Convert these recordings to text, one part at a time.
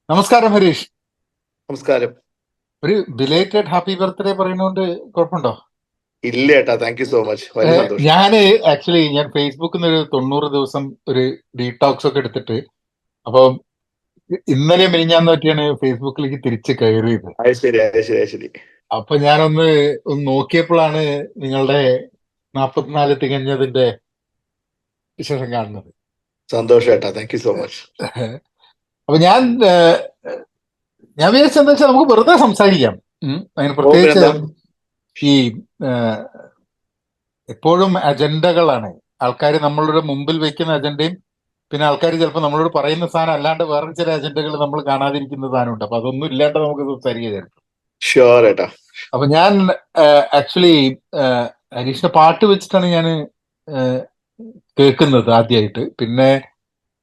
നമസ്കാരം ഹരീഷ്. നമസ്കാരം. ഒരു ബിലേറ്റഡ് ഹാപ്പി ബർത്ത്ഡേ പറയുന്നോണ്ട് കുഴപ്പമുണ്ടോ? ഇല്ല ഏട്ടാ, താങ്ക് യു സോ മച്ച്. വലിയ സന്തോഷം. ഞാന് ആക്ച്വലി ഞാൻ ഫേസ്ബുക്കിൽ നിന്ന് ഒരു 90 ദിവസം ഒരു ഡീടോക്സ് ഒക്കെ എടുത്തിട്ട്, അപ്പൊ ഇന്നലെ മെനിഞ്ഞാന്ന് പറ്റിയാണ് ഫേസ്ബുക്കിലേക്ക് തിരിച്ച് കയറിയത്. അത് ശരി, അത് ശരി, അത് ശരി. അപ്പൊ ഞാനൊന്ന് നോക്കിയപ്പോഴാണ് നിങ്ങളുടെ 44 തികഞ്ഞതിന്റെ വിശേഷം കാണുന്നത്. സന്തോഷം ഏട്ടാ, താങ്ക് യു സോ മച്ച്. അപ്പൊ ഞാൻ വിചാരിച്ചെന്താ വെച്ചാൽ നമുക്ക് വെറുതെ സംസാരിക്കാം. അതിന് ഓ, പ്രത്യേകിച്ച് പിന്നെന്താ. ഈ എപ്പോഴും അജണ്ടകളാണ് ആൾക്കാർ നമ്മളുടെ മുമ്പിൽ വെക്കുന്ന അജണ്ടയും, പിന്നെ ആൾക്കാർ ചിലപ്പോൾ നമ്മളോട് പറയുന്ന സാധനം അല്ലാണ്ട് വേറെ ചില അജണ്ടകൾ നമ്മൾ കാണാതിരിക്കുന്ന സാധനമുണ്ട്. അപ്പൊ അതൊന്നും ഇല്ലാണ്ട് നമുക്ക് സംസാരിക്കാം. ഷുവർ ഏട്ടാ. അപ്പൊ ഞാൻ ആക്ച്വലി ഹരീഷിന്റെ പാട്ട് വെച്ചിട്ടാണ് ഞാൻ കേൾക്കുന്നത് ആദ്യമായിട്ട്. പിന്നെ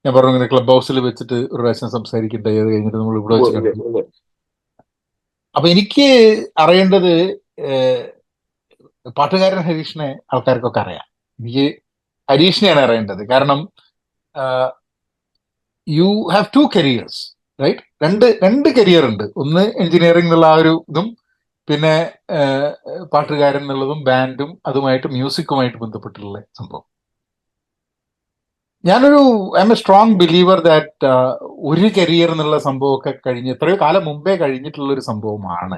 ഞാൻ പറഞ്ഞു ഇങ്ങനെ ക്ലബ് ഹൗസിൽ വെച്ചിട്ട് ഒരു പ്രാവശ്യം സംസാരിക്കണ്ടായി, അത് കഴിഞ്ഞിട്ട് നമ്മൾ ഇവിടെ ഉവ്വ് വെച്ച് ഉവ്വ് കണ്ടു. ഉവ്വ്. അപ്പൊ എനിക്ക് അറിയേണ്ടത്, പാട്ടുകാരൻ ഹരീഷിനെ ആൾക്കാർക്കൊക്കെ അറിയാം. എനിക്ക് ഹരീഷിനെയാണ് അറിയേണ്ടത്. കാരണം you have two careers, right? രണ്ട് കരിയർ ഉണ്ട്. ഒന്ന് എഞ്ചിനീയറിംഗ് എന്നുള്ള ആ ഒരു ഇതും, പിന്നെ പാട്ടുകാരൻ എന്നുള്ളതും, ബാൻഡും അതുമായിട്ട് മ്യൂസിക്കുമായിട്ട് ബന്ധപ്പെട്ടുള്ള സംഭവം. ഞാനൊരു I M A strong believer that ഒരു കരിയർ എന്നുള്ള സംഭവമൊക്കെ കഴിഞ്ഞ് എത്രയോ കാലം മുമ്പേ കഴിഞ്ഞിട്ടുള്ള ഒരു സംഭവമാണ്.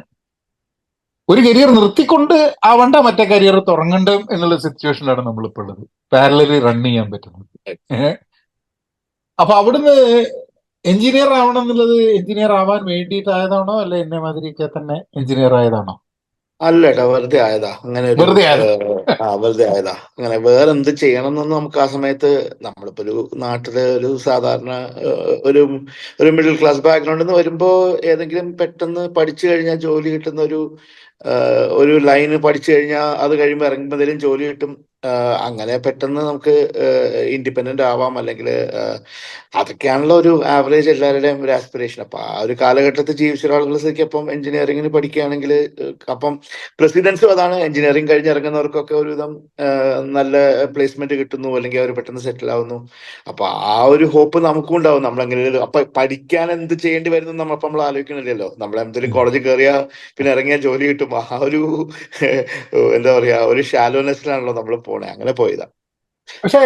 ഒരു കരിയർ നിർത്തിക്കൊണ്ട് ആവണ്ട മറ്റേ കരിയർ തുടങ്ങണ്ട എന്നുള്ള സിറ്റുവേഷനിലാണ് നമ്മളിപ്പോൾ ഉള്ളത്. പാരലലി റൺ ചെയ്യാൻ പറ്റുന്നത്. ഏഹ് അപ്പൊ അവിടുന്ന് എഞ്ചിനീയർ ആവണം എന്നുള്ളത് എഞ്ചിനീയർ ആവാൻ വേണ്ടിയിട്ടായതാണോ, അല്ല എന്നെ മാതിരിയൊക്കെ തന്നെ എഞ്ചിനീയർ ആയതാണോ? അല്ല ഏട്ടാ, വെറുതെ ആയതാ. അങ്ങനെ ഒരു വെറുതെ ആയത്. വെറുതെ ആയതാ. അങ്ങനെ വേറെ എന്ത് ചെയ്യണം എന്നൊന്നും നമുക്ക് ആ സമയത്ത്, നമ്മളിപ്പോ ഒരു നാട്ടിലെ ഒരു സാധാരണ ഒരു ഒരു മിഡിൽ ക്ലാസ് ബാക്ക്ഗ്രൗണ്ടിൽ നിന്ന് വരുമ്പോ ഏതെങ്കിലും പെട്ടെന്ന് പഠിച്ചു കഴിഞ്ഞാൽ ജോലി കിട്ടുന്ന ഒരു ലൈന് പഠിച്ചു കഴിഞ്ഞാൽ അത് കഴിയുമ്പോൾ ഇറങ്ങുമ്പോൾ എന്തെങ്കിലും ജോലി കിട്ടും. അങ്ങനെ പെട്ടെന്ന് നമുക്ക് ഇൻഡിപെൻഡന്റ് ആവാം, അല്ലെങ്കിൽ അതൊക്കെയാണല്ലോ ഒരു ആവറേജ് എല്ലാവരുടെയും ഒരു ആസ്പിറേഷൻ. അപ്പൊ ആ ഒരു കാലഘട്ടത്തിൽ ജീവിച്ച ഒരാളുകൾക്ക് അപ്പം എഞ്ചിനീയറിംഗിന് പഠിക്കുകയാണെങ്കിൽ, അപ്പം പ്രസിഡൻസും അതാണ്, എഞ്ചിനീയറിംഗ് കഴിഞ്ഞ് ഇറങ്ങുന്നവർക്കൊക്കെ ഒരുവിധം നല്ല പ്ലേസ്മെന്റ് കിട്ടുന്നു, അല്ലെങ്കിൽ അവർ പെട്ടെന്ന് സെറ്റിൽ ആവുന്നു. അപ്പൊ ആ ഒരു ഹോപ്പ് നമുക്കും ഉണ്ടാവും. നമ്മളെങ്ങനെ അപ്പൊ പഠിക്കാൻ എന്ത് ചെയ്യേണ്ടി വരുന്നു നമ്മൾ ആലോചിക്കണില്ലല്ലോ. നമ്മൾ എന്തെങ്കിലും കോളേജിൽ കയറിയാൽ പിന്നെ ഇറങ്ങിയാൽ ജോലി കിട്ടും. ആ ഒരു എന്താ പറയാ, ഒരു ഷാലോനെസ്സിലാണല്ലോ നമ്മൾ പോണേ. അങ്ങനെ പോയതാ. പക്ഷെ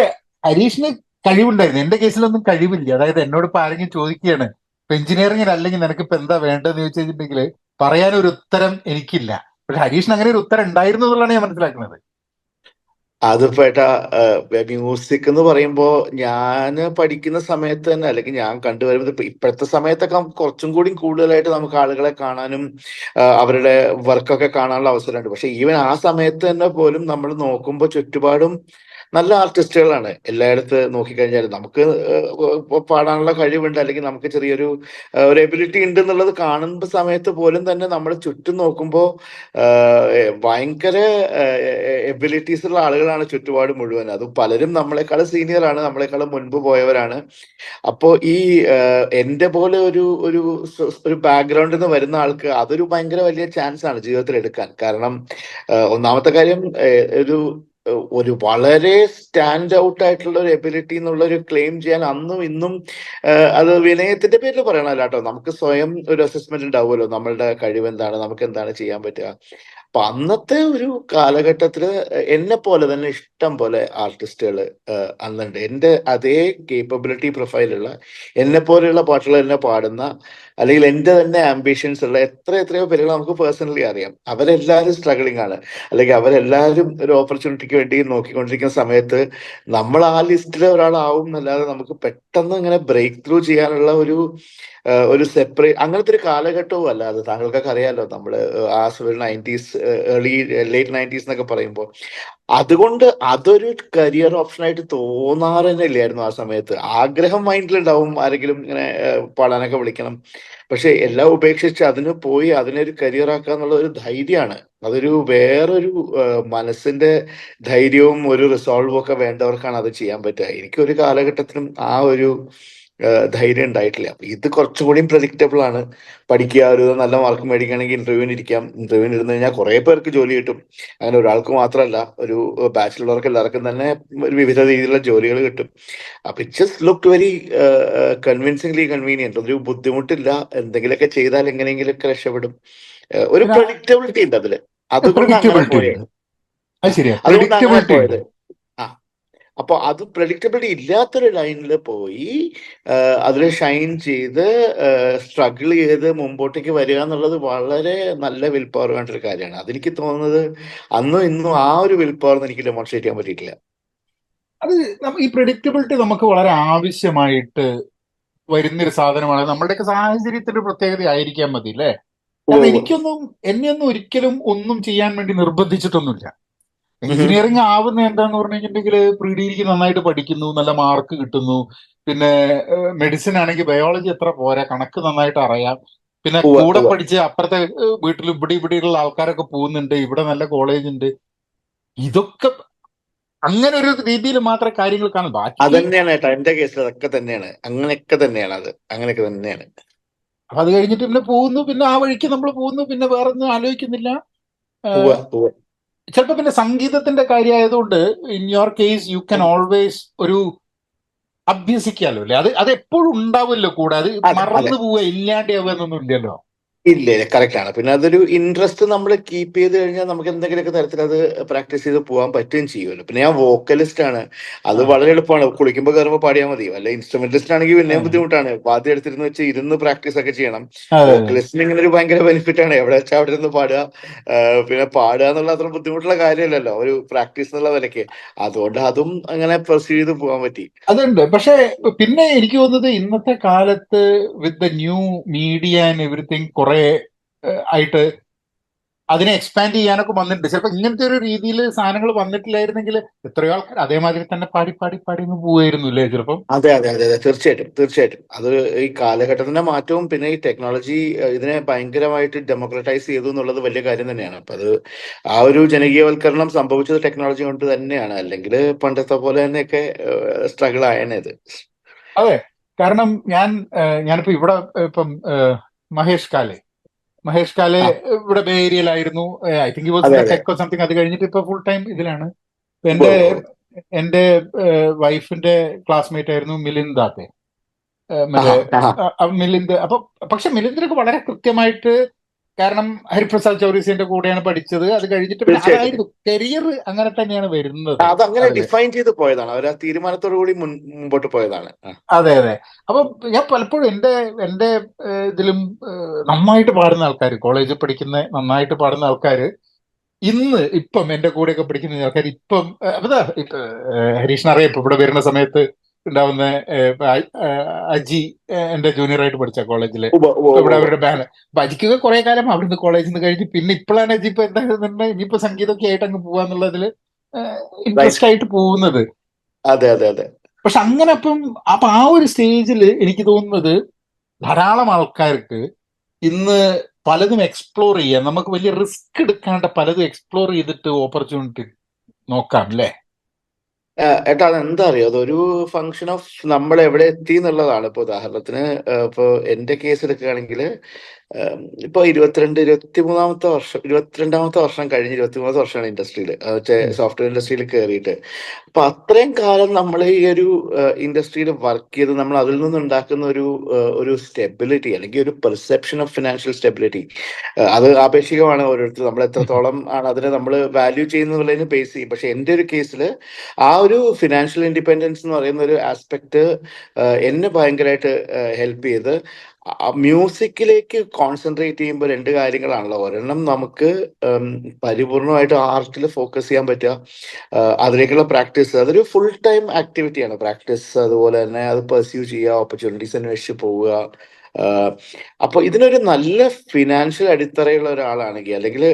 ഹരീഷിന് കഴിവുണ്ടായിരുന്നു. എന്റെ കേസിലൊന്നും കഴിവില്ല. അതായത് എന്നോട് ഇപ്പൊ ആരെങ്കിലും ചോദിക്കുകയാണ് ഇപ്പൊ എഞ്ചിനീയറിംഗിന് അല്ലെങ്കിൽ നിനക്ക് ഇപ്പൊ എന്താ വേണ്ടതെന്ന് ചോദിച്ചു കഴിഞ്ഞിട്ടുണ്ടെങ്കിൽ പറയാനൊരു ഉത്തരം എനിക്കില്ല. പക്ഷെ ഹരീഷിന് അങ്ങനെ ഒരു ഉത്തരം ഉണ്ടായിരുന്നു എന്നുള്ളതാണ് ഞാൻ മനസ്സിലാക്കുന്നത്. അതിപ്പോ ഏട്ടാ, മ്യൂസിക് എന്ന് പറയുമ്പോ ഞാൻ പഠിക്കുന്ന സമയത്ത് തന്നെ, അല്ലെങ്കിൽ ഞാൻ കണ്ടുവരുന്നത് ഇപ്പോഴത്തെ സമയത്തൊക്കെ നമുക്ക് കുറച്ചും കൂടി കൂടുതലായിട്ട് നമുക്ക് ആളുകളെ കാണാനും അവരുടെ വർക്കൊക്കെ കാണാനുള്ള അവസരമുണ്ട്. പക്ഷെ ഈവൻ ആ സമയത്ത് തന്നെ പോലും നമ്മൾ നോക്കുമ്പോൾ ചുറ്റുപാടും നല്ല ആർട്ടിസ്റ്റുകളാണ്. എല്ലായിടത്ത് നോക്കിക്കഴിഞ്ഞാൽ നമുക്ക് പാടാനുള്ള കഴിവുണ്ട്, അല്ലെങ്കിൽ നമുക്ക് ചെറിയൊരു ഒരു എബിലിറ്റി ഉണ്ട് എന്നുള്ളത് കാണുന്ന സമയത്ത് പോലും തന്നെ നമ്മൾ ചുറ്റും നോക്കുമ്പോൾ ഭയങ്കര എബിലിറ്റീസ് ഉള്ള ആളുകളാണ് ചുറ്റുപാട് മുഴുവൻ. അതും പലരും നമ്മളെക്കാളും സീനിയർ ആണ്, നമ്മളെക്കാളും മുൻപ് പോയവരാണ്. അപ്പോ ഈ എന്റെ പോലെ ഒരു ബാക്ക്ഗ്രൗണ്ടിൽ നിന്ന് വരുന്ന ആൾക്ക് അതൊരു ഭയങ്കര വലിയ ചാൻസ് ആണ് ജീവിതത്തിൽ എടുക്കാൻ. കാരണം ഒന്നാമത്തെ കാര്യം, ഒരു വളരെ സ്റ്റാൻഡ് ഔട്ട് ആയിട്ടുള്ള ഒരു എബിലിറ്റി എന്നുള്ള ഒരു ക്ലെയിം ചെയ്യാൻ അന്നും ഇന്നും അത് വിനയത്തിന്റെ പേരിൽ പറയണല്ലോ കേട്ടോ. നമുക്ക് സ്വയം ഒരു അസസ്മെന്റ് ഉണ്ടാവുമല്ലോ, നമ്മളുടെ കഴിവ് എന്താണ്, നമുക്ക് എന്താണ് ചെയ്യാൻ പറ്റുക. അപ്പൊ അന്നത്തെ ഒരു കാലഘട്ടത്തില് എന്നെ പോലെ തന്നെ ഇഷ്ടം പോലെ ആർട്ടിസ്റ്റുകൾ അന്നുണ്ട്. എന്റെ അതേ കേപ്പബിലിറ്റി പ്രൊഫൈലുള്ള, എന്നെ പോലെയുള്ള പാട്ടുകൾ എന്നെ പാടുന്ന, അല്ലെങ്കിൽ എന്റെ തന്നെ ആംബിഷൻസ് ഉള്ള എത്രയോ പേരുകൾ നമുക്ക് പേഴ്സണലി അറിയാം. അവരെല്ലാവരും സ്ട്രഗിളിംഗ് ആണ്, അല്ലെങ്കിൽ അവരെല്ലാവരും ഒരു ഓപ്പർച്യൂണിറ്റിക്ക് വേണ്ടി നോക്കിക്കൊണ്ടിരിക്കുന്ന സമയത്ത് നമ്മൾ ആ ലിസ്റ്റിലെ ഒരാളാവും എന്നല്ലാതെ നമുക്ക് പെട്ടെന്ന് ഇങ്ങനെ ബ്രേക്ക് ത്രൂ ചെയ്യാനുള്ള ഒരു സെപ്പറേറ്റ് അങ്ങനത്തെ ഒരു കാലഘട്ടവും അല്ല അത്. താങ്കൾക്കൊക്കെ അറിയാലോ, നമ്മള് ആ 90s, ഏർലി ലേറ്റ് 90s എന്നൊക്കെ പറയുമ്പോൾ. അതുകൊണ്ട് അതൊരു കരിയർ ഓപ്ഷൻ ആയിട്ട് തോന്നാറ് തന്നെ ഇല്ലായിരുന്നു ആ സമയത്ത്. ആഗ്രഹം മൈൻഡിലുണ്ടാവും, ആരെങ്കിലും ഇങ്ങനെ പാടാനൊക്കെ വിളിക്കണം. പക്ഷെ എല്ലാം ഉപേക്ഷിച്ച് അതിന് പോയി അതിനൊരു കരിയർ ആക്കുക എന്നുള്ള ഒരു ധൈര്യമാണ്. അതൊരു വേറൊരു മനസ്സിന്റെ ധൈര്യവും ഒരു റിസോൾവും ഒക്കെ വേണ്ടവർക്കാണ് അത് ചെയ്യാൻ പറ്റുക. എനിക്കൊരു കാലഘട്ടത്തിലും ആ ഒരു ധൈര്യം ഉണ്ടായിട്ടില്ല. അപ്പൊ ഇത് കുറച്ചും കൂടിയും പ്രഡിക്റ്റബിൾ ആണ്. പഠിക്കുക, ഒരു നല്ല മാർക്ക് മേടിക്കുകയാണെങ്കിൽ ഇന്റർവ്യൂവിന് ഇരിക്കാം. ഇന്റർവ്യൂവിന് ഇരുന്ന് കഴിഞ്ഞാൽ കുറെ പേർക്ക് ജോലി കിട്ടും. അങ്ങനെ ഒരാൾക്ക് മാത്രമല്ല, ഒരു ബാച്ചിലർക്ക് എല്ലാവർക്കും തന്നെ ഒരു വിവിധ രീതിയിലുള്ള ജോലികൾ കിട്ടും. അപ്പൊ it just look very convincingly convenient. ഒരു ബുദ്ധിമുട്ടില്ല, എന്തെങ്കിലുമൊക്കെ ചെയ്താൽ എങ്ങനെയെങ്കിലുമൊക്കെ രക്ഷപ്പെടും. ഒരു പിന്നെ പ്രഡിക്റ്റബിലിറ്റി ഉണ്ട് അതില്. അതുകൊണ്ട് അങ്ങനെ പ്രിഡിക്റ്റബിലിറ്റി പോയത്. ഉണ്ട്. അത് ശരിയാ, അതുകൊണ്ട് അങ്ങനെ പ്രിഡിക്റ്റബിലിറ്റി ഉണ്ട്. പോയത്. ആ അപ്പൊ അത് പ്രഡിക്റ്റബിലിറ്റി ഇല്ലാത്തൊരു ലൈനിൽ പോയി അതിൽ ഷൈൻ ചെയ്ത് സ്ട്രഗിൾ ചെയ്ത് മുമ്പോട്ടേക്ക് വരിക എന്നുള്ളത് വളരെ നല്ല വിൽ പവർ വേണ്ട ഒരു കാര്യമാണ്. അതെനിക്ക് തോന്നുന്നത് അന്നും ഇന്നും ആ ഒരു വിൽ പവർ എനിക്ക് ഡെമോൺസ്ട്രേറ്റ് ചെയ്യാൻ പറ്റിയിട്ടില്ല. അത് ഈ പ്രിഡിക്റ്റബിലിറ്റി നമുക്ക് വളരെ ആവശ്യമായിട്ട് വരുന്നൊരു സാധനമാണ്. നമ്മുടെയൊക്കെ സാഹചര്യത്തിന്റെ പ്രത്യേകത ആയിരിക്കാൻ മതി അല്ലേ? കാരണം എന്നെയൊന്നും ഒരിക്കലും ഒന്നും ചെയ്യാൻ വേണ്ടി നിർബന്ധിച്ചിട്ടൊന്നുമില്ല. എഞ്ചിനീയറിംഗ് ആവുന്ന എന്താന്ന് പറഞ്ഞു കഴിഞ്ഞിട്ടുണ്ടെങ്കിൽ പ്രീ ഡിഗ്രിക്ക് നന്നായിട്ട് പഠിക്കുന്നു, നല്ല മാർക്ക് കിട്ടുന്നു. പിന്നെ മെഡിസിൻ ആണെങ്കിൽ ബയോളജി എത്ര പോരാ, കണക്ക് നന്നായിട്ട് അറിയാം. പിന്നെ കൂടെ പഠിച്ച് അപ്പുറത്തെ വീട്ടിൽ ഇവിടെയുള്ള ആൾക്കാരൊക്കെ പോകുന്നുണ്ട്, ഇവിടെ നല്ല കോളേജ് ഉണ്ട്. ഇതൊക്കെ അങ്ങനെ ഒരു രീതിയിൽ മാത്രമേ കാര്യങ്ങൾ കാണൂ. ബാക്കി അതന്നെയാണ് ഏട്ടാ എന്റെ കേസിൽ അതൊക്കെ തന്നെയാണ്. അങ്ങനെയൊക്കെ തന്നെയാണ് അത്. അങ്ങനെയൊക്കെ തന്നെയാണ്. അപ്പൊ അത് കഴിഞ്ഞിട്ട് പിന്നെ പോകുന്നു, പിന്നെ ആ വഴിക്ക് നമ്മൾ പോകുന്നു, പിന്നെ വേറെ ഒന്നും ആലോചിക്കുന്നില്ല. ചിലപ്പോ പിന്നെ സംഗീതത്തിന്റെ കാര്യമായതുകൊണ്ട് in your case you can always ഒരു അഭ്യസിക്കാലോ അല്ലെ? അത് എപ്പോഴും ഉണ്ടാവുമല്ലോ കൂടെ. അത് അതെ അതെ മറന്നു പോവുക, ഇല്ലാണ്ടാവുക എന്നൊന്നും ഇല്ലല്ലോ. ഇല്ല ഇല്ല, കറക്റ്റ് ആണ്. പിന്നെ അതൊരു ഇൻട്രസ്റ്റ് നമ്മൾ കീപ്പ് ചെയ്ത് കഴിഞ്ഞാൽ നമുക്ക് എന്തെങ്കിലുമൊക്കെ തരത്തിൽ അത് പ്രാക്ടീസ് ചെയ്ത് പോകാൻ പറ്റുകയും ചെയ്യുമല്ലോ. പിന്നെ ഞാൻ വോക്കലിസ്റ്റ് ആണ്. അത് ആ, വളരെ എളുപ്പമാണ്. കുളിക്കുമ്പോൾ കയറുമ്പോൾ പാടിയാൽ മതി. അല്ല ഇൻസ്ട്രുമെന്റിസ്റ്റ് ആണെങ്കിൽ ആ, പിന്നെയും ബുദ്ധിമുട്ടാണ്. വാദ്യം എടുത്തിരുന്ന് വെച്ച് ഇരുന്ന് പ്രാക്ടീസ് ഒക്കെ ചെയ്യണം. അതെ അതെ വോക്കലിസ്റ്റിന് ഇങ്ങനെ ഒരു ഭയങ്കര ബെനിഫിറ്റ് ആണ്. എവിടെ വെച്ചാൽ അവിടെ ഇരുന്ന് പാടുക. പിന്നെ പാടുക എന്നുള്ള അത്ര ബുദ്ധിമുട്ടുള്ള കാര്യമല്ലല്ലോ ഒരു പ്രാക്ടീസ് എന്നുള്ള വിലക്ക്. അതുകൊണ്ട് അതും അങ്ങനെ പ്രൊസീഡ് ചെയ്ത് പോകാൻ പറ്റി. അതുണ്ട്. പക്ഷെ പിന്നെ എനിക്ക് തോന്നുന്നത് ഇന്നത്തെ കാലത്ത് with the new media and everything കുറെ ആയിട്ട് അതിനെ എക്സ്പാൻഡ് ചെയ്യാനൊക്കെ വന്നിട്ടുണ്ട്. ചിലപ്പോൾ ഇങ്ങനത്തെ ഒരു രീതിയിൽ സാധനങ്ങൾ വന്നിട്ടില്ലായിരുന്നെങ്കിൽ എത്രയോ ആൾക്കാർ അതേമാതിരി തന്നെ പാടി പാടി പാടി അങ്ങ് പോവായിരുന്നു അല്ലേ ചിലപ്പം. അതെ അതെ അതെ അതെ, തീർച്ചയായിട്ടും തീർച്ചയായിട്ടും. അത് ഈ കാലഘട്ടത്തിന്റെ മാറ്റവും പിന്നെ ഈ ടെക്നോളജി ഇതിനെ ഭയങ്കരമായിട്ട് ഡെമോക്രറ്റൈസ് ചെയ്തു എന്നുള്ളത് വലിയ കാര്യം തന്നെയാണ്. അപ്പൊ അത് ആ ഒരു ജനകീയവൽക്കരണം സംഭവിച്ചത് ടെക്നോളജി കൊണ്ട് തന്നെയാണ്. അല്ലെങ്കിൽ പണ്ടത്തെ പോലെ തന്നെയൊക്കെ സ്ട്രഗിൾ ആയേനെ ഇത്. അതെ, കാരണം ഞാനിപ്പോ ഇവിടെ ഇപ്പം മഹേഷ് കാലെ ആ ഇവിടെ ബേ ഏരിയയിലായിരുന്നു. ഐ തിങ്ക് വാസ് ഇൻ അതെ ദ അതെ. Tech or something. അത് കഴിഞ്ഞിട്ട് ഇപ്പൊ ഫുൾ ടൈം ഇതിലാണ്. ഇപ്പൊ ഉവ്വ് എന്റെ ഉവ്വ് ഉവ്വ്. എന്റെ വൈഫിന്റെ ക്ലാസ്മേറ്റ് ആയിരുന്നു മിലിന്ദ് ദാത്തെ. മറ്റേ ആഹാ ആഹാ. മിലിന്ദ്. അപ്പൊ പക്ഷെ മിലിന്ദ്രക്ക് വളരെ കൃത്യമായിട്ട്, കാരണം ഹരിപ്രസാദ് ചൗരീസിന്റെ കൂടെയാണ് പഠിച്ചത്. അത് കഴിഞ്ഞിട്ട് പിന്നെ തീർച്ചയായിട്ടും അതായിരുന്നു കരിയർ, അങ്ങനെ തന്നെയാണ് വരുന്നത് അതങ്ങനെ അതില്. ഡിഫൈൻ ചെയ്ത് പോയതാണ്. അവർ ആ തീരുമാനത്തോടു കൂടി മുമ്പോട്ട് പോയതാണ്. അതെ അതെ. അപ്പൊ ഞാൻ പലപ്പോഴും എന്റെ ഇതിലും നന്നായിട്ട് പാടുന്ന ആൾക്കാർ, കോളേജിൽ പഠിക്കുന്ന നന്നായിട്ട് പാടുന്ന ആൾക്കാർ, ഇപ്പം എന്റെ കൂടെയൊക്കെ പഠിക്കുന്ന ആൾക്കാർ ഇപ്പം ഹരീഷിന് അറിയാം. ഇപ്പൊ ഇവിടെ വരുന്ന സമയത്ത് ഉണ്ടാവുന്ന അജി, എന്റെ ജൂനിയർ ആയിട്ട് പഠിച്ച കോളേജില്. ഉവ്വ് ഉവ്വ് ഇപ്പൊ ഉവ്വ് ഇവിടെ ഉവ്വ്. അവരുടെ ബാൻഡ്. അപ്പൊ അജിക്കൊക്കെ കുറെ കാലം അവിടുന്ന് കോളേജിൽ നിന്ന് കഴിഞ്ഞ് പിന്നെ ഇപ്പോഴാണ് അജി ഇപ്പൊ എന്താ ഇനിയിപ്പോ സംഗീതമൊക്കെ ആയിട്ട് അങ്ങ് പോവാന്നുള്ളതിൽ റൈറ്റ്. ഇൻട്രസ്റ്റ് ആയിട്ട് പോകുന്നത്. അതെ അതെ അതെ. പക്ഷെ അങ്ങനെ അപ്പൊ ആ ഒരു സ്റ്റേജിൽ എനിക്ക് തോന്നുന്നത് ധാരാളം ആൾക്കാർക്ക് ഇന്ന് പലതും എക്സ്പ്ലോർ ചെയ്യാം. നമുക്ക് വലിയ റിസ്ക് എടുക്കാണ്ട് പലതും എക്സ്പ്ലോർ ചെയ്തിട്ട് ഓപ്പർച്യൂണിറ്റി നോക്കാം അല്ലേ? ഏട്ടാ അതെന്താ അറിയോ, അതൊരു ഫങ്ഷൻ ഓഫ് നമ്മൾ എവിടെ എത്തി എന്നുള്ളതാണ്. ഇപ്പൊ ഉദാഹരണത്തിന് ഇപ്പൊ എന്റെ കേസ് എടുക്കുകയാണെങ്കിൽ ഇപ്പൊ 22-23 വർഷം കഴിഞ്ഞ് 23 വർഷമാണ് ഇൻഡസ്ട്രിയിൽ, സോഫ്റ്റ്വെയർ ഇൻഡസ്ട്രിയിൽ കയറിയിട്ട്. അപ്പൊ അത്രയും കാലം നമ്മൾ ഈ ഒരു ഇൻഡസ്ട്രിയിൽ വർക്ക് ചെയ്ത് നമ്മൾ അതിൽ നിന്നുണ്ടാക്കുന്ന ഒരു സ്റ്റെബിലിറ്റി അല്ലെങ്കിൽ ഒരു പെർസെപ്ഷൻ ഓഫ് ഫിനാൻഷ്യൽ സ്റ്റെബിലിറ്റി, അത് ആപേക്ഷികമാണ് ഓരോരുത്തർ. നമ്മൾ എത്രത്തോളം ആണ് അതിനെ നമ്മൾ വാല്യൂ ചെയ്യുന്നതിന് ബേസ് ചെയ്യും. പക്ഷെ എൻ്റെ ഒരു കേസിൽ ആ ഒരു ഫിനാൻഷ്യൽ ഇൻഡിപെൻഡൻസ് എന്ന് പറയുന്ന ഒരു ആസ്പെക്ട് എന്നെ ഭയങ്കരമായിട്ട് ഹെൽപ്പ് ചെയ്ത് മ്യൂസിക്കിലേക്ക് കോൺസെൻട്രേറ്റ് ചെയ്യുമ്പോൾ രണ്ട് കാര്യങ്ങളാണല്ലോ. ഒരെണ്ണം നമുക്ക് പരിപൂർണമായിട്ട് ആർട്ടിൽ ഫോക്കസ് ചെയ്യാൻ പറ്റുക, അതിലേക്കുള്ള പ്രാക്ടീസ്, അതൊരു ഫുൾ ടൈം ആക്ടിവിറ്റിയാണ് പ്രാക്ടീസ്. അതുപോലെ തന്നെ അത് പെർസ്യൂ ചെയ്യുക, ഓപ്പർച്യൂണിറ്റീസ് അന്വേഷിച്ച് പോവുക, അപ്പൊ ഇതിനൊരു നല്ല ഫിനാൻഷ്യൽ അടിത്തറയുള്ള ഒരാളാണെങ്കിൽ, അല്ലെങ്കിൽ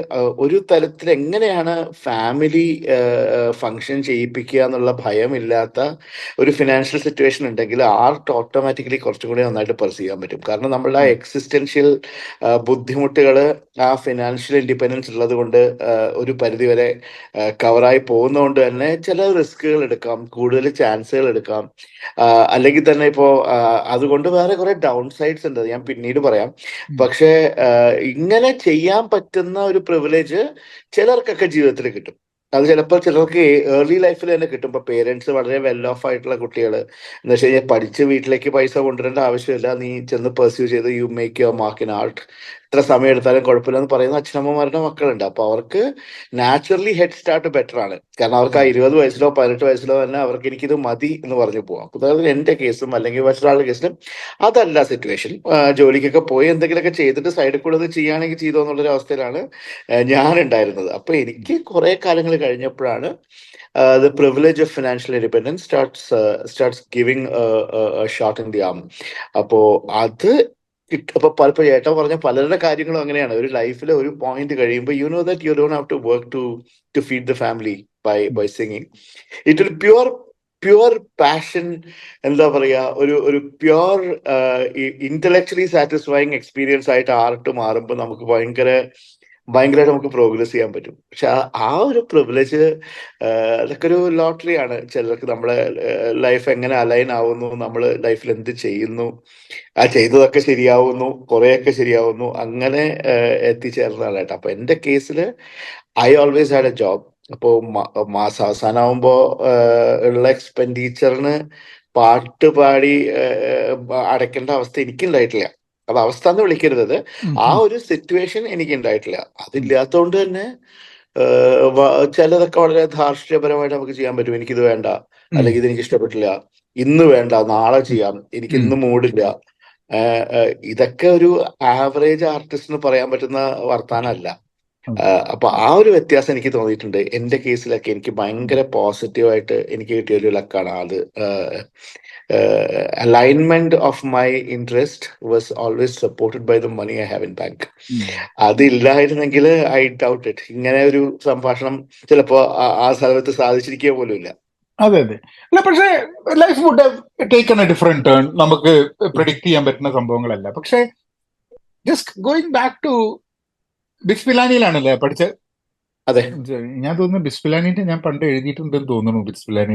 ഒരു തരത്തിൽ എങ്ങനെയാണ് ഫാമിലി ഫങ്ഷൻ ചെയ്യിപ്പിക്കുക എന്നുള്ള ഭയമില്ലാത്ത ഒരു ഫിനാൻഷ്യൽ സിറ്റുവേഷൻ ഉണ്ടെങ്കിൽ ആർട്ട് ഓട്ടോമാറ്റിക്കലി കുറച്ചും കൂടി നന്നായിട്ട് പെർസീവ് ചെയ്യാൻ പറ്റും. കാരണം നമ്മളുടെ ആ എക്സിസ്റ്റൻഷ്യൽ ബുദ്ധിമുട്ടുകൾ ആ ഫിനാൻഷ്യൽ ഇൻഡിപെൻഡൻസ് ഉള്ളത് കൊണ്ട് ഒരു പരിധിവരെ കവറായി പോകുന്നതുകൊണ്ട് തന്നെ ചില റിസ്കുകൾ എടുക്കാം, കൂടുതൽ ചാൻസുകൾ എടുക്കാം. അല്ലെങ്കിൽ തന്നെ ഇപ്പോ അതുകൊണ്ട് വേറെ കുറെ ഡൗൺ സൈഡ്സ് ഉണ്ട്, അത് ഞാൻ പിന്നീട് പറയാം. പക്ഷെ ഇങ്ങനെ ചെയ്യാൻ പറ്റുന്ന ഒരു പ്രിവിലേജ് ചിലർക്കൊക്കെ ജീവിതത്തിൽ കിട്ടും. അത് ചിലപ്പോൾ ചിലർക്ക് ഏർലി ലൈഫിൽ തന്നെ കിട്ടും. ഇപ്പൊ പേരൻസ് വളരെ വെൽ ഓഫ് ആയിട്ടുള്ള കുട്ടികൾ എന്ന് വെച്ച് കഴിഞ്ഞാൽ പഠിച്ച് വീട്ടിലേക്ക് പൈസ കൊണ്ടുവരേണ്ട ആവശ്യമില്ല, നീ ചെന്ന് പെർസ്യൂ ചെയ്ത് you make your mark in art, ഇത്ര സമയം എടുത്താലും കുഴപ്പമില്ല എന്ന് പറയുന്ന അച്ഛനമ്മമാരുടെ മക്കളുണ്ട്. അപ്പൊ അവർക്ക് നാച്ചുറലി ഹെഡ് സ്റ്റാർട്ട് ബെറ്റർ ആണ്. കാരണം അവർക്ക് ആ 20 വയസ്സിലോ 18 വയസ്സിലോ തന്നെ അവർക്ക് എനിക്കിത് മതി എന്ന് പറഞ്ഞു പോവാം. അതായത് എന്റെ കേസും അല്ലെങ്കിൽ മറ്റൊരാളുടെ കേസിലും അതല്ല സിറ്റുവേഷൻ. ജോലിക്കൊക്കെ പോയി എന്തെങ്കിലുമൊക്കെ ചെയ്തിട്ട് സൈഡിൽ കൂടെ ഇത് ചെയ്യുകയാണെങ്കിൽ ചെയ്തോ എന്നുള്ളൊരു അവസ്ഥയിലാണ് ഞാൻ ഉണ്ടായിരുന്നത്. അപ്പൊ എനിക്ക് കുറെ കാലങ്ങൾ കഴിഞ്ഞപ്പോഴാണ് the privilege of financial independence starts giving a shot in the arm. അപ്പോ അത് അപ്പൊ പലപ്പോ ഏട്ടൻ പറഞ്ഞ പലരുടെ കാര്യങ്ങളും അങ്ങനെയാണ്. ഒരു ലൈഫിലെ ഒരു പോയിന്റ് കഴിയുമ്പോൾ you know that you don't have to work to feed the family by singing. It will pure passion, എന്താ പറയാ, ഒരു പ്യുവർ ഇന്റലക്ച്വലി സാറ്റിസ്ഫൈങ് എക്സ്പീരിയൻസ് ആയിട്ട് ആർട്ട് മാറുമ്പോൾ നമുക്ക് ഭയങ്കരമായിട്ട് നമുക്ക് പ്രോഗ്രസ് ചെയ്യാൻ പറ്റും. പക്ഷെ ആ ഒരു പ്രിവിലേജ് അതൊക്കെ ഒരു ലോട്ടറി ആണ്. ചിലർക്ക് നമ്മളെ ലൈഫ് എങ്ങനെ അലൈൻ ആവുന്നു, നമ്മൾ ലൈഫിൽ എന്ത് ചെയ്യുന്നു, ആ ചെയ്തതൊക്കെ ശരിയാവുന്നു, കുറെയൊക്കെ ശരിയാവുന്നു, അങ്ങനെ എത്തിച്ചേർന്നതാണ് കേട്ടോ. അപ്പൊ എന്റെ കേസിൽ I always had A job. അപ്പോ മാസം അവസാനമാകുമ്പോ ഉള്ള എക്സ്പെൻഡിച്ചറിന് പാട്ട് പാടി അടയ്ക്കേണ്ട അവസ്ഥ എനിക്കുണ്ടായിട്ടില്ല. അത് അവസ്ഥ എന്ന് വിളിക്കരുത്, ആ ഒരു സിറ്റുവേഷൻ എനിക്ക് ഉണ്ടായിട്ടില്ല. അതില്ലാത്തതുകൊണ്ട് തന്നെ ചിലതൊക്കെ വളരെ ധാർഷ്ട്യപരമായിട്ട് നമുക്ക് ചെയ്യാൻ പറ്റും. എനിക്കിത് വേണ്ട, അല്ലെങ്കിൽ ഇത് എനിക്ക് ഇഷ്ടപ്പെട്ടില്ല, ഇന്ന് വേണ്ട നാളെ ചെയ്യാം, എനിക്ക് ഇന്ന് മൂഡില്ല. ഇതൊക്കെ ഒരു ആവറേജ് ആർട്ടിസ്റ്റിന് പറയാൻ പറ്റുന്ന വർത്താനമല്ല. അപ്പൊ ആ ഒരു വ്യത്യാസം എനിക്ക് തോന്നിയിട്ടുണ്ട്. എന്റെ കേസിലൊക്കെ എനിക്ക് ഭയങ്കര പോസിറ്റീവായിട്ട് എനിക്ക് കിട്ടിയ ഒരു ലക്കാണ് അത്. alignment of my interest was always supported by the money I have in bank. അതില്ലായിരുന്നെങ്കിൽ ഐ ഡൗട്ട് ഇറ്റ് ഇങ്ങനെ ഒരു സംഭാഷണം ചിലപ്പോ ആ സമയത്ത് സാധിച്ചിരിക്കുക പോലും ഇല്ല. അതെ അതെ. അല്ല, പക്ഷേ life would have taken a different turn. നമുക്ക് പ്രെഡിക്റ്റ് ചെയ്യാൻ പറ്റുന്ന സംഭവങ്ങളല്ല. പക്ഷേ ജസ്റ്റ് ഗോയിങ് ബാക്ക് ടു ബിസ്പിലാനിയിലാണല്ലേ പഠിച്ചത്? അതെ, ഞാൻ തോന്നുന്നു ബിസ്പിലാനിന്റെ ഞാൻ പണ്ട് എഴുതിയിട്ടുണ്ടെന്ന് തോന്നുന്നു. ബിസ്പിലാനി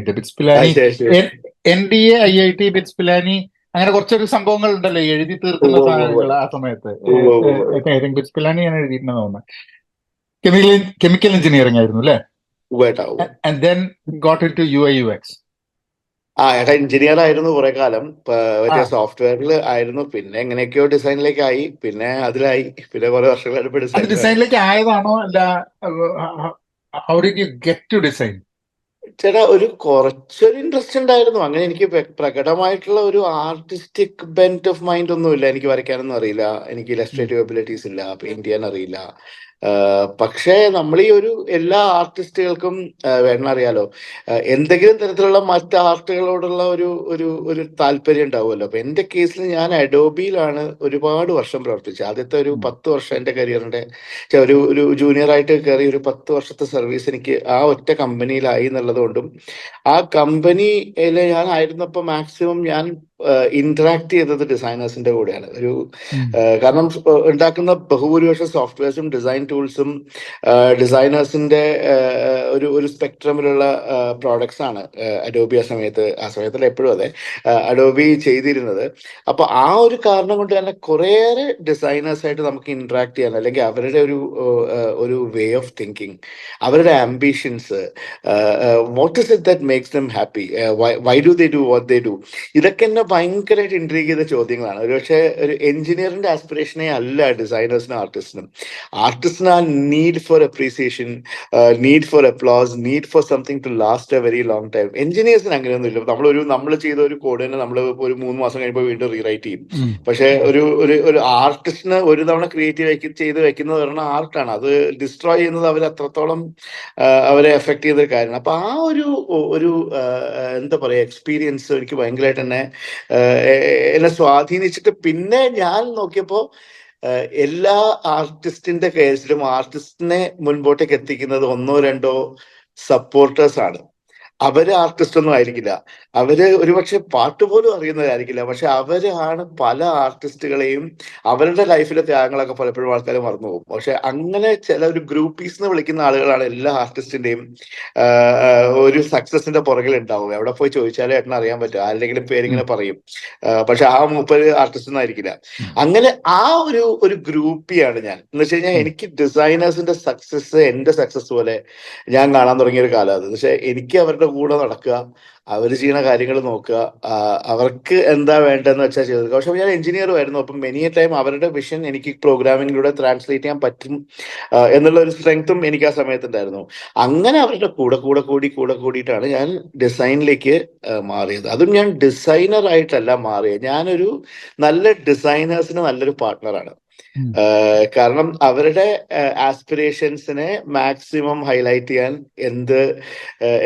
NDA IIT ബിസ്പിലാനി അങ്ങനെ കുറച്ചൊരു സംഭവങ്ങൾ ഉണ്ടല്ലോ എഴുതി തീർക്കുന്ന സാധനങ്ങൾ ആ സമയത്ത്. ബിസ്പിലാനി ഞാൻ എഴുതിയിട്ടുണ്ടെന്ന് തോന്നുന്നു. കെമിക്കൽ എഞ്ചിനീയറിംഗ് ആയിരുന്നു അല്ലേ? And then got into UI UX. ഏട്ടാ എഞ്ചിനീയർ ആയിരുന്നു കുറെ കാലം, മറ്റേ സോഫ്റ്റ്വെയറിൽ ആയിരുന്നു. പിന്നെ എങ്ങനെയൊക്കെയോ ഡിസൈനിലേക്ക് ആയി, പിന്നെ അതിലായി, പിന്നെ കുറെ വർഷങ്ങളായിട്ട് ഡിസൈനിലേക്ക് ആയതാണോ? അല്ല, how did you get to design? ചേട്ടാ ഒരു കുറച്ചൊരു ഇൻട്രസ്റ്റ് ഉണ്ടായിരുന്നു. അങ്ങനെ എനിക്ക് പ്രകടമായിട്ടുള്ള ഒരു ആർട്ടിസ്റ്റിക് ബെന്റ് ഓഫ് മൈൻഡ് ഒന്നുമില്ല. എനിക്ക് വരയ്ക്കാനൊന്നും അറിയില്ല, എനിക്ക് ഇലസ്ട്രേറ്റീവ് എബിലിറ്റീസ് ഇല്ല, പെയിന്റ് ചെയ്യാൻ അറിയില്ല. പക്ഷേ നമ്മൾ ഈ എല്ലാ ആർട്ടിസ്റ്റുകൾക്കും വേണം അറിയാലോ, എന്തെങ്കിലും തരത്തിലുള്ള മറ്റ് ആർട്ടുകളോടുള്ള ഒരു താല്പര്യം ഉണ്ടാവുമല്ലോ. അപ്പൊ എന്റെ കേസിൽ ഞാൻ അഡോബിയിലാണ് ഒരുപാട് വർഷം പ്രവർത്തിച്ചത്. ആദ്യത്തെ ഒരു 10 വർഷം എന്റെ കരിയറിന്റെ ഒരു ജൂനിയർ ആയിട്ട് കയറി ഒരു 10 വർഷത്തെ സർവീസ് എനിക്ക് ആ ഒറ്റ കമ്പനിയിലായി എന്നുള്ളത് കൊണ്ടും, ആ കമ്പനിയിൽ ഞാൻ ആയിരുന്നപ്പോൾ മാക്സിമം ഞാൻ ഇന്ററാക്ട് ചെയ്തത് ഡിസൈനേഴ്സിന്റെ കൂടെയാണ്. കാരണം ഉണ്ടാക്കുന്ന ബഹുഭൂരിപക്ഷം സോഫ്റ്റ്വെയർസും ഡിസൈൻ ടൂൾസും ഡിസൈനേഴ്സിന്റെ ഒരു സ്പെക്ട്രമിലുള്ള പ്രോഡക്ട്സ് ആണ് അഡോബി ആ സമയത്തല്ല എപ്പോഴും അതെ അഡോബി ചെയ്തിരുന്നത്. അപ്പൊ ആ ഒരു കാരണം കൊണ്ട് തന്നെ കുറേയേറെ ഡിസൈനേഴ്സ് ആയിട്ട് നമുക്ക് ഇന്ററാക്ട് ചെയ്യാൻ, അല്ലെങ്കിൽ അവരുടെ ഒരു വേ ഓഫ് തിങ്കിങ്, അവരുടെ ambitions, what is it that makes dum happy, why do they do what they do, ഇതൊക്കെ എന്നെ ഭയങ്കരമായിട്ട് ഇൻട്രീഗ് ചെയ്ത ചോദ്യങ്ങളാണ്. ഒരുപക്ഷെ ഒരു എഞ്ചിനീയറിന്റെ ആസ്പിറേഷനെ അല്ല ഡിസൈനേഴ്സിനും ആർട്ടിസ്റ്റിന് ആ need for appreciation, need for applause, need for something to last a very long time. എഞ്ചിനീയേഴ്സിന് അങ്ങനെയൊന്നും ഇല്ല. നമ്മൾ ചെയ്ത ഒരു കോഡ് തന്നെ നമ്മൾ ഒരു 3 മാസം കഴിയുമ്പോൾ വീണ്ടും റീറൈറ്റ് ചെയ്യും. പക്ഷെ ഒരു ആർട്ടിസ്റ്റിന് ഒരു തവണ ചെയ്ത് വെക്കുന്നത് പറഞ്ഞാൽ ആർട്ടാണ്. അത് ഡിസ്ട്രോയ് ചെയ്യുന്നത് അവർ അത്രത്തോളം അവരെ എഫക്ട് ചെയ്ത കാര്യമാണ്. അപ്പൊ ആ ഒരു എന്താ പറയാ എക്സ്പീരിയൻസ് എനിക്ക് ഭയങ്കരമായിട്ട് തന്നെ എന്നെ സ്വാധീനിച്ചിട്ട് പിന്നെ ഞാൻ നോക്കിയപ്പോ എല്ലാ ആർട്ടിസ്റ്റിന്റെ കേസിലും ആർട്ടിസ്റ്റിനെ മുൻപോട്ടേക്ക് എത്തിക്കുന്നത് ഒന്നോ രണ്ടോ സപ്പോർട്ടേഴ്സ് ആണ്. അവര് ആർട്ടിസ്റ്റ് ഒന്നും ആയിരിക്കില്ല, അവര് ഒരുപക്ഷെ പാട്ട് പോലും അറിയുന്നതായിരിക്കില്ല, പക്ഷെ അവരാണ് പല ആർട്ടിസ്റ്റുകളെയും അവരുടെ ലൈഫിലെ ത്യാഗങ്ങളൊക്കെ പലപ്പോഴും ആൾക്കാർ മറന്നു പോകും. പക്ഷെ അങ്ങനെ ചില ഒരു ഗ്രൂപ്പീസ് എന്ന് വിളിക്കുന്ന ആളുകളാണ് എല്ലാ ആർട്ടിസ്റ്റിന്റെയും ഒരു സക്സസിന്റെ പുറകിൽ ഉണ്ടാവും. എവിടെ പോയി ചോദിച്ചാലും ഏട്ടന് അറിയാൻ പറ്റും, ആരുടെങ്കിലും പേരിങ്ങനെ പറയും, പക്ഷെ ആ മൂപ്പര് ആർട്ടിസ്റ്റ് ഒന്നും ആയിരിക്കില്ല. അങ്ങനെ ആ ഒരു ഗ്രൂപ്പിയാണ് ഞാൻ. എന്ന് വെച്ച് കഴിഞ്ഞാൽ എനിക്ക് ഡിസൈനേഴ്സിന്റെ സക്സസ് എന്റെ സക്സസ് പോലെ ഞാൻ കാണാൻ തുടങ്ങിയ ഒരു കാലം അത്. പക്ഷെ എനിക്ക് അവരുടെ കൂടെ നടക്കുക, അവർ ചെയ്യുന്ന കാര്യങ്ങൾ നോക്കുക, അവർക്ക് എന്താ വേണ്ടതെന്ന് വെച്ചാൽ ചെയ്തു. പക്ഷെ ഞാൻ എഞ്ചിനീയറും ആയിരുന്നു. അപ്പം മെനി എ ടൈം അവരുടെ വിഷൻ എനിക്ക് പ്രോഗ്രാമിങ്ങിലൂടെ ട്രാൻസ്ലേറ്റ് ചെയ്യാൻ പറ്റും എന്നുള്ള ഒരു സ്ട്രെങ്ത്തും എനിക്ക് ആ സമയത്തുണ്ടായിരുന്നു. അങ്ങനെ അവരുടെ കൂടെ കൂടിയിട്ടാണ് ഞാൻ ഡിസൈനിലേക്ക് മാറിയത്. അതും ഞാൻ ഡിസൈനർ ആയിട്ടല്ല മാറിയത്, ഞാനൊരു നല്ല ഡിസൈനേഴ്സിന് നല്ലൊരു പാർട്ട്ണറാണ്. കാരണം അവരുടെ ആസ്പിറേഷൻസിനെ മാക്സിമം ഹൈലൈറ്റ് ചെയ്യാൻ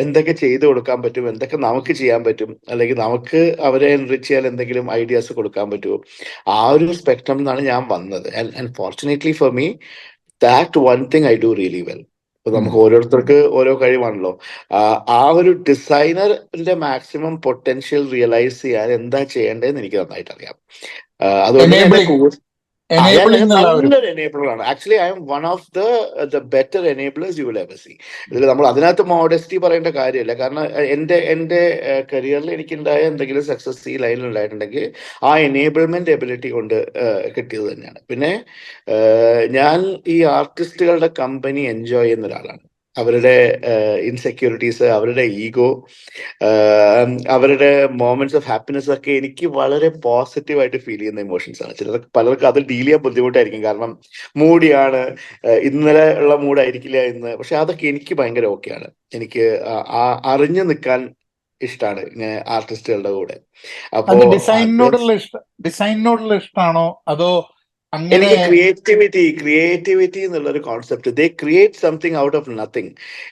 എന്തൊക്കെ ചെയ്തു കൊടുക്കാൻ പറ്റും, എന്തൊക്കെ നമുക്ക് ചെയ്യാൻ പറ്റും, അല്ലെങ്കിൽ നമുക്ക് അവരെ എൻറിച്ച് ചെയ്യാൻ എന്തെങ്കിലും ഐഡിയാസ് കൊടുക്കാൻ പറ്റുമോ, ആ ഒരു സ്പെക്ട്രം നിന്നാണ് ഞാൻ വന്നത്. And fortunately for me that one thing I do really well. നമുക്ക് ഓരോരുത്തർക്ക് ഓരോ കഴിവാണല്ലോ. ആ ഒരു ഡിസൈനറിന്റെ മാക്സിമം പൊട്ടൻഷ്യൽ റിയലൈസ് ചെയ്യാൻ എന്താ ചെയ്യേണ്ടതെന്ന് എനിക്ക് നന്നായിട്ട് അറിയാം. അതുകൊണ്ട് തന്നെ എന്റെ നല്ലൊരു എനേബിളറാണ്. Actually I am one of the better enablers you will ever see. ഇതിൽ നമ്മൾ അതിനകത്ത് മോഡസ്റ്റി പറയേണ്ട കാര്യമില്ല. കാരണം എന്റെ കരിയറിൽ എനിക്കുണ്ടായ എന്തെങ്കിലും സക്സസ് ഈ ലൈനിൽ ഉണ്ടായിട്ടുണ്ടെങ്കിൽ ആ എനേബിൾമെന്റ് എബിലിറ്റി കൊണ്ട് കിട്ടിയത് തന്നെയാണ്. പിന്നെ ഞാൻ ഈ ആർട്ടിസ്റ്റുകളുടെ കമ്പനി എൻജോയ് ചെയ്യുന്ന ഒരാളാണ്. അവരുടെ ഇൻസെക്യൂരിറ്റീസ്, അവരുടെ ഈഗോ, അവരുടെ മൊമെന്റ്സ് ഓഫ് ഹാപ്പിനെസ് ഒക്കെ എനിക്ക് വളരെ പോസിറ്റീവായിട്ട് ഫീൽ ചെയ്യുന്ന ഇമോഷൻസ് ആണ്. പലർക്കും അത് ഡീൽ ചെയ്യാൻ ബുദ്ധിമുട്ടായിരിക്കും, കാരണം മൂഡിയാണ്, ഇന്നലെ ഉള്ള മൂഡായിരിക്കില്ല ഇന്ന്. പക്ഷെ അതൊക്കെ എനിക്ക് ഭയങ്കര ഓക്കെയാണ്. എനിക്ക് അറിഞ്ഞു നിൽക്കാൻ ഇഷ്ടമാണ് ഇങ്ങനെ ആർട്ടിസ്റ്റുകളുടെ കൂടെ. അപ്പോ ഡിസൈനിനോടുള്ള ഇഷ്ടമാണോ അതോ എനിക്ക് ക്രിയേറ്റിവിറ്റി എന്നുള്ളൊരു concept, they create something out of nothing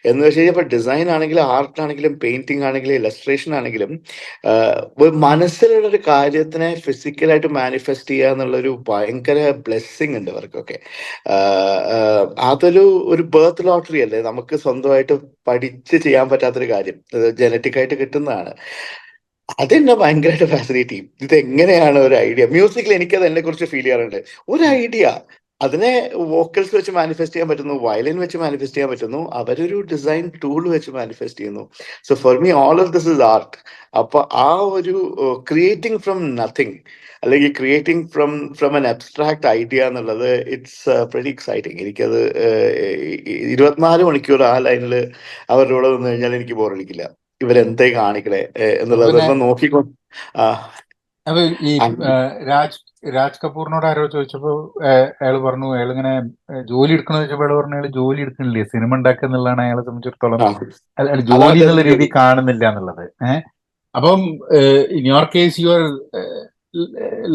എന്ന് വെച്ച് കഴിഞ്ഞാൽ ഇപ്പൊ ഡിസൈൻ ആണെങ്കിലും ആർട്ട് ആണെങ്കിലും പെയിന്റിംഗ് ആണെങ്കിലും ഇലസ്ട്രേഷൻ ആണെങ്കിലും മനസ്സിലുള്ള ഒരു കാര്യത്തിനെ ഫിസിക്കലായിട്ട് മാനിഫെസ്റ്റ് ചെയ്യുക എന്നുള്ളൊരു ഭയങ്കര ബ്ലെസ്സിങ് ഉണ്ട് അവർക്കൊക്കെ. അതൊരു ബർത്ത് ലോട്ടറി അല്ലേ, നമുക്ക് സ്വന്തമായിട്ട് പഠിച്ച് ചെയ്യാൻ പറ്റാത്തൊരു കാര്യം, ജനറ്റിക് ആയിട്ട് കിട്ടുന്നതാണ്. അതെന്നെ ഭയങ്കരമായിട്ട് ഫാസിനേറ്റ് ചെയ്യും. ഇതെങ്ങനെയാണ് ഒരു ഐഡിയ, മ്യൂസിക്കിൽ എനിക്കത് എന്നെ കുറിച്ച് ഫീൽ ചെയ്യാറുണ്ട്. ഒരു ഐഡിയ അതിനെ വോക്കൽസ് വെച്ച് മാനിഫെസ്റ്റ് ചെയ്യാൻ പറ്റുന്നു, വയലിൻ വെച്ച് മാനിഫെസ്റ്റ് ചെയ്യാൻ പറ്റുന്നു, അവരൊരു ഡിസൈൻ ടൂൾ വെച്ച് മാനിഫെസ്റ്റ് ചെയ്യുന്നു. So for me all of this is art. അപ്പൊ ആ ഒരു ക്രിയേറ്റിംഗ് ഫ്രം നത്തിങ്, അല്ലെങ്കിൽ creating from an abstract idea എന്നുള്ളത് ഇറ്റ്സ് വെരി എക്സൈറ്റിങ്. എനിക്കത് 24 മണിക്കൂർ ആ ലൈനിൽ അവരുടെ കൂടെ നിന്ന് കഴിഞ്ഞാൽ എനിക്ക് ബോറടിക്കില്ല. ഇവരെന്തേ കാണിക്കണേ എന്നുള്ളത് നോക്കിക്കൊണ്ട്. അത് ഈ രാജ് കപൂറിനോട് ആരോ ചോദിച്ചപ്പോ അയാൾ പറഞ്ഞു, അയാൾ ഇങ്ങനെ ജോലി എടുക്കണമെന്ന് ചോദിച്ചപ്പോൾ അയാൾ പറഞ്ഞു അയാൾ ജോലി എടുക്കണില്ലേ, സിനിമ ഉണ്ടാക്കുക എന്നുള്ളതാണ് അയാളെ സംബന്ധിച്ചിടത്തോളം, അയാൾ ജോലി എന്നുള്ള രീതി കാണുന്നില്ല എന്നുള്ളത്. അപ്പം in your case you are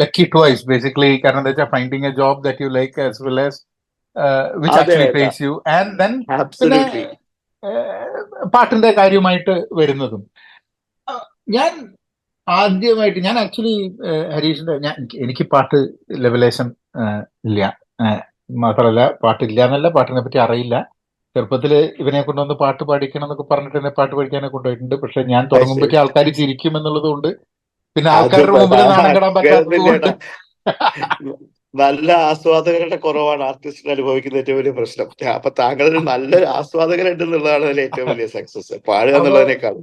lucky twice basically. കാരണം എന്താ വെച്ചാൽ finding a job that you like as well as which actually pays you, and then പിന്നെ പാട്ടിന്റെ കാര്യമായിട്ട് വരുന്നതും. ഞാൻ ആക്ച്വലി ഹരീഷിന്റെ എനിക്ക് പാട്ട് ലെവലേഷൻ ഇല്ല. മാത്രമല്ല പാട്ടില്ല എന്നല്ല, പാട്ടിനെ പറ്റി അറിയില്ല. ചെറുപ്പത്തിൽ ഇവനെ കൊണ്ടുവന്ന് പാട്ട് പാടിക്കണം എന്നൊക്കെ പറഞ്ഞിട്ട് എന്നെ പാട്ട് പഠിക്കാനെ കൊണ്ടുപോയിട്ടുണ്ട്. പക്ഷെ ഞാൻ തുടങ്ങുമ്പോഴേക്ക് ആൾക്കാർ ചിരിക്കും എന്നുള്ളത് കൊണ്ട്, പിന്നെ ആൾക്കാരുടെ മുമ്പിൽ നാണം കെടാൻ പറ്റാത്തത് കൊണ്ട്. നല്ല ആസ്വാദകരുടെ കുറവാണ് ആർട്ടിസ്റ്റിന് അനുഭവിക്കുന്ന ഏറ്റവും വലിയ പ്രശ്നം. അപ്പൊ താങ്കളൊരു നല്ലൊരു ആസ്വാദകരുണ്ടെന്നുള്ളതാണ് അതിൽ ഏറ്റവും വലിയ സക്സസ്, പാടുക എന്നുള്ളതിനേക്കാൾ.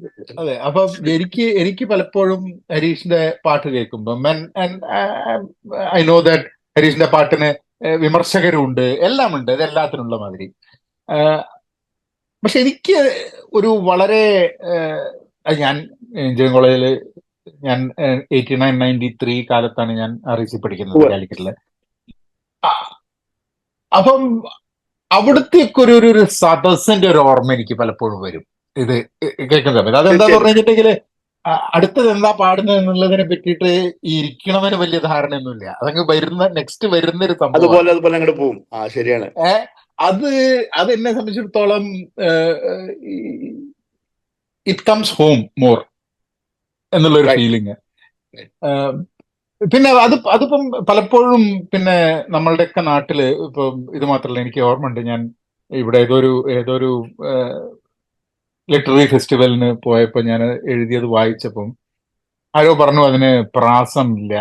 അതെ, അപ്പൊ എനിക്ക് പലപ്പോഴും ഹരീഷിന്റെ പാട്ട് കേൾക്കുമ്പം ഐ നോ ദാറ്റ് ഹരീഷിന്റെ പാട്ടിന് വിമർശകരുണ്ട്, എല്ലാം ഉണ്ട്, അത് എല്ലാത്തിനുള്ള മാതിരി. പക്ഷെ എനിക്ക് ഒരു വളരെ ഞാൻ എഞ്ചിനീയറിംഗ് കോളേജിൽ ഞാൻ 89-93 കാലത്താണ് ഞാൻ REC പഠിക്കുന്നത് കാലിക്കറ്റില്. അപ്പം അവിടത്തേക്ക് ഒരു സദസ്സിന്റെ ഒരു ഓർമ്മ എനിക്ക് പലപ്പോഴും വരും ഇത് കേൾക്കുന്ന സമയത്ത്. അതെന്താന്ന് പറഞ്ഞു കഴിഞ്ഞിട്ടുണ്ടെങ്കിൽ അടുത്തത് എന്താ പാടുന്നത് എന്നുള്ളതിനെ പറ്റിയിട്ട് ഈ ഇരിക്കണവന് വലിയ ധാരണയൊന്നുമില്ല. അതങ്ങ് നെക്സ്റ്റ് വരുന്നൊരു സംഭവം അതുപോലെ അങ്ങോട്ട് പോകും. ശരിയാണ്. അത് എന്നെ സംബന്ധിച്ചിടത്തോളം ഇറ്റ് കംസ് ഹോം മോർ എന്നുള്ളൊരു ഫീലിംഗ്. പിന്നെ അതിപ്പം പലപ്പോഴും പിന്നെ നമ്മളുടെയൊക്കെ നാട്ടില് ഇപ്പം ഇത് മാത്രമല്ല, എനിക്ക് ഓർമ്മയുണ്ട്, ഞാൻ ഇവിടെ ഏതൊരു ലിറ്റററി ഫെസ്റ്റിവലിന് പോയപ്പോൾ ഞാൻ എഴുതിയത് വായിച്ചപ്പം ആരോ പറഞ്ഞു അതിന് പ്രാസമില്ല,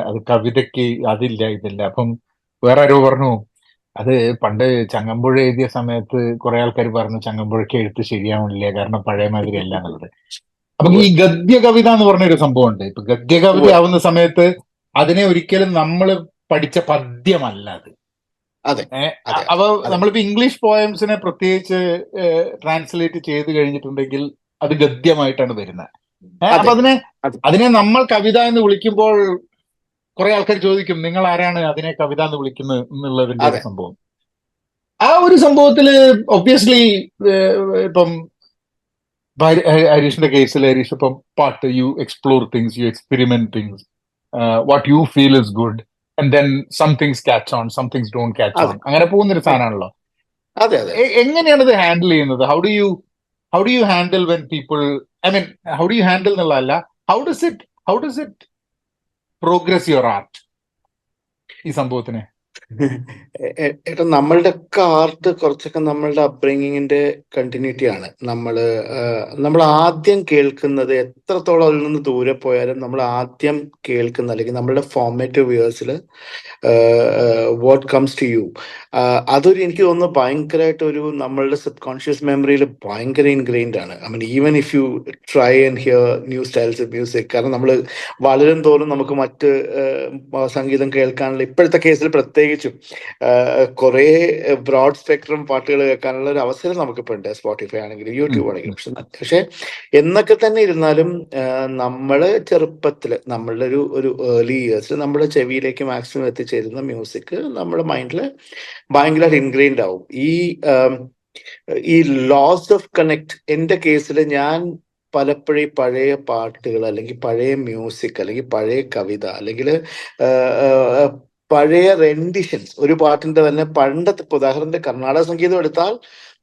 അത് കവിതയ്ക്ക് അതില്ല ഇതില്ല. അപ്പം വേറെ ആരോ പറഞ്ഞു അത് പണ്ട് ചങ്ങമ്പുഴ എഴുതിയ സമയത്ത് കുറെ ആൾക്കാർ പറഞ്ഞു ചങ്ങമ്പുഴയ്ക്ക് എഴുത്ത് ശരിയാവണില്ല കാരണം പഴയ മാതിരി അല്ല എന്നുള്ളത്. അപ്പൊ ഈ ഗദ്യ കവിത എന്ന് പറഞ്ഞൊരു സംഭവം ഉണ്ട്. ഇപ്പൊ ഗദ്യ കവിത ആവുന്ന സമയത്ത് അതിനെ ഒരിക്കലും നമ്മൾ പഠിച്ച പദ്യമല്ല അത്. അതെ അപ്പൊ നമ്മളിപ്പോ ഇംഗ്ലീഷ് പോയംസിനെ പ്രത്യേകിച്ച് ട്രാൻസ്ലേറ്റ് ചെയ്ത് കഴിഞ്ഞിട്ടുണ്ടെങ്കിൽ അത് ഗദ്യമായിട്ടാണ് വരുന്നത്. അപ്പൊ അതിനെ നമ്മൾ കവിത എന്ന് വിളിക്കുമ്പോൾ കുറെ ആൾക്കാർ ചോദിക്കും നിങ്ങൾ ആരാണ് അതിനെ കവിത എന്ന് വിളിക്കുന്നത് എന്നുള്ളതിന്റെ ഒരു സംഭവം. ആ ഒരു സംഭവത്തില് ഒബ്വിയസ്ലി ഇപ്പം ഹരീഷിന്റെ കേസിൽ ഹരീഷ് ഇപ്പം പാട്ട്, you explore things, you experiment things, what you feel is good and then some things catch on, some things don't catch on, അങ്ങനെ പോകുന്നൊരു സാധനമാണല്ലോ. എങ്ങനെയാണ് ഇത് ഹാൻഡിൽ ചെയ്യുന്നത്? How do you handle when people, I mean how do you handle എന്നുള്ളതല്ല, how does it progress your art ഈ സംഭവത്തിന്? ഏട്ടാ, നമ്മളുടെ ഒക്കെ ആർട്ട് കുറച്ചൊക്കെ നമ്മളുടെ അപ്ബ്രിങ്ങിങ്ങിന്റെ കണ്ടിന്യൂറ്റി ആണ്. നമ്മൾ ആദ്യം കേൾക്കുന്നത്, എത്രത്തോളം അതിൽ നിന്ന് ദൂരെ പോയാലും നമ്മൾ ആദ്യം കേൾക്കുന്ന, അല്ലെങ്കിൽ നമ്മളുടെ ഫോർമേറ്റീവ് ഇയേഴ്സിൽ വാട്ട് കംസ് ടു യു, അതൊരു എനിക്ക് തോന്നുന്നു ഭയങ്കരമായിട്ട് ഒരു നമ്മളുടെ സബ് കോൺഷ്യസ് മെമ്മറിയിൽ ഭയങ്കര ഇൻഗ്രെയിൻഡ് ആണ്. I mean even if you try and here new styles of music, കാരണം നമ്മൾ വളരും തോറും നമുക്ക് മറ്റ് സംഗീതം കേൾക്കാനുള്ള, ഇപ്പോഴത്തെ കേസിൽ പ്രത്യേകിച്ചും കുറേ ബ്രോഡ് സ്പെക്ട്രം പാട്ടുകൾ കേൾക്കാനുള്ള ഒരു അവസരം നമുക്കിപ്പോൾ ഉണ്ട്, സ്പോട്ടിഫൈ ആണെങ്കിലും യൂട്യൂബ് ആണെങ്കിലും. പക്ഷെ എന്നൊക്കെ തന്നെ ഇരുന്നാലും നമ്മൾ ചെറുപ്പത്തിൽ നമ്മളുടെ ഒരു ഏർലി ഇയേഴ്സിൽ നമ്മുടെ ചെവിയിലേക്ക് മാക്സിമം എത്തിച്ചേരുന്ന മ്യൂസിക് നമ്മുടെ മൈൻഡിൽ ഭയങ്കരമായിട്ട് ഇൻഗ്രെയിൻഡ് ആവും. ഈ ലോസ് ഓഫ് കണക്ട്, എൻ്റെ കേസിൽ ഞാൻ പലപ്പോഴും പഴയ പാട്ടുകൾ, അല്ലെങ്കിൽ പഴയ മ്യൂസിക്, അല്ലെങ്കിൽ പഴയ കവിത, അല്ലെങ്കിൽ പഴയ റെൻഡിഷൻസ്, ഒരു പാട്ടിന്റെ തന്നെ പണ്ടത്തെ, ഉദാഹരണത്തിന് കർണാടക സംഗീതം എടുത്താൽ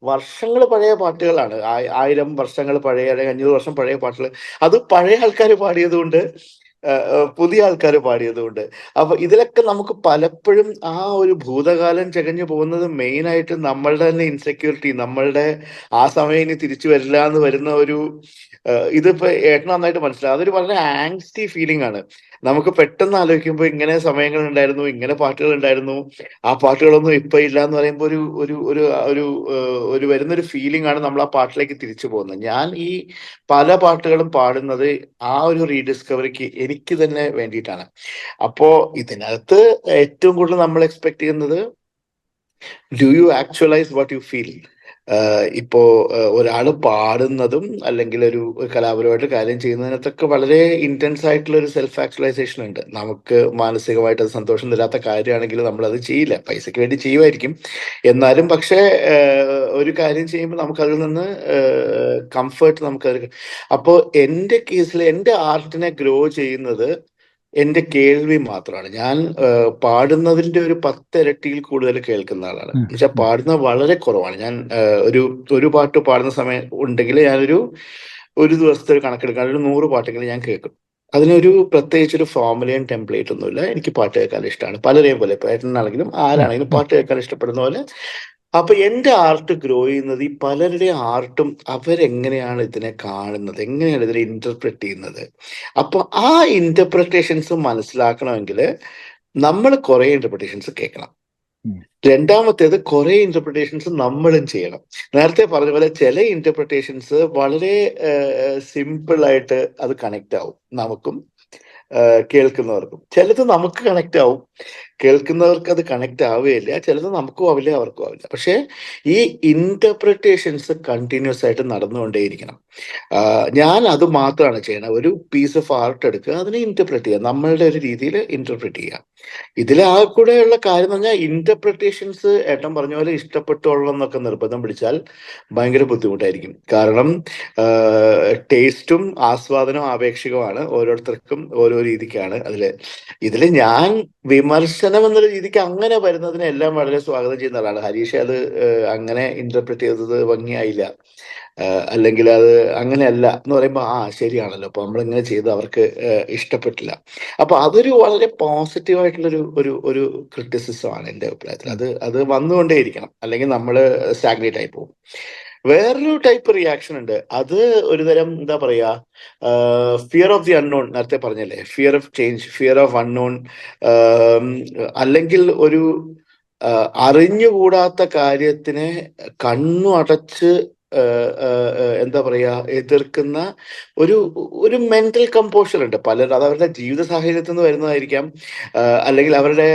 വർഷങ്ങൾ പഴയ പാട്ടുകളാണ്, 1000 വർഷങ്ങൾ പഴയ, അല്ലെങ്കിൽ 500 വർഷം പഴയ പാട്ടുകൾ, അത് പഴയ ആൾക്കാർ പാടിയതുകൊണ്ട്, പുതിയ ആൾക്കാർ പാടിയതുകൊണ്ട്. അപ്പൊ ഇതിലൊക്കെ നമുക്ക് പലപ്പോഴും ആ ഒരു ഭൂതകാലം ചകഞ്ഞു പോകുന്നത് മെയിനായിട്ട് നമ്മളുടെ തന്നെ ഇൻസെക്യൂരിറ്റി, നമ്മളുടെ ആ സമയം ഇനി തിരിച്ചു വരില്ല എന്ന് വരുന്ന ഒരു, ഇതിപ്പോ ഏട്ടന് നന്നായിട്ട് മനസ്സിലാവും, അതൊരു വളരെ ആങ്സ്റ്റി ഫീലിംഗ് ആണ്. നമുക്ക് പെട്ടെന്ന് ആലോചിക്കുമ്പോൾ ഇങ്ങനെ സമയങ്ങൾ ഉണ്ടായിരുന്നു, ഇങ്ങനെ പാട്ടുകൾ ഉണ്ടായിരുന്നു, ആ പാട്ടുകളൊന്നും ഇപ്പൊ ഇല്ല എന്ന് പറയുമ്പോൾ ഒരു ഒരു ഒരു ഒരു ഒരു വരുന്നൊരു ഫീലിംഗ് ആണ് നമ്മൾ ആ പാട്ടിലേക്ക് തിരിച്ചു പോകുന്നത്. ഞാൻ ഈ പല പാട്ടുകളും പാടുന്നത് ആ ഒരു റീഡിസ്കവറിക്ക് എനിക്ക് തന്നെ വേണ്ടിയിട്ടാണ്. അപ്പോ ഇതിനകത്ത് ഏറ്റവും കൂടുതൽ നമ്മൾ എക്സ്പെക്ട് ചെയ്യുന്നത്, do you actualise what you feel. ഇപ്പോ ഒരാൾ പാടുന്നതും അല്ലെങ്കിൽ ഒരു കലാപരമായിട്ട് കാര്യം ചെയ്യുന്നതിനകത്തൊക്കെ വളരെ ഇന്റൻസ് ആയിട്ടുള്ള ഒരു സെൽഫ് ആക്ച്വലൈസേഷൻ ഉണ്ട്. നമുക്ക് മാനസികമായിട്ട് അത് സന്തോഷം തരാത്ത കാര്യമാണെങ്കിൽ നമ്മൾ അത് ചെയ്യില്ല, പൈസക്ക് വേണ്ടി ചെയ്യുമായിരിക്കും. എന്നാലും പക്ഷേ ഒരു കാര്യം ചെയ്യുമ്പോൾ നമുക്കതിൽ നിന്ന് കംഫർട്ട് നമുക്ക്. അപ്പോൾ എൻ്റെ കേസിൽ എൻ്റെ ആർട്ടിനെ ഗ്രോ ചെയ്യുന്നത് എൻ്റെ കേൾവി മാത്രമാണ്. ഞാൻ പാടുന്നതിന്റെ ഒരു 10 ഇരട്ടിയിൽ കൂടുതൽ കേൾക്കുന്ന ആളാണ്. എന്നുവെച്ചാൽ പാടുന്നത് വളരെ കുറവാണ്. ഞാൻ ഒരു പാട്ട് പാടുന്ന സമയം ഉണ്ടെങ്കിൽ ഞാനൊരു ദിവസത്തെ ഒരു കണക്കെടുക്കാൻ ഒരു 100 പാട്ടെങ്കിലും ഞാൻ കേൾക്കും. അതിനൊരു പ്രത്യേകിച്ച് ഒരു ഫോർമുലയും ടെംപ്ലേറ്റ് ഒന്നുമില്ല. എനിക്ക് പാട്ട് കേൾക്കാൻ ഇഷ്ടമാണ്, പലരെയും പോലെ, പേട്ടനാണെങ്കിലും ആരാണെങ്കിലും പാട്ട് കേൾക്കാൻ ഇഷ്ടപ്പെടുന്ന പോലെ. അപ്പൊ എൻ്റെ ആർട്ട് ഗ്രോ ചെയ്യുന്നത് ഈ പലരുടെ ആർട്ടും അവരെങ്ങനെയാണ് ഇതിനെ കാണുന്നത്, എങ്ങനെയാണ് ഇതിനെ ഇന്റർപ്രറ്റ് ചെയ്യുന്നത്. അപ്പൊ ആ ഇന്റർപ്രിട്ടേഷൻസ് മനസ്സിലാക്കണമെങ്കിൽ നമ്മൾ കുറെ ഇന്റർപ്രിട്ടേഷൻസ് കേൾക്കണം. രണ്ടാമത്തേത്, കുറെ ഇന്റർപ്രിട്ടേഷൻസ് നമ്മളും ചെയ്യണം. നേരത്തെ പറഞ്ഞ പോലെ ചില ഇന്റർപ്രിട്ടേഷൻസ് വളരെ സിമ്പിൾ ആയിട്ട് അത് കണക്ട് ആവും നമുക്കും കേൾക്കുന്നവർക്കും. ചിലത് നമുക്ക് കണക്ട് ആവും, കേൾക്കുന്നവർക്ക് അത് കണക്ട് ആവുകയില്ല. ചിലത് നമുക്കും ആവില്ല, അവർക്കും ആവില്ല. പക്ഷെ ഈ ഇന്റർപ്രിട്ടേഷൻസ് കണ്ടിന്യൂസ് ആയിട്ട് നടന്നുകൊണ്ടേയിരിക്കണം. ഞാൻ അത് മാത്രമാണ് ചെയ്യണത്. ഒരു പീസ് ഓഫ് ആർട്ട് എടുക്കുക, അതിനെ ഇന്റർപ്രറ്റ് ചെയ്യുക, നമ്മളുടെ ഒരു രീതിയിൽ ഇന്റർപ്രറ്റ് ചെയ്യുക. ഇതിൽ ആ കൂടെയുള്ള കാര്യം എന്ന് പറഞ്ഞാൽ, ഇന്റർപ്രിട്ടേഷൻസ് ഏട്ടൻ പറഞ്ഞ പോലെ ഇഷ്ടപ്പെട്ടുള്ളൂ എന്നൊക്കെ നിർബന്ധം പിടിച്ചാൽ ഭയങ്കര ബുദ്ധിമുട്ടായിരിക്കും. കാരണം ടേസ്റ്റും ആസ്വാദനവും ആപേക്ഷികമാണ്. ഓരോരുത്തർക്കും ഓരോ രീതിക്കാണ് ഇതില് ഞാൻ വിമർശനം എന്നുള്ള രീതിക്ക് അങ്ങനെ വരുന്നതിനെ എല്ലാം വളരെ സ്വാഗതം ചെയ്യുന്ന ആളാണ്. ഹരീഷ് അത് അങ്ങനെ ഇന്റർപ്രറ്റ് ചെയ്തത് ഭംഗിയായില്ല, അല്ലെങ്കിൽ അത് അങ്ങനെയല്ല എന്ന് പറയുമ്പോൾ ശരിയാണല്ലോ, അപ്പൊ നമ്മൾ ഇങ്ങനെ ചെയ്ത് അവർക്ക് ഇഷ്ടപ്പെട്ടില്ല. അപ്പൊ അതൊരു വളരെ പോസിറ്റീവ് ആയിട്ടുള്ള ഒരു ക്രിറ്റിസിസം ആണ് എന്റെ അഭിപ്രായത്തിൽ. അത് വന്നുകൊണ്ടേയിരിക്കണം, അല്ലെങ്കിൽ നമ്മൾ സ്റ്റാഗ്നേറ്റ് ആയി പോകും. വേറൊരു ടൈപ്പ് റിയാക്ഷൻ ഉണ്ട്, അത് ഒരുതരം എന്താ പറയാ, ഫിയർ ഓഫ് ദി അൺനോൺ. നേരത്തെ പറഞ്ഞല്ലേ, fear of change, fear of unknown, അല്ലെങ്കിൽ ഒരു അറിഞ്ഞുകൂടാത്ത കാര്യത്തിനെ കണ്ണു അടച്ച് എന്താ പറയാ എതിർക്കുന്ന ഒരു ഒരു മെന്റൽ കമ്പോഷർ ഉണ്ട് പലരും. അത് അവരുടെ ജീവിത സാഹചര്യത്തിൽ നിന്ന് വരുന്നതായിരിക്കാം, അല്ലെങ്കിൽ അവരുടെ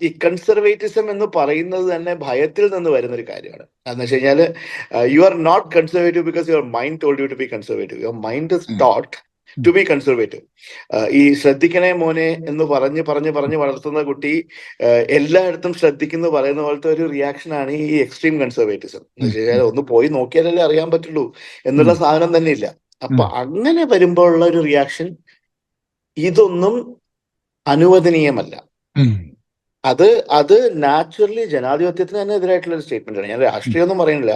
ഈ കൺസർവേറ്റിസം എന്ന് പറയുന്നത് തന്നെ ഭയത്തിൽ നിന്ന് വരുന്ന ഒരു കാര്യമാണ്. എന്ന് വെച്ച് കഴിഞ്ഞാല് you are not conservative because your mind told you to be conservative, your mind is taught to be conservative. ഈ ശ്രദ്ധിക്കണേ മോനെ എന്ന് പറഞ്ഞ് പറഞ്ഞ് പറഞ്ഞ് വളർത്തുന്ന കുട്ടി എല്ലായിടത്തും ശ്രദ്ധിക്കുന്നു പറയുന്ന പോലത്തെ ഒരു റിയാക്ഷനാണ് ഈ എക്സ്ട്രീം കൺസർവേറ്റിസം. എന്ന് വെച്ച് കഴിഞ്ഞാൽ ഒന്ന് പോയി നോക്കിയാലല്ലേ അറിയാൻ പറ്റുള്ളൂ എന്നുള്ള സാധനം തന്നെ ഇല്ല. അപ്പൊ അങ്ങനെ വരുമ്പോഴുള്ള ഒരു റിയാക്ഷൻ, ഇതൊന്നും അനുവദനീയമല്ല. അത് നാച്ചുറലി ജനാധിപത്യത്തിന് തന്നെ എതിരായിട്ടുള്ള ഒരു സ്റ്റേറ്റ്മെന്റ് ആണ്. ഞാൻ രാഷ്ട്രീയം ഒന്നും പറയുന്നില്ല.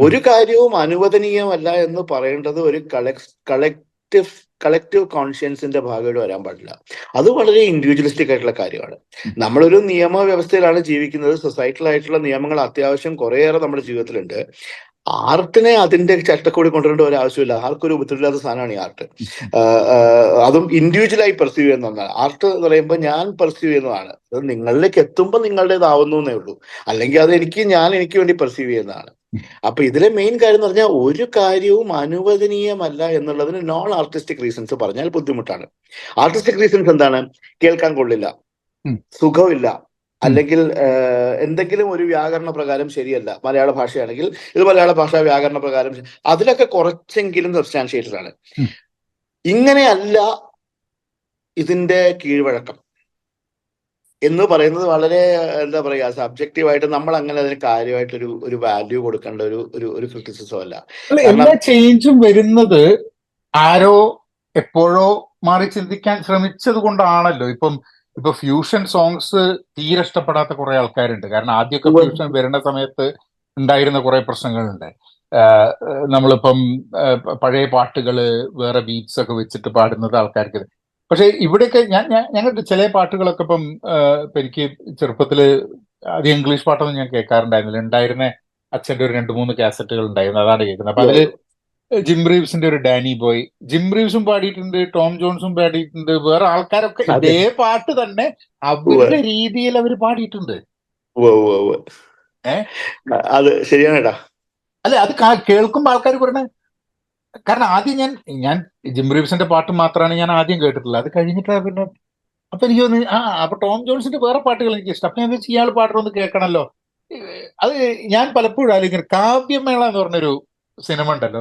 ഒരു കാര്യവും അനുവദനീയമല്ല എന്ന് പറയേണ്ടത് ഒരു കളക്റ്റീവ് കോൺഷ്യൻസിന്റെ ഭാഗമായിട്ട് വരാൻ പാടില്ല. അത് വളരെ ഇൻഡിവിജ്വലിസ്റ്റിക് ആയിട്ടുള്ള കാര്യമാണ്. നമ്മളൊരു നിയമവ്യവസ്ഥയിലാണ് ജീവിക്കുന്നത്. സൊസൈറ്റൽ ആയിട്ടുള്ള നിയമങ്ങൾ അത്യാവശ്യം കുറേയേറെ നമ്മുടെ ജീവിതത്തിലുണ്ട്. ആർട്ടിനെ അതിന്റെ ചട്ടക്കൂടി കൊണ്ടുവരേണ്ട ഒരു ആവശ്യമില്ല. ആർക്കൊരു ഉപദ്രവമില്ലാത്ത സാധനമാണ് ഈ ആർട്ട്. അതും ഇൻഡിവിജ്വലായി പെർസീവ് ചെയ്യുന്ന ഒന്നാണ്. ആർട്ട് എന്ന് പറയുമ്പോൾ ഞാൻ പെർസീവ് ചെയ്യുന്നതാണ്. അത് നിങ്ങളിലേക്ക് എത്തുമ്പോൾ നിങ്ങളുടേതാവുന്നു എന്നേ ഉള്ളൂ. അല്ലെങ്കിൽ അത് എനിക്ക് വേണ്ടി പെർസീവ് ചെയ്യുന്നതാണ്. അപ്പൊ ഇതിലെ മെയിൻ കാര്യം എന്ന് പറഞ്ഞാൽ, ഒരു കാര്യവും അനുവദനീയമല്ല എന്നുള്ളതിന് നോൺ ആർട്ടിസ്റ്റിക് റീസൺസ് പറഞ്ഞാൽ ബുദ്ധിമുട്ടാണ്. ആർട്ടിസ്റ്റിക് റീസൺസ് എന്താണ്? കേൾക്കാൻ കൊള്ളില്ല, സുഖമില്ല, അല്ലെങ്കിൽ എന്തെങ്കിലും ഒരു വ്യാകരണ പ്രകാരം ശരിയല്ല. മലയാള ഭാഷയാണെങ്കിൽ ഇത് മലയാള ഭാഷ വ്യാകരണ പ്രകാരം, അതിലൊക്കെ കുറച്ചെങ്കിലും സബ്സ്റ്റാൻഷിയേറ്റഡ് ആണ്. ഇങ്ങനെയല്ല ഇതിന്റെ കീഴ്വഴക്കം എന്ന് പറയുന്നത് വളരെ എന്താ പറയാ, സബ്ജക്റ്റീവായിട്ട് നമ്മൾ അങ്ങനെ അതിന് കാര്യമായിട്ടൊരു ഒരു വാല്യൂ കൊടുക്കേണ്ട ഒരു ക്രിറ്റിസിസം അല്ല. എല്ലാ ചേഞ്ചും വരുന്നത് ആരോ എപ്പോഴോ മാറി ചിന്തിക്കാൻ ശ്രമിച്ചത് കൊണ്ടാണല്ലോ. ഇപ്പൊ ഫ്യൂഷൻ സോങ്സ് തീരെ ഇഷ്ടപ്പെടാത്ത കുറെ ആൾക്കാരുണ്ട്. കാരണം ആദ്യമൊക്കെ ഫ്യൂഷൻ വരുന്ന സമയത്ത് ഉണ്ടായിരുന്ന കുറെ പ്രശ്നങ്ങളുണ്ട്. നമ്മളിപ്പം പഴയ പാട്ടുകള് വേറെ ബീറ്റ്സ് ഒക്കെ വെച്ചിട്ട് പാടുന്നത് ആൾക്കാർക്ക്. പക്ഷെ ഇവിടെയൊക്കെ ഞങ്ങളുടെ ചില പാട്ടുകളൊക്കെ ഇപ്പം എനിക്ക് ചെറുപ്പത്തില് അത് ഇംഗ്ലീഷ് പാട്ടൊന്നും ഞാൻ കേൾക്കാറുണ്ടായിരുന്നില്ല. ഉണ്ടായിരുന്ന അച്ഛന്റെ ഒരു 2-3 കാസറ്റുകൾ ഉണ്ടായിരുന്നു, അതാണ് കേൾക്കുന്നത്. അപ്പൊ അതില് ജിം റീവ്സിന്റെ ഒരു ഡാനി ബോയ്, ജിം റീവ്സും പാടിയിട്ടുണ്ട്, ടോം ജോൺസും പാടിയിട്ടുണ്ട്, വേറെ ആൾക്കാരൊക്കെ ഇതേ പാട്ട് തന്നെ അവരുടെ രീതിയിൽ അവർ പാടിയിട്ടുണ്ട്. അത് ശരിയാണേട്ടാ. അല്ലെ, അത് കേൾക്കുമ്പോ ആൾക്കാർ പറയണേ. കാരണം ആദ്യം ഞാൻ ജിം റീവ്സിന്റെ പാട്ട് മാത്രമാണ് ഞാൻ ആദ്യം കേട്ടിട്ടുള്ളത്. അത് കഴിഞ്ഞിട്ടാണ് പിന്നെ അപ്പൊ എനിക്ക് തോന്നി അപ്പൊ ടോം ജോൺസിന്റെ വേറെ പാട്ടുകൾ എനിക്ക് ഇഷ്ടം. അപ്പൊ ഞാൻ വെച്ച് ഇയാൾ പാട്ടൊന്ന് കേൾക്കണല്ലോ. അത് ഞാൻ പലപ്പോഴും ആലോചിക്കുന്നത്, കാവ്യമേള എന്ന് പറഞ്ഞൊരു സിനിമ ഉണ്ടല്ലോ.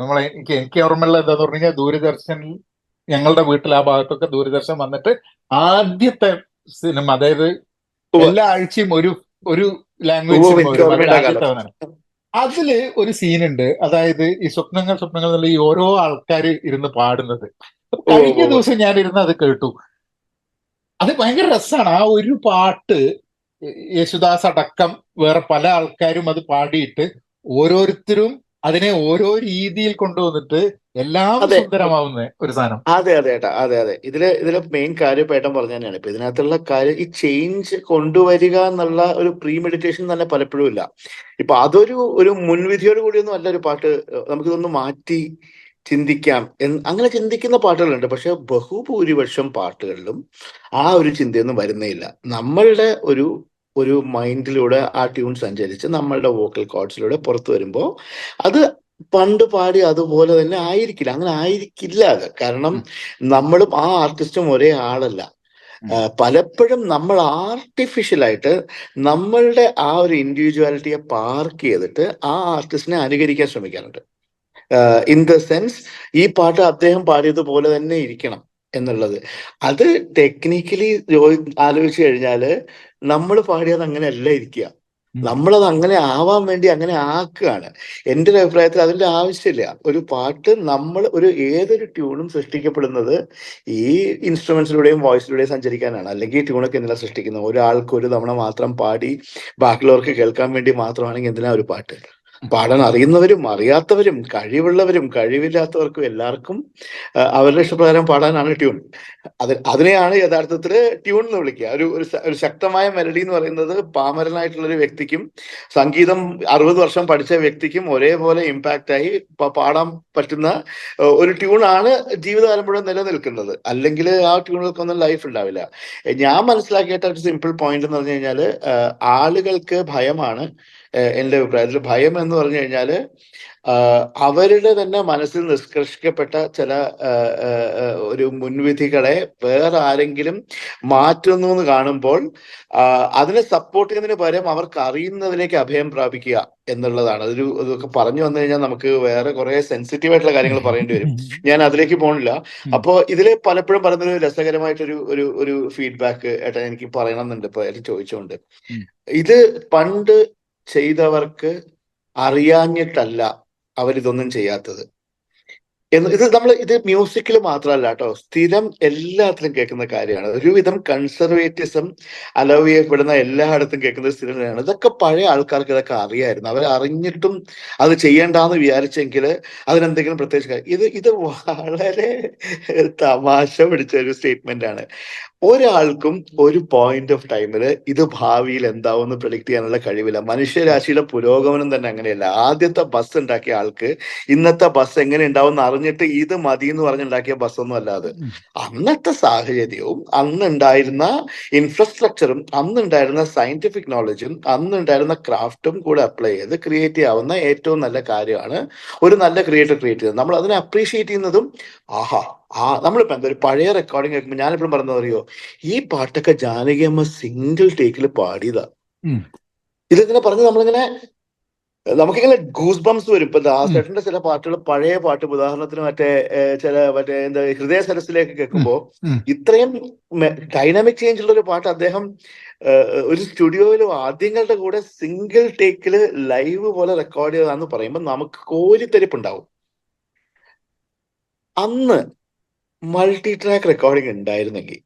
എനിക്ക് ഓർമ്മയുള്ള എന്താന്ന് പറഞ്ഞു കഴിഞ്ഞാൽ, ദൂരദർശനിൽ ഞങ്ങളുടെ വീട്ടിൽ ആ ഭാഗത്തൊക്കെ ദൂരദർശൻ വന്നിട്ട് ആദ്യത്തെ സിനിമ, അതായത് എല്ലാ ആഴ്ചയും ഒരു ലാംഗ്വേജ് സിനിമ വരും. ആദ്യത്തെ അതില് ഒരു സീനുണ്ട്, അതായത് ഈ സ്വപ്നങ്ങൾ എന്നുള്ള ഈ ഓരോ ആൾക്കാർ ഇരുന്ന് പാടുന്നത്. കഴിഞ്ഞ ദിവസം ഞാൻ ഇരുന്ന് അത് കേട്ടു. അത് ഭയങ്കര രസമാണ്. ആ ഒരു പാട്ട് യേശുദാസ് അടക്കം വേറെ പല ആൾക്കാരും അത് പാടിയിട്ട് ഓരോരുത്തരും അതിനെ ഓരോ രീതിയിൽ കൊണ്ടുവന്നിട്ട് എല്ലാം സുന്ദരമാവുന്ന ഒരു സാധനം. അതെ ഏട്ടാ, അതെ. ഇതിലെ മെയിൻ കാര്യം ഏട്ടൻ പറഞ്ഞു തന്നെയാണ്. ഇപ്പൊ ഇതിനകത്തുള്ള കാര്യം, ഈ ചേഞ്ച് കൊണ്ടുവരിക എന്നുള്ള ഒരു പ്രീ മെഡിറ്റേഷൻ തന്നെ പലപ്പോഴും ഇല്ല. ഇപ്പൊ ഒരു മുൻവിധിയോട് കൂടിയൊന്നും അല്ല ഒരു പാട്ട്. നമുക്കിതൊന്ന് മാറ്റി ചിന്തിക്കാം അങ്ങനെ ചിന്തിക്കുന്ന പാട്ടുകളുണ്ട്. പക്ഷെ ബഹുഭൂരിപക്ഷം പാട്ടുകളിലും ആ ഒരു ചിന്തയൊന്നും വരുന്നേയില്ല. നമ്മളുടെ ഒരു മൈൻഡിലൂടെ ആ ട്യൂൺ സഞ്ചരിച്ച് നമ്മളുടെ വോക്കൽ കോർഡ്സിലൂടെ പുറത്തു വരുമ്പോൾ അത് പണ്ട് പാടി അതുപോലെ തന്നെ ആയിരിക്കില്ല. അങ്ങനെ ആയിരിക്കില്ല അത്. കാരണം നമ്മളും ആ ആർട്ടിസ്റ്റും ഒരേ ആളല്ല. പലപ്പോഴും നമ്മൾ ആർട്ടിഫിഷ്യലായിട്ട് നമ്മളുടെ ആ ഒരു ഇൻഡിവിജ്വാലിറ്റിയെ പാർക്ക് ചെയ്തിട്ട് ആ ആർട്ടിസ്റ്റിനെ അനുകരിക്കാൻ ശ്രമിക്കാറുണ്ട്. ഇൻ ദ സെൻസ്, ഈ പാട്ട് അദ്ദേഹം പാടിയതുപോലെ തന്നെ ഇരിക്കണം എന്നുള്ളത്. അത് ടെക്നിക്കലി ആലോചിച്ച് കഴിഞ്ഞാല് നമ്മൾ പാടിയത് അങ്ങനെയല്ല ഇരിക്കുക. നമ്മളത് അങ്ങനെ ആവാൻ വേണ്ടി അങ്ങനെ ആക്കുകയാണ്. എൻ്റെ ഒരു അഭിപ്രായത്തിൽ അതിൻ്റെ ആവശ്യമില്ല. ഒരു പാട്ട് നമ്മൾ ഏതൊരു ട്യൂണും സൃഷ്ടിക്കപ്പെടുന്നത് ഈ ഇൻസ്ട്രുമെന്റ്സിലൂടെയും വോയിസിലൂടെയും സഞ്ചരിക്കാനാണ്. അല്ലെങ്കിൽ ഈ ട്യൂണൊക്കെ എന്തിനാ സൃഷ്ടിക്കുന്നത്? ഒരാൾക്ക് ഒരു തവണ മാത്രം പാടി ബാക്കിയുള്ളവർക്ക് കേൾക്കാൻ വേണ്ടി മാത്രമാണെങ്കിൽ എന്തിനാ ഒരു പാട്ട്? പാടാൻ അറിയുന്നവരും അറിയാത്തവരും കഴിവുള്ളവരും കഴിവില്ലാത്തവർക്കും എല്ലാവർക്കും അവരുടെ ഇഷ്ടപ്രകാരം പാടാനാണ് ട്യൂൺ. അതിനെയാണ് യഥാർത്ഥത്തിൽ ട്യൂൺ എന്ന് വിളിക്കുക. ഒരു ശക്തമായ മെലഡി എന്ന് പറയുന്നത് പാമരനായിട്ടുള്ള ഒരു വ്യക്തിക്കും സംഗീതം 60 വർഷം പഠിച്ച വ്യക്തിക്കും ഒരേപോലെ ഇമ്പാക്റ്റ് ആയി പാടാൻ പറ്റുന്ന ഒരു ട്യൂണാണ് ജീവിതകാലം മുഴുവൻ നിലനിൽക്കുന്നത്. അല്ലെങ്കിൽ ആ ട്യൂണുകൾക്കൊന്നും ലൈഫ് ഉണ്ടാവില്ല. ഞാൻ മനസ്സിലാക്കിയിട്ട് ഒരു സിമ്പിൾ പോയിന്റ് എന്ന് പറഞ്ഞു കഴിഞ്ഞാൽ ആളുകൾക്ക് ഭയമാണ്. എൻ്റെ അഭിപ്രായത്തിൽ ഭയം എന്ന് പറഞ്ഞു കഴിഞ്ഞാല് അവരുടെ തന്നെ മനസ്സിൽ നിഷ്കർഷിക്കപ്പെട്ട ചില ഒരു മുൻവിധികളെ വേറെ ആരെങ്കിലും മാറ്റുന്നു എന്ന് കാണുമ്പോൾ അതിനെ സപ്പോർട്ട് ചെയ്യുന്നതിന് പകരം അവർക്ക് അറിയുന്നതിലേക്ക് അഭയം പ്രാപിക്കുക എന്നുള്ളതാണ്. ഇതൊക്കെ പറഞ്ഞു വന്നു കഴിഞ്ഞാൽ നമുക്ക് വേറെ കുറെ സെൻസിറ്റീവ് ആയിട്ടുള്ള കാര്യങ്ങൾ പറയേണ്ടി വരും. ഞാൻ അതിലേക്ക് പോണില്ല. അപ്പോ ഇതില് പലപ്പോഴും പറയുന്നൊരു രസകരമായിട്ടൊരു ഒരു ഒരു ഫീഡ്ബാക്ക് ഏട്ടാ എനിക്ക് പറയണമെന്നുണ്ട് ഇപ്പൊ ചോദിച്ചുകൊണ്ട്. ഇത് പണ്ട് ചെയ്തവർക്ക് അറിയാഞ്ഞിട്ടല്ല അവരിതൊന്നും ചെയ്യാത്തത്. ഇത് മ്യൂസിക്കിൽ മാത്രമല്ല കേട്ടോ, സ്ഥിരം എല്ലാത്തിലും കേൾക്കുന്ന കാര്യമാണ്. ഒരുവിധം കൺസർവേറ്റിസം അലോ ചെയ്യപ്പെടുന്ന എല്ലായിടത്തും കേൾക്കുന്ന സ്ഥിരമാണ്. ഇതൊക്കെ പഴയ ആൾക്കാർക്ക് ഇതൊക്കെ അറിയായിരുന്നു. അവർ അറിഞ്ഞിട്ടും അത് ചെയ്യേണ്ടെന്ന് വിചാരിച്ചെങ്കിൽ അതിനെന്തെങ്കിലും പ്രത്യേകിച്ച് ഇത് വളരെ തമാശ പിടിച്ച ഒരു സ്റ്റേറ്റ്മെന്റ് ആണ്. ഒരാൾക്കും ഒരു പോയിന്റ് ഓഫ് ടൈമില് ഇത് ഭാവിയിൽ എന്താവുമെന്ന് പ്രെഡിക്ട് ചെയ്യാനുള്ള കഴിവില്ല. മനുഷ്യരാശിയുടെ പുരോഗമനം തന്നെ അങ്ങനെയല്ല. ആദ്യത്തെ ബസ് ഉണ്ടാക്കിയ ആൾക്ക് ഇന്നത്തെ ബസ് എങ്ങനെ ഉണ്ടാവും അറിഞ്ഞിട്ട് ഇത് മതി എന്ന് പറഞ്ഞുണ്ടാക്കിയ ബസ്സൊന്നും അല്ലാതെ അന്നത്തെ സാഹചര്യവും അന്നുണ്ടായിരുന്ന ഇൻഫ്രാസ്ട്രക്ചറും അന്നുണ്ടായിരുന്ന സയന്റിഫിക് നോളജും അന്നുണ്ടായിരുന്ന ക്രാഫ്റ്റും കൂടെ അപ്ലൈ ചെയ്ത് ക്രിയേറ്റ് ചെയ്യാവുന്ന ഏറ്റവും നല്ല കാര്യമാണ് ഒരു നല്ല ക്രിയേറ്റർ ക്രിയേറ്റ് ചെയ്യുന്നത്. നമ്മൾ അതിനെ അപ്രീഷിയേറ്റ് ചെയ്യുന്നതും നമ്മളിപ്പോ എന്താ ഒരു പഴയ റെക്കോർഡിങ് കേൾക്കുമ്പോൾ ഞാനെപ്പോഴും പറഞ്ഞത് അറിയോ, ഈ പാട്ടൊക്കെ ജാനകി അമ്മ സിംഗിൾ ടേക്കിൽ പാടിയതാ. ഇതിങ്ങനെ പറഞ്ഞ് നമുക്കിങ്ങനെ ഗൂസ് ബംസ് വരും. ഇപ്പൊ ദാസേട്ടന്റെ ചില പാട്ടുകൾ, പഴയ പാട്ട് ഉദാഹരണത്തിന് മറ്റേ എന്താ ഹൃദയ സരസിലേക്ക് കേൾക്കുമ്പോ ഇത്രയും ഡൈനാമിക് ചേഞ്ച് ഉള്ള ഒരു പാട്ട് അദ്ദേഹം ഒരു സ്റ്റുഡിയോയിൽ വാദ്യങ്ങളുടെ കൂടെ സിംഗിൾ ടേക്കില് ലൈവ് പോലെ റെക്കോർഡ് ചെയ്തതാന്ന് പറയുമ്പോൾ നമുക്ക് കോരിത്തെരിപ്പുണ്ടാവും. അന്ന് മൾട്ടി ട്രാക്ക് റെക്കോർഡിംഗ് ഉണ്ടായിരുന്നെങ്കിൽ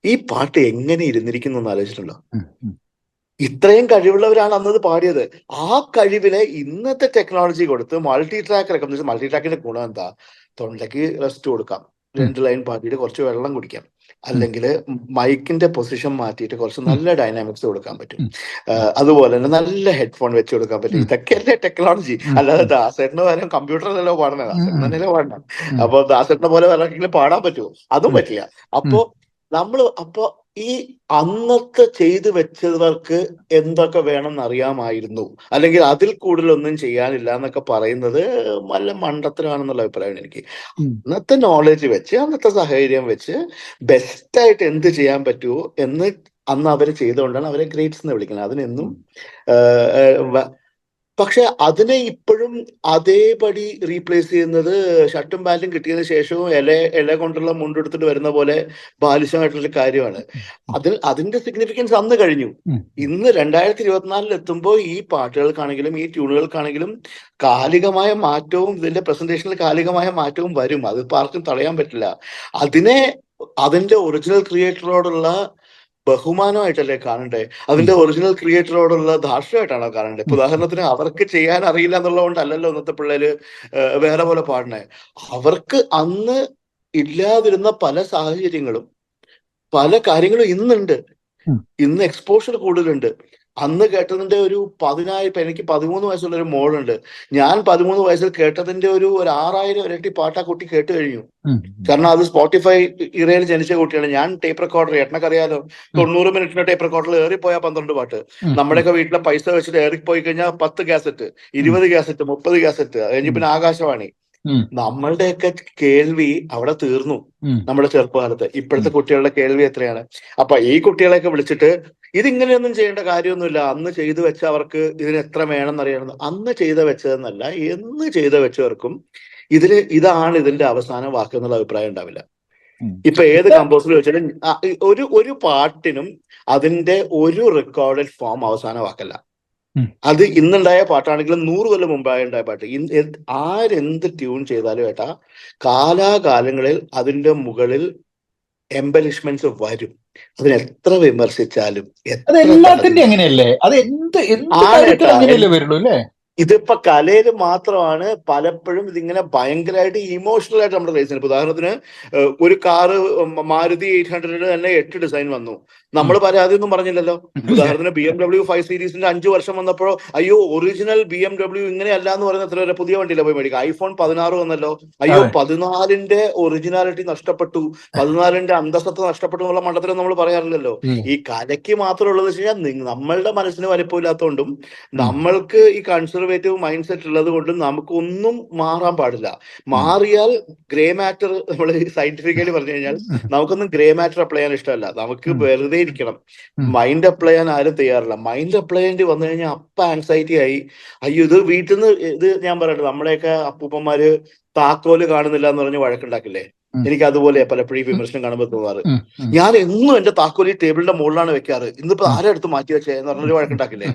ഈ പാട്ട് എങ്ങനെ ഇരുന്നിരിക്കുന്നു എന്ന് ആലോചിച്ചിട്ടുണ്ടോ? ഇത്രയും കഴിവുള്ളവരാണ് അന്നത് പാടിയത്. ആ കഴിവിനെ ഇന്നത്തെ ടെക്നോളജി കൊടുത്ത് മൾട്ടി ട്രാക്ക് റെക്കോർഡ്. മൾട്ടി ട്രാക്കിന്റെ ഗുണം എന്താ? തൊണ്ടയ്ക്ക് റെസ്റ്റ് കൊടുക്കാം, 2 ലൈൻ പാടിയിട്ട് കുറച്ച് വെള്ളം കുടിക്കാം, അല്ലെങ്കിൽ മൈക്കിന്റെ പൊസിഷൻ മാറ്റിയിട്ട് കുറച്ച് നല്ല ഡൈനാമിക്സ് കൊടുക്കാൻ പറ്റും. അതുപോലെ തന്നെ നല്ല ഹെഡ്ഫോൺ വെച്ച് കൊടുക്കാൻ പറ്റും. ഇതൊക്കെയല്ലേ ടെക്നോളജി. അല്ലാതെ ദാസേട്ടന് പകരം കമ്പ്യൂട്ടറിലല്ലോ പാടണത്, ദാസേട്ടൻ തന്നെയല്ലേ പാടണം. അപ്പൊ ദാസേട്ടനെ പോലെ വേറെ പാടാൻ പറ്റുമോ? അതും പറ്റില്ല. അപ്പോ ഈ അന്നത്തെ ചെയ്തു വെച്ചവർക്ക് എന്തൊക്കെ വേണമെന്ന് അറിയാമായിരുന്നു, അല്ലെങ്കിൽ അതിൽ കൂടുതലൊന്നും ചെയ്യാനില്ല എന്നൊക്കെ പറയുന്നത് നല്ല മണ്ടത്തരമാണെന്നുള്ള അഭിപ്രായമാണ് എനിക്ക്. അന്നത്തെ നോളജ് വെച്ച് അന്നത്തെ സാഹചര്യം വെച്ച് ബെസ്റ്റായിട്ട് എന്ത് ചെയ്യാൻ പറ്റുമോ എന്ന് അന്ന് അവർ ചെയ്തുകൊണ്ടാണ് അവരെ ഗ്രേറ്റ്സ് എന്ന് വിളിക്കുന്നത്. അതിനെന്നും പക്ഷെ അതിനെ ഇപ്പോഴും അതേപടി റീപ്ലേസ് ചെയ്യുന്നത് ഷർട്ടും പാന്റും കിട്ടിയതിനു ശേഷവും ഇല കൊണ്ടുള്ള മുണ്ടെടുത്തിട്ട് വരുന്ന പോലെ ബാലിശമായിട്ടുള്ള കാര്യമാണ്. അതിന്റെ സിഗ്നിഫിക്കൻസ് അന്ന് കഴിഞ്ഞു. ഇന്ന് 2024 എത്തുമ്പോൾ ഈ പാട്ടുകൾക്കാണെങ്കിലും ഈ ട്യൂണുകൾക്കാണെങ്കിലും കാലികമായ മാറ്റവും ഇതിന്റെ പ്രസന്റേഷനിൽ കാലികമായ മാറ്റവും വരും. അത് ആർക്കും തടയാൻ പറ്റില്ല. അതിന്റെ ഒറിജിനൽ ക്രിയേറ്ററോടുള്ള ബഹുമാനമായിട്ടല്ലേ കാണണ്ടേ? അതിന്റെ ഒറിജിനൽ ക്രിയേറ്ററോടുള്ള ധാർഷ്ട്യമായിട്ടാണോ കാണണ്ടേ? ഇപ്പൊ ഉദാഹരണത്തിന് അവർക്ക് ചെയ്യാൻ അറിയില്ല എന്നുള്ളതുകൊണ്ടല്ലല്ലോ ഇന്നത്തെ പിള്ളേര് വേറെ പോലെ പാടണേ. അവർക്ക് അന്ന് ഇല്ലാതിരുന്ന പല സാഹചര്യങ്ങളും പല കാര്യങ്ങളും ഇന്നുണ്ട്. ഇന്ന് എക്സ്പോഷർ കൂടുതലുണ്ട്. അന്ന് കേട്ടതിന്റെ ഒരു 10,000. എനിക്ക് 13 വയസ്സുള്ള ഒരു മോളുണ്ട്. ഞാൻ 13 വയസ്സിൽ കേട്ടതിന്റെ ഒരു 6,000 ഇരട്ടി പാട്ട് ആ കുട്ടി കേട്ട് കഴിഞ്ഞു. കാരണം അത് സ്പോട്ടിഫൈ ഇറയിൽ ജനിച്ച കുട്ടിയാണ്. ഞാൻ ടേപ്പ് റെക്കോർഡർ, ഏട്ടനൊക്കെ അറിയാലോ, 90 മിനിറ്റിന്റെ ടേപ്പ് റെക്കോർഡറിൽ ഏറിപ്പോയാൽ 12 പാട്ട്. നമ്മുടെയൊക്കെ വീട്ടിലെ പൈസ വെച്ചിട്ട് ഏറിപ്പോയി കഴിഞ്ഞാൽ 10 കാസറ്റ്, 20 കാസറ്റ്, 30 കാസറ്റ്, കഴിഞ്ഞ് പിന്നെ ആകാശവാണി. നമ്മളുടെയൊക്കെ കേൾവി അവിടെ തീർന്നു നമ്മുടെ ചെറുപ്പകാലത്ത്. ഇപ്പോഴത്തെ കുട്ടികളുടെ കേൾവി എത്രയാണ്? അപ്പൊ ഈ കുട്ടികളെയൊക്കെ വിളിച്ചിട്ട് ഇതിങ്ങനെയൊന്നും ചെയ്യേണ്ട കാര്യമൊന്നുമില്ല, അന്ന് ചെയ്തു വെച്ച അവർക്ക് ഇതിന് എത്ര വേണമെന്ന് അറിയണം. അന്ന് ചെയ്ത വെച്ചതെന്നല്ല, എന്ന് ചെയ്ത വെച്ചവർക്കും ഇതാണ് ഇതിന്റെ അവസാന വാക്ക് എന്നുള്ള അഭിപ്രായം ഉണ്ടാവില്ല. ഇപ്പൊ ഏത് കമ്പോസർ ചോദിച്ചാലും ഒരു പാട്ടിനും അതിന്റെ ഒരു റെക്കോർഡഡ് ഫോം അവസാനമാക്കല്ല. അത് ഇന്നുണ്ടായ പാട്ടാണെങ്കിലും 100 കൊല്ലം മുമ്പായ ഉണ്ടായ പാട്ട് ആരെന്ത് ട്യൂൺ ചെയ്താലും ഏട്ടാ കാലാകാലങ്ങളിൽ അതിന്റെ മുകളിൽ എംബലിഷ്മെന്റ്സ് വരും. അതിന് എത്ര വിമർശിച്ചാലും അത് എല്ലാത്തിന്റെ അങ്ങനെയല്ലേ, അത് എന്ത് കാര്യത്തിലും അങ്ങനെയല്ലേ വരുള്ളൂ അല്ലേ. ഇതിപ്പോ കലയിൽ മാത്രമാണ് പലപ്പോഴും ഇതിങ്ങനെ ഭയങ്കരമായിട്ട് ഇമോഷണൽ ആയിട്ട് നമ്മുടെ റേസ്. ഉദാഹരണത്തിന് ഒരു കാറ് മാരുതി 800 തന്നെ 8 ഡിസൈൻ വന്നു, നമ്മൾ പരാതിയൊന്നും പറഞ്ഞില്ലല്ലോ. ഉദാഹരണത്തിന് BMW 5 സീരീസിന്റെ 5 വർഷം വന്നപ്പോഴോ അയ്യോ ഒറിജിനൽ BMW ഇങ്ങനെയല്ല എന്ന് പറയുന്ന എത്ര വരെ പുതിയ വണ്ടിയില്ല പോയി മേടിക്കുക. iPhone 16 വന്നല്ലോ, അയ്യോ 14ന്റെ ഒറിജിനാലിറ്റി നഷ്ടപ്പെട്ടു, 14ന്റെ അന്തസ്സത്ത് നഷ്ടപ്പെട്ടു എന്നുള്ള മണ്ടത്തിലും നമ്മൾ പറയാറില്ലല്ലോ. ഈ കലയ്ക്ക് മാത്രമുള്ളത് വെച്ച് കഴിഞ്ഞാൽ നമ്മളുടെ മനസ്സിന് വലിപ്പമില്ലാത്തതുകൊണ്ടും നമ്മൾക്ക് ഈ കൺസർവേറ്റീവ് മൈൻഡ് സെറ്റ് ഉള്ളത് കൊണ്ടും നമുക്കൊന്നും മാറാൻ പാടില്ല. മാറിയാൽ ഗ്രേ മാറ്റർ, നമ്മൾ സയന്റിഫിക്കലി പറഞ്ഞു കഴിഞ്ഞാൽ നമുക്കൊന്നും ഗ്രേ മാറ്റർ അപ്ലൈ ചെയ്യാൻ ഇഷ്ടമല്ല. നമുക്ക് വെറുതെ ഇരിക്കണം. മൈൻഡ് അപ്ലൈ ചെയ്യാൻ ആരും തയ്യാറില്ല. മൈൻഡ് അപ്ലൈ ചെയ്യേണ്ടി വന്നു കഴിഞ്ഞാൽ അപ്പ ആൻസൈറ്റി ആയി. അയ്യോ ഇത് വീട്ടിൽ നിന്ന് ഇത് ഞാൻ പറയട്ടെ, നമ്മുടെയൊക്കെ അപ്പൂപ്പന്മാര് താക്കോല് കാണുന്നില്ല എന്ന് പറഞ്ഞ് വഴക്കുണ്ടാക്കില്ലേ. എനിക്ക് അതുപോലെ പലപ്പോഴും വിമർശനം കാണുമ്പോൾ തോന്നാറ്, ഞാൻ എന്നും എന്റെ താക്കോല് ഈ ടേബിളിന്റെ മുകളിലാണ് വെക്കാറ്, ഇന്നിപ്പോ ആരും അടുത്ത് മാറ്റി വെച്ചേ എന്ന് പറഞ്ഞൊരു വഴക്കുണ്ടാക്കില്ലേ.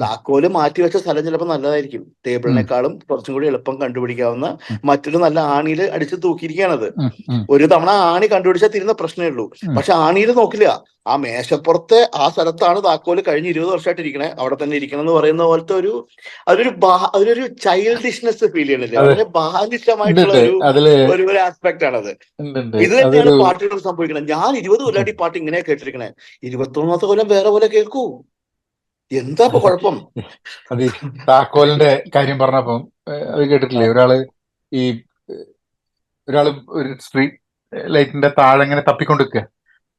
താക്കോല് മാറ്റി വെച്ച സ്ഥലം ചിലപ്പോൾ നല്ലതായിരിക്കും. ടേബിളിനേക്കാളും കുറച്ചും കൂടി എളുപ്പം കണ്ടുപിടിക്കാവുന്ന മറ്റൊരു നല്ല ആണിയിൽ അടിച്ച് തൂക്കിയിരിക്കുകയാണത്. ഒരു തവണ ആണി കണ്ടുപിടിച്ചാൽ തീരുന്ന പ്രശ്നമേ ഉള്ളൂ. പക്ഷെ ആണിയിൽ നോക്കില്ല, ആ മേശപ്പുറത്തെ ആ സ്ഥലത്താണ് താക്കോല് കഴിഞ്ഞ് 20 വർഷമായിട്ട് ഇരിക്കണേ, അവിടെ തന്നെ ഇരിക്കണം എന്ന് പറയുന്ന പോലത്തെ അതിലൊരു ചൈൽഡിഷ്നെസ് ഫീൽ ചെയ്യണില്ലേ. വളരെ ബാലിശമായിട്ടുള്ള ഒരു ആസ്പെക്ട് ആണത്. ഇത് തന്നെയാണ് പാട്ടുകൾ സംഭവിക്കുന്നത്. ഞാൻ 20 കൊല്ലമായിട്ട് ഈ പാട്ട് ഇങ്ങനെ കേട്ടിരിക്കണേ, 21ാമത്തെ കൊല്ലം വേറെ പോലെ കേൾക്കൂ. എന്താ ഇപ്പൊ കുഴപ്പം? അത് താക്കോലിന്റെ കാര്യം പറഞ്ഞപ്പം അത് കേട്ടിട്ടില്ലേ, ഒരാള് ഒരു സ്ട്രീറ്റ് ലൈറ്റിന്റെ താഴെ ഇങ്ങനെ തപ്പിക്കൊണ്ടിരിക്കുക.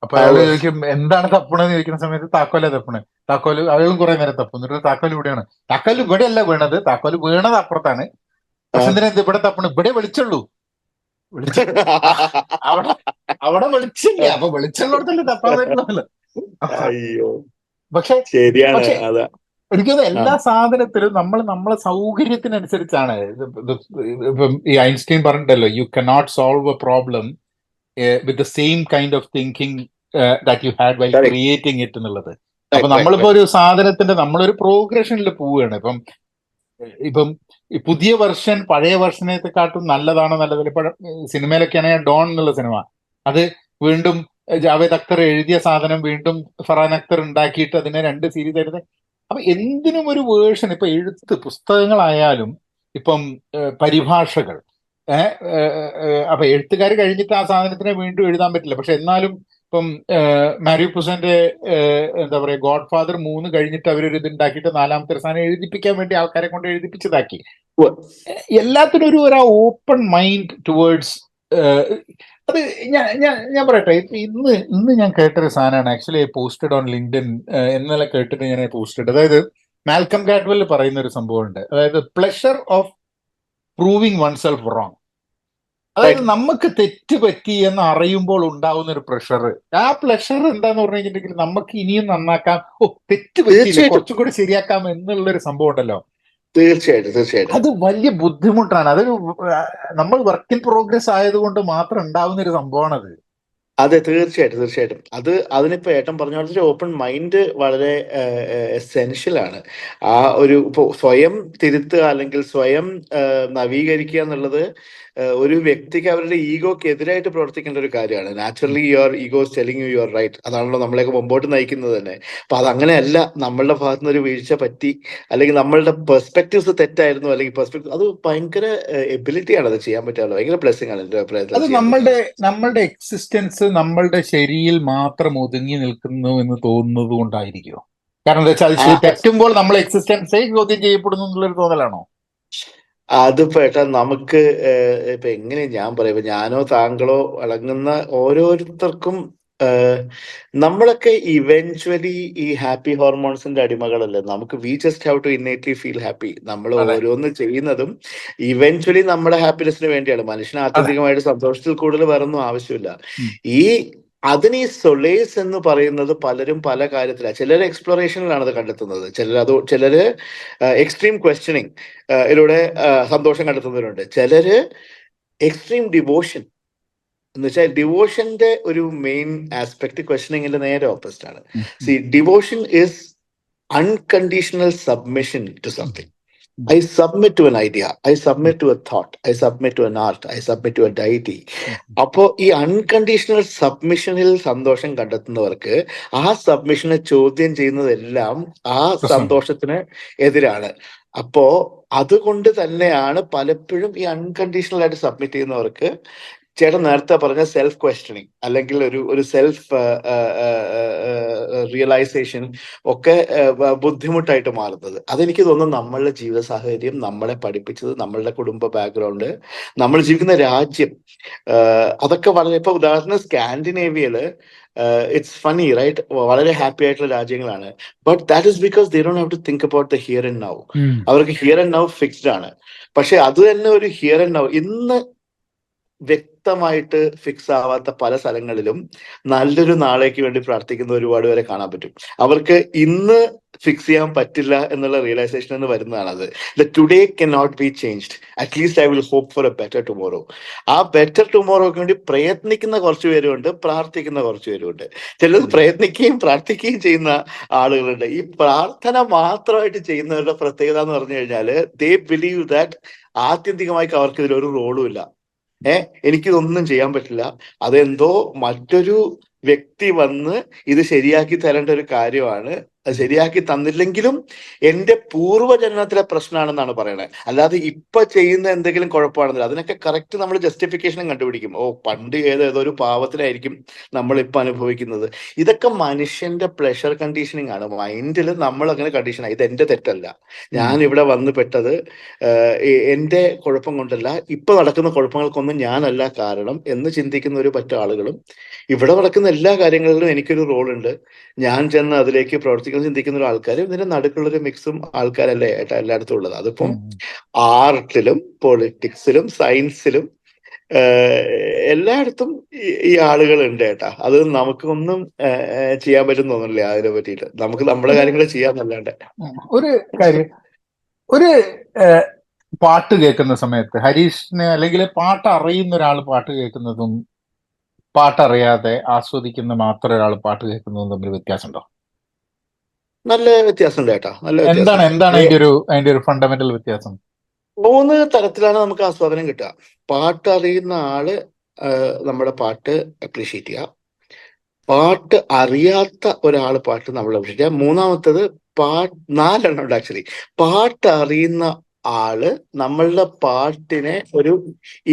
അപ്പൊ അയാള് ചോദിക്കും എന്താണ് തപ്പണെന്ന് ചോദിക്കുന്ന സമയത്ത് താക്കോലെ തപ്പണ്. താക്കോല് അയാളും കുറെ നേരം തപ്പും. എന്നിട്ട് താക്കോല് ഇവിടെയാണ്. താക്കോല് ഇവിടെയല്ല വീണത്, താക്കോല് വീണത് അപ്പുറത്താണ്. പക്ഷെ എന്തിനാ ഇവിടെ തപ്പണ്? ഇവിടെ വെളിച്ചുള്ളൂ. അവിടെ വെളിച്ചില്ല, അപ്പൊ വെളിച്ചുള്ളടത്തല്ലേ തപ്പാൻ പറ്റുള്ളൂ. പക്ഷെ എനിക്കത് എല്ലാ സാധനത്തിലും നമ്മളെ സൗകര്യത്തിനനുസരിച്ചാണ്. ഇപ്പം ഈ ഐൻസ്റ്റീൻ പറഞ്ഞിട്ടല്ലോ, you cannot solve a problem with the same kind of thinking that you had while creating it എന്നുള്ളത്. അപ്പൊ നമ്മളിപ്പോ ഒരു സാധനത്തിന്റെ നമ്മളൊരു പ്രോഗ്രഷനിൽ പോവുകയാണ്. ഇപ്പം ഈ പുതിയ വെർഷൻ പഴയ വെർഷനെക്കാട്ടും നല്ലതാണോ നല്ലതല്ല. ഇപ്പൊ സിനിമയിലൊക്കെയാണെങ്കിൽ ഡോൺ എന്നുള്ള സിനിമ, അത് വീണ്ടും ജാവേദ് അക്തർ എഴുതിയ സാധനം വീണ്ടും ഫർഹാൻ അക്തർ ഉണ്ടാക്കിയിട്ട് അതിനെ 2 സീരീസ് ആയിരുന്നു. അപ്പൊ എന്തിനും ഒരു വേർഷൻ. ഇപ്പൊ പുസ്തകങ്ങളായാലും ഇപ്പം പരിഭാഷകൾ, അപ്പൊ എഴുത്തുകാർ കഴിഞ്ഞിട്ട് ആ സാധനത്തിനെ വീണ്ടും എഴുതാൻ പറ്റില്ല. പക്ഷെ എന്നാലും ഇപ്പം മാരിയോ പുസന്റെ എന്താ പറയാ ഗോഡ് ഫാദർ 3 കഴിഞ്ഞിട്ട് അവരൊരു ഇത് ഉണ്ടാക്കിയിട്ട് 4ാമത്തെ സാധനം എഴുതിപ്പിക്കാൻ വേണ്ടി ആൾക്കാരെ കൊണ്ട് എഴുതിപ്പിച്ചതാക്കി. എല്ലാത്തിനും ഒരു ഓപ്പൺ മൈൻഡ് ടുവേർഡ്സ്. അത് ഞാൻ പറയട്ടെ, ഇന്ന് ഞാൻ കേട്ടൊരു സാധനമാണ്. Actually posted on LinkedIn. ഇന്നലെ കേട്ടിട്ട് ഞാൻ പോസ്റ്റഡ്. അതായത് മാൽക്കം ഗാഡ്വെൽ പറയുന്ന ഒരു സംഭവമുണ്ട്. അതായത് pleasure of proving one self wrong. അതായത് നമുക്ക് തെറ്റ് പറ്റി എന്ന് അറിയുമ്പോൾ ഉണ്ടാവുന്ന ഒരു പ്രഷർ. ആ പ്ലഷർ എന്താന്ന് പറഞ്ഞു കഴിഞ്ഞിട്ടുണ്ടെങ്കിൽ നമുക്ക് ഇനിയും നന്നാക്കാം, തെറ്റ് പറ്റിയില്ല കുറച്ചും കൂടി ശരിയാക്കാം എന്നുള്ളൊരു സംഭവം ഉണ്ടല്ലോ. തീർച്ചയായിട്ടും അത് വലിയ ബുദ്ധിമുട്ടാണ്. അതൊരു നമ്മൾ വർക്ക് ഇൻ പ്രോഗ്രസ് ആയതുകൊണ്ട് മാത്രം ഉണ്ടാവുന്ന ഒരു സംഭവമാണ് അത്. അതെ, തീർച്ചയായിട്ടും അതിനിപ്പോ ഏട്ടൻ പറഞ്ഞ പോലെ ഓപ്പൺ മൈൻഡ് വളരെ എസെൻഷ്യൽ ആണ്. ആ ഇപ്പൊ സ്വയം തിരുത്തുക അല്ലെങ്കിൽ സ്വയം നവീകരിക്കുക എന്നുള്ളത് ഒരു വ്യക്തിക്ക് അവരുടെ ഈഗോക്ക് എതിരായിട്ട് പ്രവർത്തിക്കേണ്ട ഒരു കാര്യമാണ്. Naturally your ego telling you your right. അതാണല്ലോ നമ്മളെയൊക്കെ മുമ്പോട്ട് നയിക്കുന്നത് തന്നെ. അപ്പൊ അതങ്ങനെയല്ല, നമ്മളുടെ ഭാഗത്തു നിന്ന് ഒരു വീഴ്ച പറ്റി അല്ലെങ്കിൽ നമ്മളുടെ പെർസ്പെക്റ്റീവ്സ് തെറ്റായിരുന്നു അല്ലെങ്കിൽ പെർസ്പെക്റ്റീവ്, അത് ഭയങ്കര എബിലിറ്റിയാണ്. അത് ചെയ്യാൻ പറ്റുള്ളൂ. ഭയങ്കര ബ്ലെസ്സിംഗ് ആണ് എന്റെ അഭിപ്രായത്തിൽ. അത് നമ്മളുടെ എക്സിസ്റ്റൻസ് നമ്മളുടെ ശരിയിൽ മാത്രം ഒതുങ്ങി നിൽക്കുന്നു എന്ന് തോന്നുന്നത് കൊണ്ടായിരിക്കുമോ? കാരണം എന്താ വെച്ചാൽ അത് തെറ്റുമ്പോൾ നമ്മളെ എക്സിസ്റ്റൻസേ ചോദ്യം ചെയ്യപ്പെടുന്നു എന്നുള്ളൊരു തോന്നലാണോ? അത് നമുക്ക് ഇപ്പൊ എങ്ങനെ ഞാൻ പറയാം, ഇപ്പൊ ഞാനോ താങ്കളോ അടങ്ങുന്ന ഓരോരുത്തർക്കും നമ്മളൊക്കെ ഇവൻച്വലി ഈ ഹാപ്പി ഹോർമോൺസിന്റെ അടിമകളല്ലേ. നമുക്ക് we just have to innately feel happy. നമ്മൾ ഓരോന്ന് ചെയ്യുന്നതും ഇവൻച്വലി നമ്മുടെ ഹാപ്പിനെസിന് വേണ്ടിയാണ്. മനുഷ്യന് ആത്യന്തികമായിട്ട് സന്തോഷത്തിൽ കൂടുതൽ വേറൊന്നും ആവശ്യമില്ല. അതിന് ഈ സൊളേസ് എന്ന് പറയുന്നത് പലരും പല കാര്യത്തിലാണ്. ചിലർ എക്സ്പ്ലോറേഷനിലാണ് അത് കണ്ടെത്തുന്നത്, ചിലര് എക്സ്ട്രീം ക്വസ്റ്റ്യനിങ് ഇതിലൂടെ സന്തോഷം കണ്ടെത്തുന്നവരുണ്ട്, ചിലര് എക്സ്ട്രീം ഡിവോഷൻ. എന്ന് വെച്ചാൽ ഡിവോഷന്റെ ഒരു മെയിൻ ആസ്പെക്ട് ക്വസ്റ്റനിങ്ങിന്റെ നേരെ ഓപ്പോസിറ്റ് ആണ്. See devotion is unconditional submission to something. I submit to an idea, I submit to a thought, I submit to an art, I submit to a deity. അപ്പോ ഈ unconditional സബ്മിഷനിൽ സന്തോഷം കണ്ടെത്തുന്നവർക്ക് ആ സബ്മിഷനെ ചോദ്യം ചെയ്യുന്നതെല്ലാം ആ സന്തോഷത്തിന് എതിരാണ്. അപ്പോ അതുകൊണ്ട് തന്നെയാണ് പലപ്പോഴും ഈ അൺകണ്ടീഷണൽ ആയിട്ട് സബ്മിറ്റ് ചെയ്യുന്നവർക്ക് ചേട്ടൻ നേരത്തെ പറഞ്ഞ സെൽഫ് ക്വസ്റ്റനിങ് അല്ലെങ്കിൽ ഒരു സെൽഫ് റിയലൈസേഷൻ ഒക്കെ ബുദ്ധിമുട്ടായിട്ട് മാറുന്നത്. അതെനിക്ക് തോന്നുന്നു നമ്മളുടെ ജീവിത സാഹചര്യം നമ്മളെ പഠിപ്പിച്ചത്, നമ്മളുടെ കുടുംബ ബാക്ക്ഗ്രൗണ്ട്, നമ്മൾ ജീവിക്കുന്ന രാജ്യം, അതൊക്കെ വളരെ, ഇപ്പൊ ഉദാഹരണത്തിന് സ്കാൻഡിനേവിയയില് ഇറ്റ്സ് ഫണി റൈറ്റ്, വളരെ ഹാപ്പി ആയിട്ടുള്ള രാജ്യങ്ങളാണ്. But that is because they don't have to think about the here and now. അവർക്ക് ഹിയർ ആൻഡ് നൗ ഫിക്സ്ഡ് ആണ്. പക്ഷെ അത് തന്നെ ഒരു ഹിയർ ആൻഡ് നൗ ഇന്ന് വ്യക്തമായിട്ട് ഫിക്സ് ആവാത്ത പല സ്ഥലങ്ങളിലും നല്ലൊരു നാളേക്ക് വേണ്ടി പ്രാർത്ഥിക്കുന്ന ഒരുപാട് പേരെ കാണാൻ പറ്റും. അവർക്ക് ഇന്ന് ഫിക്സ് ചെയ്യാൻ പറ്റില്ല എന്നുള്ള റിയലൈസേഷൻ എന്ന് വരുന്നതാണ് അത്. The today can not be changed, at least I will hope for a better tomorrow. ആ ബെറ്റർ ടുമോറോക്ക് വേണ്ടി പ്രയത്നിക്കുന്ന കുറച്ച് പേരുണ്ട്, പ്രാർത്ഥിക്കുന്ന കുറച്ച് പേരുണ്ട്. ചിലത് പ്രയത്നിക്കുകയും പ്രാർത്ഥിക്കുകയും ചെയ്യുന്ന ആളുകളുണ്ട്. ഈ പ്രാർത്ഥന മാത്രമായിട്ട് ചെയ്യുന്നവരുടെ പ്രത്യേകത എന്ന് പറഞ്ഞു കഴിഞ്ഞാൽ ദേ ബിലീവ് ദാറ്റ് ആത്യന്തികമായി അവർക്ക് ഇതിലൊരു റോളും ഇല്ല. എനിക്കിതൊന്നും ചെയ്യാൻ പറ്റില്ല, അതെന്തോ മറ്റൊരു വ്യക്തി വന്ന് ഇത് ശരിയാക്കി തരേണ്ട ഒരു കാര്യമാണ്, അത് ശരിയാക്കി തന്നില്ലെങ്കിലും എന്റെ പൂർവ്വജന്മത്തിലെ പ്രശ്നമാണെന്നാണ് പറയണത്. അല്ലാതെ ഇപ്പൊ ചെയ്യുന്ന എന്തെങ്കിലും കുഴപ്പമാണെന്നില്ല. അതിനൊക്കെ കറക്റ്റ് നമ്മൾ ജസ്റ്റിഫിക്കേഷനും കണ്ടുപിടിക്കും. പണ്ട് ഏതോ ഒരു പാവത്തിനായിരിക്കും നമ്മൾ ഇപ്പൊ അനുഭവിക്കുന്നത്. ഇതൊക്കെ മനുഷ്യന്റെ പ്ലഷർ കണ്ടീഷനിങ് ആണ്. മൈൻഡിൽ നമ്മൾ അങ്ങനെ കണ്ടീഷനായി. ഇത് എന്റെ തെറ്റല്ല, ഞാൻ ഇവിടെ വന്ന് പെട്ടത് എന്റെ കുഴപ്പം കൊണ്ടല്ല, ഇപ്പൊ നടക്കുന്ന കുഴപ്പങ്ങൾക്കൊന്നും ഞാനല്ല കാരണം എന്ന് ചിന്തിക്കുന്ന ഒരു പറ്റ ആളുകളും, ഇവിടെ നടക്കുന്ന എല്ലാ കാര്യങ്ങളിലും എനിക്കൊരു റോൾ ഉണ്ട്, ഞാൻ ചെന്ന് അതിലേക്ക് പ്രവർത്തിക്കുന്ന ചിന്തിക്കുന്ന ഒരു ആൾക്കാരും, ഇതിന്റെ നടുക്കുള്ളൊരു മിക്സും ആൾക്കാരല്ലേ ഏട്ടാ എല്ലായിടത്തും ഉള്ളത്. അതിപ്പം ആർട്ടിലും പൊളിറ്റിക്സിലും സയൻസിലും എല്ലായിടത്തും ഈ ആളുകളുണ്ട് ഏട്ടാ. അത് നമുക്കൊന്നും ചെയ്യാൻ പറ്റും തോന്നുന്നില്ല അതിനെ പറ്റിയിട്ട്. നമുക്ക് നമ്മുടെ കാര്യങ്ങൾ ചെയ്യാന്നല്ലാണ്ട്. ഒരു കാര്യം, ഒരു പാട്ട് കേൾക്കുന്ന സമയത്ത് ഹരീഷിന് അല്ലെങ്കിൽ പാട്ട് അറിയുന്ന ഒരാൾ പാട്ട് കേൾക്കുന്നതും പാട്ടറിയാതെ ആസ്വദിക്കുന്ന മാത്രം ഒരാൾ പാട്ട് കേൾക്കുന്നതും തമ്മിൽ വ്യത്യാസമുണ്ടോ? നല്ല വ്യത്യാസമുണ്ട് ഏട്ടാ, നല്ല എന്താണ് അതിന്റെ ഒരു ഫണ്ടമെന്റൽ വ്യത്യാസം? 3 തരത്തിലാണ് നമുക്ക് ആസ്വാദനം കിട്ടുക. പാട്ട് അറിയുന്ന ആള് നമ്മുടെ പാട്ട് അപ്രീഷിയേറ്റ് ചെയ്യുക, പാട്ട് അറിയാത്ത ഒരാള് പാട്ട് നമ്മൾ അപ്രീഷിയേറ്റ് ചെയ്യുക, മൂന്നാമത്തത് 4 ഉണ്ട് ആക്ച്വലി. പാട്ട് അറിയുന്ന ആള് നമ്മളുടെ പാട്ടിനെ ഒരു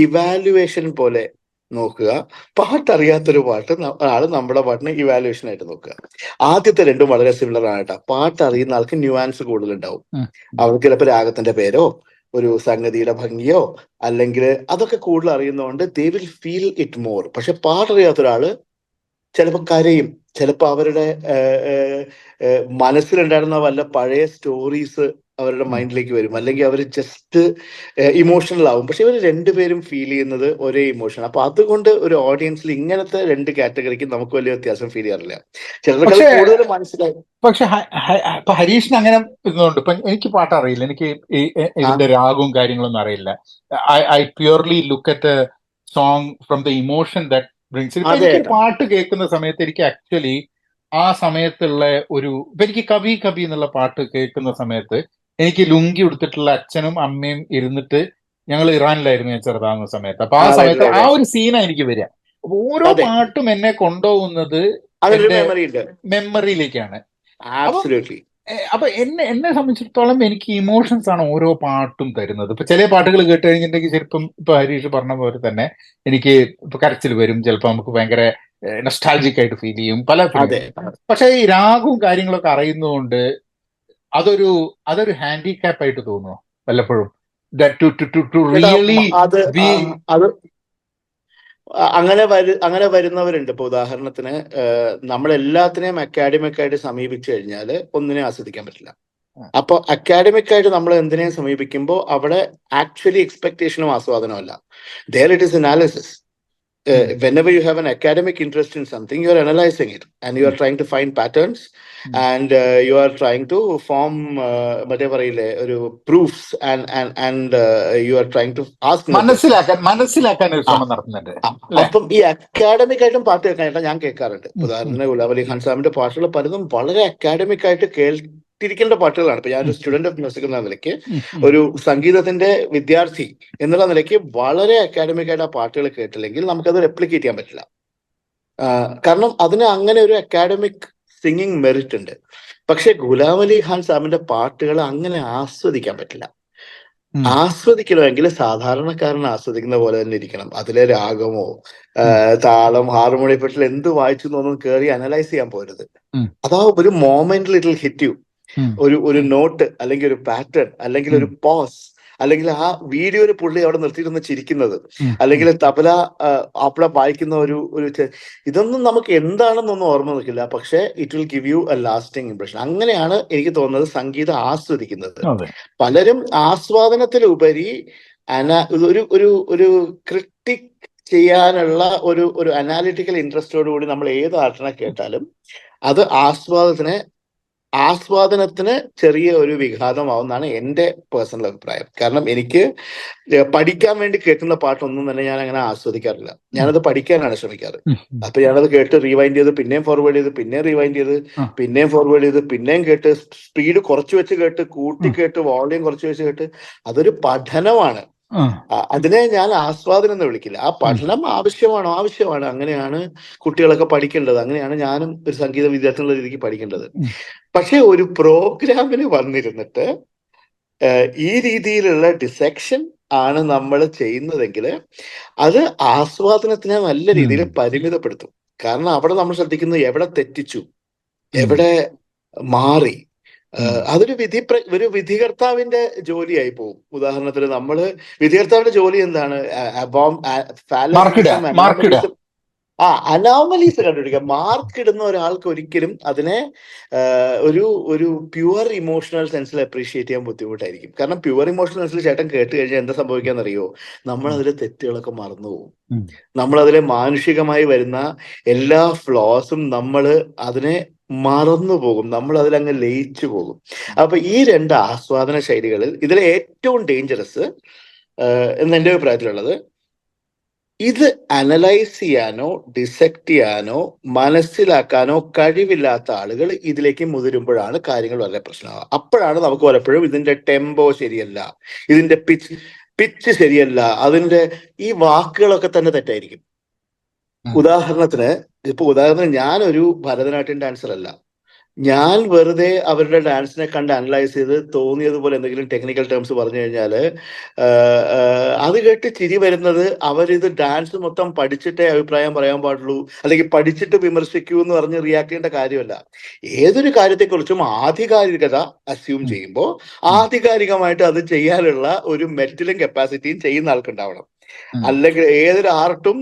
ഇവാലുവേഷൻ പോലെ നോക്കുക, പാട്ടറിയാത്തൊരു ആള് നമ്മുടെ പാട്ടിനെ ഇവാലുവേഷൻ ആയിട്ട് നോക്കുക. ആദ്യത്തെ രണ്ടും വളരെ സിമിലർ ആണ് കേട്ടോ. പാട്ട് അറിയുന്ന ആൾക്ക് ന്യൂആൻസ് കൂടുതലുണ്ടാവും. അവർക്ക് ചിലപ്പോൾ രാഗത്തിന്റെ പേരോ ഒരു സംഗതിയുടെ ഭംഗിയോ അല്ലെങ്കിൽ അതൊക്കെ കൂടുതൽ അറിയുന്നതുകൊണ്ട് they will feel it more. പക്ഷെ പാട്ടറിയാത്ത ഒരാള് ചിലപ്പോൾ കരയും, ചിലപ്പോൾ അവരുടെ മനസ്സിലുണ്ടായിരുന്ന വല്ല പഴയ സ്റ്റോറീസ് അവരുടെ മൈൻഡിലേക്ക് വരും, അല്ലെങ്കിൽ അവർ ജസ്റ്റ് ഇമോഷണൽ ആവും. പക്ഷെ ഇവർ രണ്ടുപേരും ഫീൽ ചെയ്യുന്നത് ഒരേ ഇമോഷൻ. അപ്പൊ അതുകൊണ്ട് ഒരു ഓഡിയൻസിൽ ഇങ്ങനത്തെ 2 കാറ്റഗറിക്ക് നമുക്ക് വലിയ വ്യത്യാസം ഫീൽ ചെയ്യാറില്ല. ചിലർക്ക് കൂടുതൽ മനസ്സിലായി. പക്ഷെ ഹരീഷിന് അങ്ങനെ ഇരുന്നുകൊണ്ട് ഇപ്പൊ എനിക്ക് പാട്ട് അറിയില്ല, എനിക്ക് ഇതിന്റെ രാഗവും കാര്യങ്ങളൊന്നും അറിയില്ല. I purely look at song from the emotion that brings. എനിക്ക് പാട്ട് കേൾക്കുന്ന സമയത്ത് എനിക്ക് ആക്ച്വലി ആ സമയത്തുള്ള ഇപ്പൊ എനിക്ക് കവി കവി എന്നുള്ള പാട്ട് കേൾക്കുന്ന സമയത്ത് എനിക്ക് ലുങ്കി ഉടുത്തിട്ടുള്ള അച്ഛനും അമ്മയും ഇരുന്നിട്ട്, ഞങ്ങൾ ഇറാനിലായിരുന്നു ഞാൻ ചെറുതാകുന്ന സമയത്ത്, അപ്പൊ ആ സമയത്ത് ആ ഒരു സീനാണ് എനിക്ക് വരിക. അപ്പൊ ഓരോ പാട്ടും എന്നെ കൊണ്ടുപോകുന്നത് മെമ്മറിയിലേക്കാണ്. അപ്പൊ എന്നെ സംബന്ധിച്ചിടത്തോളം എനിക്ക് ഇമോഷൻസ് ആണ് ഓരോ പാട്ടും തരുന്നത്. ഇപ്പൊ ചില പാട്ടുകൾ കേട്ട് കഴിഞ്ഞിട്ടുണ്ടെങ്കിൽ ചിലപ്പം ഇപ്പൊ ഹരീഷ് പറഞ്ഞ പോലെ തന്നെ എനിക്ക് ഇപ്പൊ കരച്ചിൽ വരും, ചിലപ്പോ നമുക്ക് ഭയങ്കര നൊസ്റ്റാൾജിക് ആയിട്ട് ഫീൽ ചെയ്യും പല. പക്ഷെ ഈ രാഗവും കാര്യങ്ങളൊക്കെ അറിയുന്നതുകൊണ്ട് അതൊരു ഹാൻഡിക്യാപ്പ് ആയിട്ട് തോന്നുന്നു പലപ്പോഴും. അങ്ങനെ വരുന്നവരുണ്ട്. ഇപ്പൊ ഉദാഹരണത്തിന് നമ്മളെല്ലാത്തിനെയും അക്കാഡമിക് ആയിട്ട് സമീപിച്ചു കഴിഞ്ഞാൽ ഒന്നിനെ ആസ്വദിക്കാൻ പറ്റില്ല. അപ്പൊ അക്കാഡമിക് ആയിട്ട് നമ്മൾ എന്തിനേയും സമീപിക്കുമ്പോൾ അവിടെ ആക്ച്വലി എക്സ്പെക്ടേഷനും ആസ്വാദനവും അല്ല, there it is analysis. whenever you have an academic interest in something, you are analyzing it and you are trying to find patterns and you are trying to form ഒരു proofs and you are trying to ask മനസ്സിലാക്കാൻ ഒരു ശ്രമം നടത്തുന്നുണ്ട്. അപ്പം ഈ academic ആയിട്ടും പാട്ട് കേൾക്കാനായിട്ട് ഞാൻ കേൾക്കാറുണ്ട്. ഉദാഹരണത്തിന് ഗുലാം അലി ഖാൻ സാഹിബിന്റെ പാട്ടുകൾ പലതും വളരെ അക്കാഡമിക് ആയിട്ട് കേട്ടിരിക്കേണ്ട പാട്ടുകളാണ്. ഇപ്പൊ ഞാനൊരു സ്റ്റുഡന്റ് ഓഫ് മ്യൂസിക് എന്ന നിലയ്ക്ക്, ഒരു സംഗീതത്തിന്റെ വിദ്യാർത്ഥി എന്നുള്ള നിലയ്ക്ക് വളരെ അക്കാഡമിക് ആയിട്ട് ആ പാട്ടുകൾ കേട്ടില്ലെങ്കിൽ നമുക്കത് റെപ്ലിക്കേറ്റ് ചെയ്യാൻ പറ്റില്ല. കാരണം അതിന് അങ്ങനെ ഒരു അക്കാഡമിക് സിംഗിങ് മെറിറ്റ് ഉണ്ട്. പക്ഷെ ഗുലാം അലി ഖാൻ സാഹിബിന്റെ പാട്ടുകൾ അങ്ങനെ ആസ്വദിക്കാൻ പറ്റില്ല. ആസ്വദിക്കണമെങ്കിൽ സാധാരണക്കാരൻ ആസ്വദിക്കുന്ന പോലെ തന്നെ ഇരിക്കണം. അതിലെ രാഗമോ താളം ഹാർമോണിയപ്പെട്ടിൽ എന്ത് വായിച്ചു എന്നൊന്നും കയറി അനലൈസ് ചെയ്യാൻ പോരുത്. അതാ ഒരു മോമെന്റിൽ ഇറ്റ് വിൽ ഹിറ്റ് യു. ഒരു നോട്ട് അല്ലെങ്കിൽ ഒരു പാറ്റേൺ അല്ലെങ്കിൽ ഒരു പോസ് അല്ലെങ്കിൽ ആ വീഡിയോയിൽ പുള്ളി അവിടെ നിർത്തിയിരുന്ന് ചിരിക്കുന്നത് അല്ലെങ്കിൽ തബല അവിടെ വായിക്കുന്ന ഒരു ഇതൊന്നും നമുക്ക് എന്താണെന്നൊന്നും ഓർമ്മ നിൽക്കില്ല. പക്ഷെ it will give you A lasting impression. അങ്ങനെയാണ് എനിക്ക് തോന്നുന്നത് സംഗീതം ആസ്വദിക്കുന്നത്. പലരും ആസ്വാദനത്തിലുപരി ഒരു ക്രിട്ടിക് ചെയ്യാനുള്ള ഒരു അനാലിറ്റിക്കൽ ഇൻട്രസ്റ്റോടുകൂടി നമ്മൾ ഏത് ആർട്ടിനെ കേട്ടാലും അത് ആസ്വാദനത്തിന് ചെറിയ ഒരു വിഘാതമാവുന്നതാണ് എൻ്റെ പേഴ്സണൽ അഭിപ്രായം. കാരണം എനിക്ക് പഠിക്കാൻ വേണ്ടി കേൾക്കുന്ന പാട്ടൊന്നും തന്നെ ഞാൻ അങ്ങനെ ആസ്വദിക്കാറില്ല. ഞാനത് പഠിക്കാനാണ് ശ്രമിക്കാറ്. അപ്പൊ ഞാനത് കേട്ട് റീവൈൻഡ് ചെയ്ത് പിന്നെയും ഫോർവേഡ് ചെയ്ത് പിന്നെയും റീവൈൻഡ് ചെയ്ത് പിന്നെയും ഫോർവേഡ് ചെയ്ത് പിന്നെയും കേട്ട് സ്പീഡ് കുറച്ച് വെച്ച് കേട്ട് കൂട്ടി കേട്ട് വോളിയം കുറച്ച് വെച്ച് കേട്ട് അതൊരു പഠനമാണ്. അതിനെ ഞാൻ ആസ്വാദനം എന്ന് വിളിക്കില്ല. ആ പഠനം ആവശ്യമാണ്. അങ്ങനെയാണ് കുട്ടികളൊക്കെ പഠിക്കേണ്ടത്. അങ്ങനെയാണ് ഞാനും ഒരു സംഗീത വിദ്യാർത്ഥി എന്നുള്ള രീതിക്ക് പഠിക്കേണ്ടത്. പക്ഷെ ഒരു പ്രോഗ്രാമിന് വന്നിരുന്നിട്ട് ഈ രീതിയിലുള്ള ഡിസെക്ഷൻ ആണ് നമ്മൾ ചെയ്യുന്നതെങ്കിൽ അത് ആസ്വാദനത്തിനെ നല്ല രീതിയിൽ പരിമിതപ്പെടുത്തും. കാരണം അവിടെ നമ്മൾ ശ്രദ്ധിക്കുന്നത് എവിടെ തെറ്റിച്ചു, എവിടെ മാറി. അതൊരു വിധികർത്താവിന്റെ ജോലിയായി പോകും. ഉദാഹരണത്തിന് വിധികർത്താവിന്റെ ജോലി എന്താണ്? അനോമലീസ് കണ്ടുപിടിക്കുക. മാർക്ക് ഇടുന്ന ഒരാൾക്ക് ഒരിക്കലും അതിനെ ഒരു പ്യുവർ ഇമോഷണൽ സെൻസിൽ അപ്രീഷിയേറ്റ് ചെയ്യാൻ ബുദ്ധിമുട്ടായിരിക്കും. കാരണം പ്യുവർ ഇമോഷണൽ സെൻസിൽ ചേട്ടൻ കേട്ട് കഴിഞ്ഞാൽ എന്താ സംഭവിക്കാന്നറിയോ? നമ്മൾ അതിലെ തെറ്റുകളൊക്കെ മറന്നുപോകും. നമ്മളതിലെ മാനുഷികമായി വരുന്ന എല്ലാ ഫ്ലോസും നമ്മൾ അതിനെ മറന്നു പോകും. നമ്മൾ അതിലങ്ങ് ലയിച്ചു പോകും. അപ്പൊ ഈ രണ്ട് ആസ്വാദന ശൈലികളിൽ ഇതിലെ ഏറ്റവും ഡേഞ്ചറസ് എന്ന് എൻ്റെ അഭിപ്രായത്തിലുള്ളത്, ഇത് അനലൈസ് ചെയ്യാനോ ഡിസെക്ട് ചെയ്യാനോ മനസ്സിലാക്കാനോ കഴിവില്ലാത്ത ആളുകൾ ഇതിലേക്ക് മുതിരുമ്പോഴാണ് കാര്യങ്ങൾ വളരെ പ്രശ്നമാകുക. അപ്പോഴാണ് നമുക്ക് പലപ്പോഴും ഇതിന്റെ ടെമ്പോ ശരിയല്ല, ഇതിന്റെ പിച്ച് ശരിയല്ല, അതിന്റെ ഈ വാക്കുകളൊക്കെ തന്നെ തെറ്റായിരിക്കും. ഉദാഹരണത്തിന് ഞാനൊരു ഭരതനാട്യം ഡാൻസർ അല്ല. ഞാൻ വെറുതെ അവരുടെ ഡാൻസിനെ കണ്ട് അനലൈസ് ചെയ്ത് തോന്നിയതുപോലെ എന്തെങ്കിലും ടെക്നിക്കൽ ടേംസ് പറഞ്ഞു കഴിഞ്ഞാൽ അത് കേട്ട് ചിരി വരുന്നത് അവരിത് ഡാൻസ് മൊത്തം പഠിച്ചിട്ടേ അഭിപ്രായം പറയാൻ പാടുള്ളൂ, അല്ലെങ്കിൽ പഠിച്ചിട്ട് വിമർശിക്കൂ എന്ന് പറഞ്ഞ് റിയാക്ട് ചെയ്യേണ്ട കാര്യമല്ല. ഏതൊരു കാര്യത്തെക്കുറിച്ചും ആധികാരികത അസ്യൂം ചെയ്യുമ്പോൾ ആധികാരികമായിട്ട് അത് ചെയ്യാനുള്ള ഒരു മെറ്റലും കപ്പാസിറ്റിയും ചെയ്യുന്ന ആൾക്കുണ്ടാവണം. അല്ലെങ്കിൽ ഏതൊരു ആർട്ടും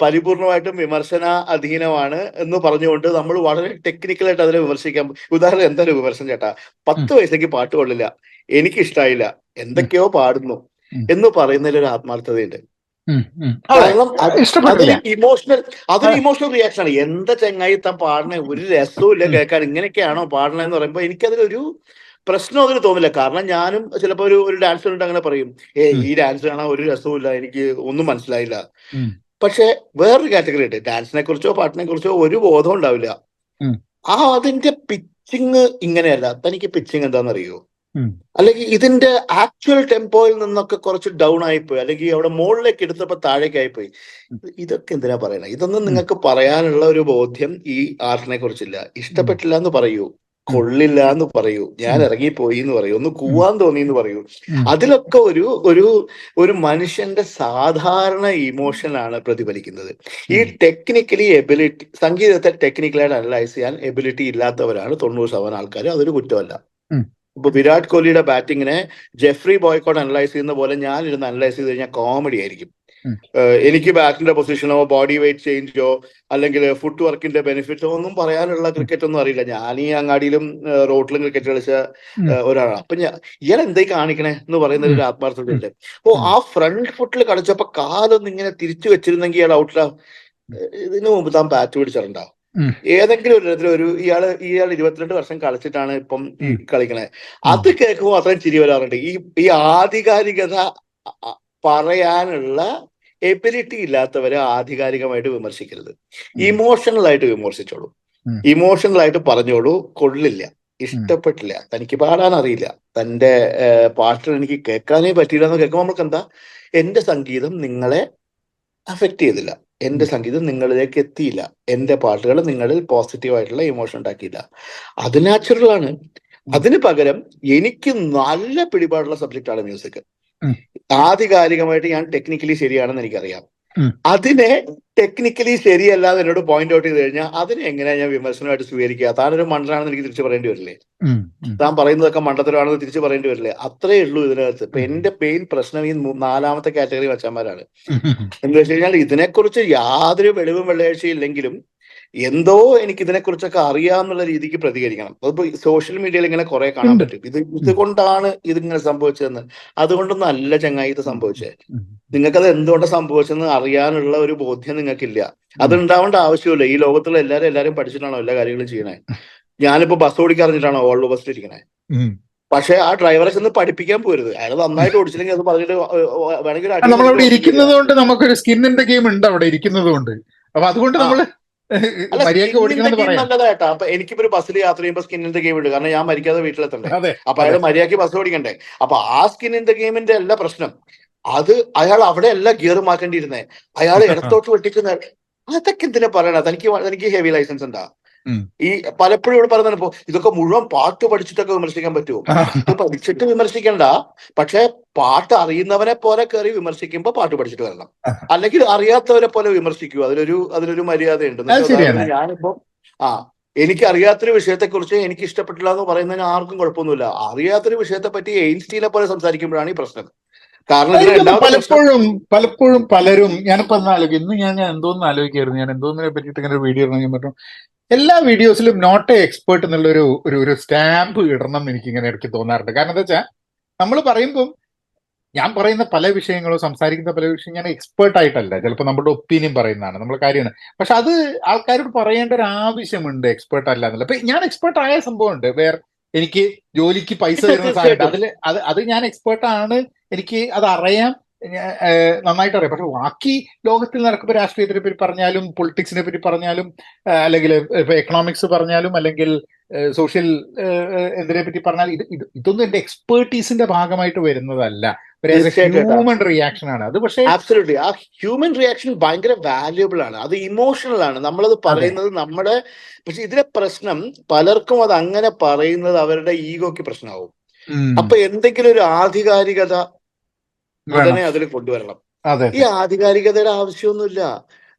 പരിപൂർണമായിട്ടും വിമർശന അധീനമാണ് എന്ന് പറഞ്ഞുകൊണ്ട് നമ്മൾ വളരെ ടെക്നിക്കലായിട്ട് അതിനെ വിമർശിക്കാൻ. ഉദാഹരണം എന്താണ് വിമർശനം ചേട്ടാ? 10 വയസ്സേക്ക് പാട്ട് കൊള്ളില്ല, എനിക്കിഷ്ടായില്ല, എന്തൊക്കെയോ പാടുന്നു എന്ന് പറയുന്നതിൽ ഒരു ആത്മാർത്ഥതയുണ്ട്. കാരണം അതൊരു ഇമോഷണൽ റിയാക്ഷൻ ആണ്. എന്താ ചങ്ങായി താൻ പാടണേ, ഒരു രസവും ഇല്ല കേൾക്കാൻ, ഇങ്ങനെയൊക്കെയാണോ പാടണെന്ന് പറയുമ്പോൾ എനിക്കതിലൊരു പ്രശ്നം അതിന് തോന്നില്ല. കാരണം ഞാനും ചിലപ്പോ ഒരു ഡാൻസ് കണ്ടിട്ട് അങ്ങനെ പറയും, ഈ ഡാൻസ് കാണാൻ ഒരു രസവുമില്ല, എനിക്ക് ഒന്നും മനസ്സിലായില്ല. പക്ഷെ വേറൊരു കാറ്റഗറി ഉണ്ട്, ഡാൻസിനെ കുറിച്ചോ പാട്ടിനെ കുറിച്ചോ ഒരു ബോധം ഉണ്ടാവില്ല. അതിന്റെ പിച്ചിങ് ഇങ്ങനെയല്ല, തനിക്ക് പിച്ചിങ് എന്താണെന്നറിയോ? അല്ലെങ്കിൽ ഇതിന്റെ ആക്ച്വൽ ടെമ്പോയിൽ നിന്നൊക്കെ കുറച്ച് ഡൗൺ ആയിപ്പോയി, അല്ലെങ്കിൽ അവിടെ മുകളിലേക്ക് എടുത്തപ്പോ താഴേക്ക് ആയിപ്പോയി. ഇതൊക്കെ എന്തിനാ പറയണേ? ഇതൊന്നും നിങ്ങൾക്ക് പറയാനുള്ള ഒരു ബോധ്യം ഈ ആർട്ടിനെ കുറിച്ചില്ല. ഇഷ്ടപ്പെട്ടില്ല എന്ന് പറയൂ, കൊള്ളില്ല എന്ന് പറയൂ, ഞാൻ ഇറങ്ങിപ്പോയി എന്ന് പറയൂ, ഒന്ന് കൂവാൻ തോന്നി എന്ന് പറയൂ. അതിലൊക്കെ ഒരു മനുഷ്യന്റെ സാധാരണ ഇമോഷനാണ് പ്രതിഫലിക്കുന്നത്. ഈ സംഗീതത്തെ ടെക്നിക്കലായിട്ട് അനലൈസ് ചെയ്യാൻ എബിലിറ്റി ഇല്ലാത്തവരാണ് 90% ആൾക്കാർ. അതൊരു കുറ്റമല്ല. ഇപ്പൊ വിരാട് കോഹ്ലിയുടെ ബാറ്റിങ്ങിനെ ജെഫ്രി ബോയ്ക്കോട്ട് അനലൈസ് ചെയ്യുന്ന പോലെ ഞാൻ ഇരുന്ന് അനലൈസ് ചെയ്ത് കഴിഞ്ഞാൽ കോമഡി ആയിരിക്കും. ഉം, എനിക്ക് ബാറ്റിന്റെ പൊസിഷനോ ബോഡി വെയിറ്റ് ചേഞ്ചോ അല്ലെങ്കിൽ ഫുട് വർക്കിന്റെ ബെനിഫിറ്റോ ഒന്നും പറയാനുള്ള ഉം, ക്രിക്കറ്റ് ഒന്നും അറിയില്ല. ഞാൻ ഈ അങ്ങാടിയിലും റോട്ടിലും ക്രിക്കറ്റ് കളിച്ച ഉം, ഒരാളാണ്. അപ്പൊ ഇയാൾ എന്തായി കാണിക്കണേ എന്ന് പറയുന്ന ഉം, ഒരു ആത്മാർത്ഥതയുണ്ട്. ഓ, ഉം, ആ ഫ്രണ്ട് ഫുട്ടിൽ കളിച്ചപ്പോ കാലൊന്നും ഇങ്ങനെ തിരിച്ചു വെച്ചിരുന്നെങ്കിൽ ഇയാൾ ഔട്ടാ. ഇതിനു മുമ്പ് താൻ ബാറ്റ് പിടിച്ചിട്ടുണ്ടോ? ഉം, ഏതെങ്കിലും ഒരു തരത്തിൽ ഇയാൾ 22 വർഷം കളിച്ചിട്ടാണ് ഇപ്പം ഈ ഉം, കളിക്കണേ. ഉം, അത് കേൾക്കുമ്പോൾ അത്രയും ചിരി വരാറുണ്ട്. ഈ ആധികാരികത അ- പറയാനുള്ള എബിലിറ്റി ഇല്ലാത്തവരെ ആധികാരികമായിട്ട് വിമർശിക്കരുത്. ഉം, ഇമോഷണൽ ആയിട്ട് വിമർശിച്ചോളൂ, ഉം, ഇമോഷണൽ ആയിട്ട് പറഞ്ഞോളൂ. കൊള്ളില്ല, ഉം, ഇഷ്ടപ്പെട്ടില്ല, തനിക്ക് പാടാൻ അറിയില്ല, തന്റെ പാട്ട് എനിക്ക് കേൾക്കാനേ പറ്റിയില്ല എന്ന് കേൾക്കുമ്പോൾ നമുക്ക് എന്താ, എന്റെ സംഗീതം നിങ്ങളെ അഫക്റ്റ് ചെയ്തില്ല, എന്റെ ഉം, സംഗീതം നിങ്ങളിലേക്ക് എത്തിയില്ല, എന്റെ പാട്ടുകൾ നിങ്ങളിൽ പോസിറ്റീവ് ആയിട്ടുള്ള ഇമോഷൻ ഉണ്ടാക്കിയില്ല. അത് നാച്ചുറൽ ആണ്. ഉം, അതിന് പകരം എനിക്ക് നല്ല പിടിപാടുള്ള സബ്ജക്റ്റാണ് മ്യൂസിക്. ഉം, ആധികാരികമായിട്ട് ഞാൻ ടെക്നിക്കലി ശരിയാണെന്ന് എനിക്കറിയാം. ഉം, അതിനെ ടെക്നിക്കലി ശരിയല്ലാതെ എന്നോട് പോയിന്റ് ഔട്ട് ചെയ്ത് കഴിഞ്ഞാൽ അതിനെ എങ്ങനെയാ ഞാൻ വിമർശനമായിട്ട് സ്വീകരിക്കുക? താനൊരു മണ്ടനാണെന്ന് എനിക്ക് തിരിച്ചു പറയേണ്ടി വരില്ലേ? ഉം, ഉം, താൻ പറയുന്നതൊക്കെ മണ്ടത്തരമാണെന്ന് തിരിച്ചു പറയേണ്ടി വരില്ലേ? അത്രേ ഉള്ളൂ ഇതിനകത്ത്. ഇപ്പൊ ഉം, എന്റെ മെയിൻ പ്രശ്നം ഈ നാലാമത്തെ കാറ്റഗറി മച്ചന്മാരാണ്. ഉം, എന്ന് വെച്ച് കഴിഞ്ഞാൽ ഇതിനെക്കുറിച്ച് യാതൊരു വെളിവും വെള്ളിയാഴ്ചയും ഇല്ലെങ്കിലും എന്തോ എനിക്ക് ഇതിനെക്കുറിച്ചൊക്കെ അറിയാമെന്നുള്ള രീതിക്ക് പ്രതികരിക്കണം. അതിപ്പോ സോഷ്യൽ മീഡിയയിൽ ഇങ്ങനെ കുറെ കാണാൻ ഉണ്ട്. പറ്റും, ഇത് ഉം, ഇതുകൊണ്ടാണ് ഇതിങ്ങനെ സംഭവിച്ചതെന്ന്. അതുകൊണ്ടൊന്നും അല്ല ചങ്ങായി ഇത് ഉം, സംഭവിച്ചത്. ഉം, നിങ്ങൾക്കത് എന്തുകൊണ്ടാണ് സംഭവിച്ചതെന്ന് അറിയാനുള്ള ഒരു ബോധ്യം നിങ്ങൾക്കില്ല. ഉം, അതുണ്ടാവേണ്ട ആവശ്യമില്ല. ഈ ലോകത്തുള്ള എല്ലാവരും പഠിച്ചിട്ടാണോ എല്ലാ കാര്യങ്ങളും ചെയ്യണേ? ഞാനിപ്പോ ബസ് ഓടിക്കറിഞ്ഞിട്ടാണോ ഓൾവോ ബസ്സിൽ ഇരിക്കണേ? ഉം. പക്ഷെ ആ ഡ്രൈവറെ ചെന്ന് പഠിപ്പിക്കാൻ പോരുത്. അയാൾ നന്നായിട്ട് ഓടിച്ചില്ലെങ്കിൽ അത് പറഞ്ഞിട്ട് വേണമെങ്കിൽ ഒരു അടി നമ്മളവിടെ മേടിച്ചിട്ട് ഇരിക്കുന്നത് കൊണ്ട് നമുക്കൊരു സ്കിന്നിന്റെ ഗെയിം ഉണ്ട് അവിടെ ഇരിക്കുന്നത് കൊണ്ട്. അപ്പൊ അതുകൊണ്ട് ആ നമ്മള് അല്ല, മര്യാദക്ക് ഓടിക്കണം സ്കിന്നിന്റെ എന്ന് ഗെയിം പറയാം. നല്ലതായിട്ടാ. അപ്പൊ എനിക്കിപ്പോ ഒരു ബസ്സിൽ യാത്ര ചെയ്യുമ്പോൾ സ്കിന്നിന്റെ ഗെയിം ഉണ്ട്, കാരണം ഞാൻ മരിക്കാതെ വീട്ടിലെത്തണ്ടേ. അതെ, അപ്പൊ അതെ. അയാൾ മര്യാദക്ക് ബസ് ഓടിക്കണ്ടേ. അപ്പൊ ആ സ്കിന്നിന്റെ ഗെയിമിന്റെ അല്ല പ്രശ്നം. അത് അയാൾ അവിടെ അല്ല ഗിയർ മാറ്റേണ്ടിയിരുന്നേ, അയാൾ ഇടത്തോട്ട് വെട്ടിക്കുന്ന. അതൊക്കെ എന്തിനാ പറയണ? തനിക്ക് ഹെവി ലൈസൻസ് ഉണ്ടാ? ഉം. ഈ പലപ്പോഴും ഇവിടെ പറയുന്നത് ഇപ്പോ ഇതൊക്കെ മുഴുവൻ പാട്ട് പഠിച്ചിട്ടൊക്കെ വിമർശിക്കാൻ പറ്റുമോ? പാട്ട് പഠിച്ചിട്ട് വിമർശിക്കണ്ട. പക്ഷെ പാട്ട് അറിയുന്നവനെ പോലെ കയറി വിമർശിക്കുമ്പോ പാട്ട് പഠിച്ചിട്ട് വരണം. അല്ലെങ്കിൽ അറിയാത്തവരെ പോലെ വിമർശിക്കൂ. അതിലൊരു മര്യാദയുണ്ട്. എന്ന് അത് വെച്ചാൽ ശരിയാണ്. ഉദാഹരണത്തിന് ഞാനിപ്പോ ആ എനിക്ക് അറിയാത്തൊരു വിഷയത്തെക്കുറിച്ച് എനിക്ക് ഇഷ്ടപ്പെട്ടില്ല എന്ന് പറയുന്നതിന് ആർക്കും കുഴപ്പമൊന്നുമില്ല. അറിയാത്തൊരു വിഷയത്തെ പറ്റി എയിൻസ്റ്റീനെ പോലെ സംസാരിക്കുമ്പോഴാണ് ഈ പ്രശ്നം. കാരണം ഇതിന് എനിക്കൊന്ന് രണ്ടാമത്തെ പ്രശ്നം പലപ്പോഴും പലരും, ഞാനിപ്പോ ഒന്ന് ആലോചിക്കും, ഇന്ന് ഞാൻ എന്തോന്ന് ആലോചിക്കായിരുന്നു, ഞാൻ എന്തോന്നിനെ പറ്റിയിട്ട് ഇങ്ങനെ ഒരു വീഡിയോ ഇറങ്ങാൻ പറ്റും. എല്ലാ വീഡിയോസിലും നോട്ട് എ എക്സ്പേർട്ട് എന്നുള്ള ഒരു സ്റ്റാമ്പ് ഇടണം എന്ന് എനിക്ക് ഇങ്ങനെ ഇടയ്ക്ക് തോന്നാറുണ്ട്. കാരണം എന്താ വെച്ചാൽ നമ്മൾ പറയുമ്പോൾ ഞാൻ പറയുന്ന പല വിഷയങ്ങളും സംസാരിക്കുന്ന പല വിഷയം ഞാൻ എക്സ്പേർട്ട് ആയിട്ടല്ല, ചിലപ്പോൾ നമ്മുടെ ഒപ്പീനിയൻ പറയുന്നതാണ്, നമ്മൾ കാര്യമാണ്. പക്ഷെ അത് ആൾക്കാരോട് പറയേണ്ട ഒരു ആവശ്യമുണ്ട്, എക്സ്പേർട്ട് അല്ല എന്നല്ല. ഇപ്പൊ ഞാൻ എക്സ്പേർട്ട് ആയ സംഭവമുണ്ട്, എനിക്ക് ജോലിക്ക് പൈസ തരുന്ന സാധനമുണ്ട്, തീർച്ചയായിട്ടും അത് ഞാൻ എക്സ്പേർട്ട് ആണ്, എനിക്ക് അത് അറിയാം, നന്നായിട്ട് അറിയാം. പക്ഷെ ബാക്കി ലോകത്തിൽ നടക്കുമ്പോൾ രാഷ്ട്രീയത്തിനെ പറ്റി പറഞ്ഞാലും പൊളിറ്റിക്സിനെ പറ്റി പറഞ്ഞാലും അല്ലെങ്കിൽ ഇപ്പൊ എക്കണോമിക്സ് പറഞ്ഞാലും അല്ലെങ്കിൽ സോഷ്യൽ എന്തിനെ പറ്റി പറഞ്ഞാലും ഇതൊന്നും എന്റെ എക്സ്പേർട്ടീസിന്റെ ഭാഗമായിട്ട് വരുന്നതല്ല. ഒരു തീർച്ചയായിട്ടും ഹ്യൂമൻ റിയാക്ഷൻ ആണ് അത്. പക്ഷേ ആബ്സല്യൂട്ട്ലി ആ ഹ്യൂമൻ റിയാക്ഷൻ ഭയങ്കര വാല്യുബിൾ ആണ്. അത് ഇമോഷണൽ ആണ്. നമ്മളത് അതെ. പറയുന്നത് നമ്മുടെ. പക്ഷെ ഇതിലെ പ്രശ്നം പലർക്കും അത് അങ്ങനെ പറയുന്നത് അവരുടെ ഈഗോയ്ക്ക് പ്രശ്നമാവും. ഉം. അപ്പൊ എന്തെങ്കിലും ഒരു ആധികാരികത വേണം. ഉടനെ അതിൽ കൊണ്ടുവരണം. അതെ, ഈ അതെ. ആധികാരികതയുടെ ആവശ്യമൊന്നുമില്ല.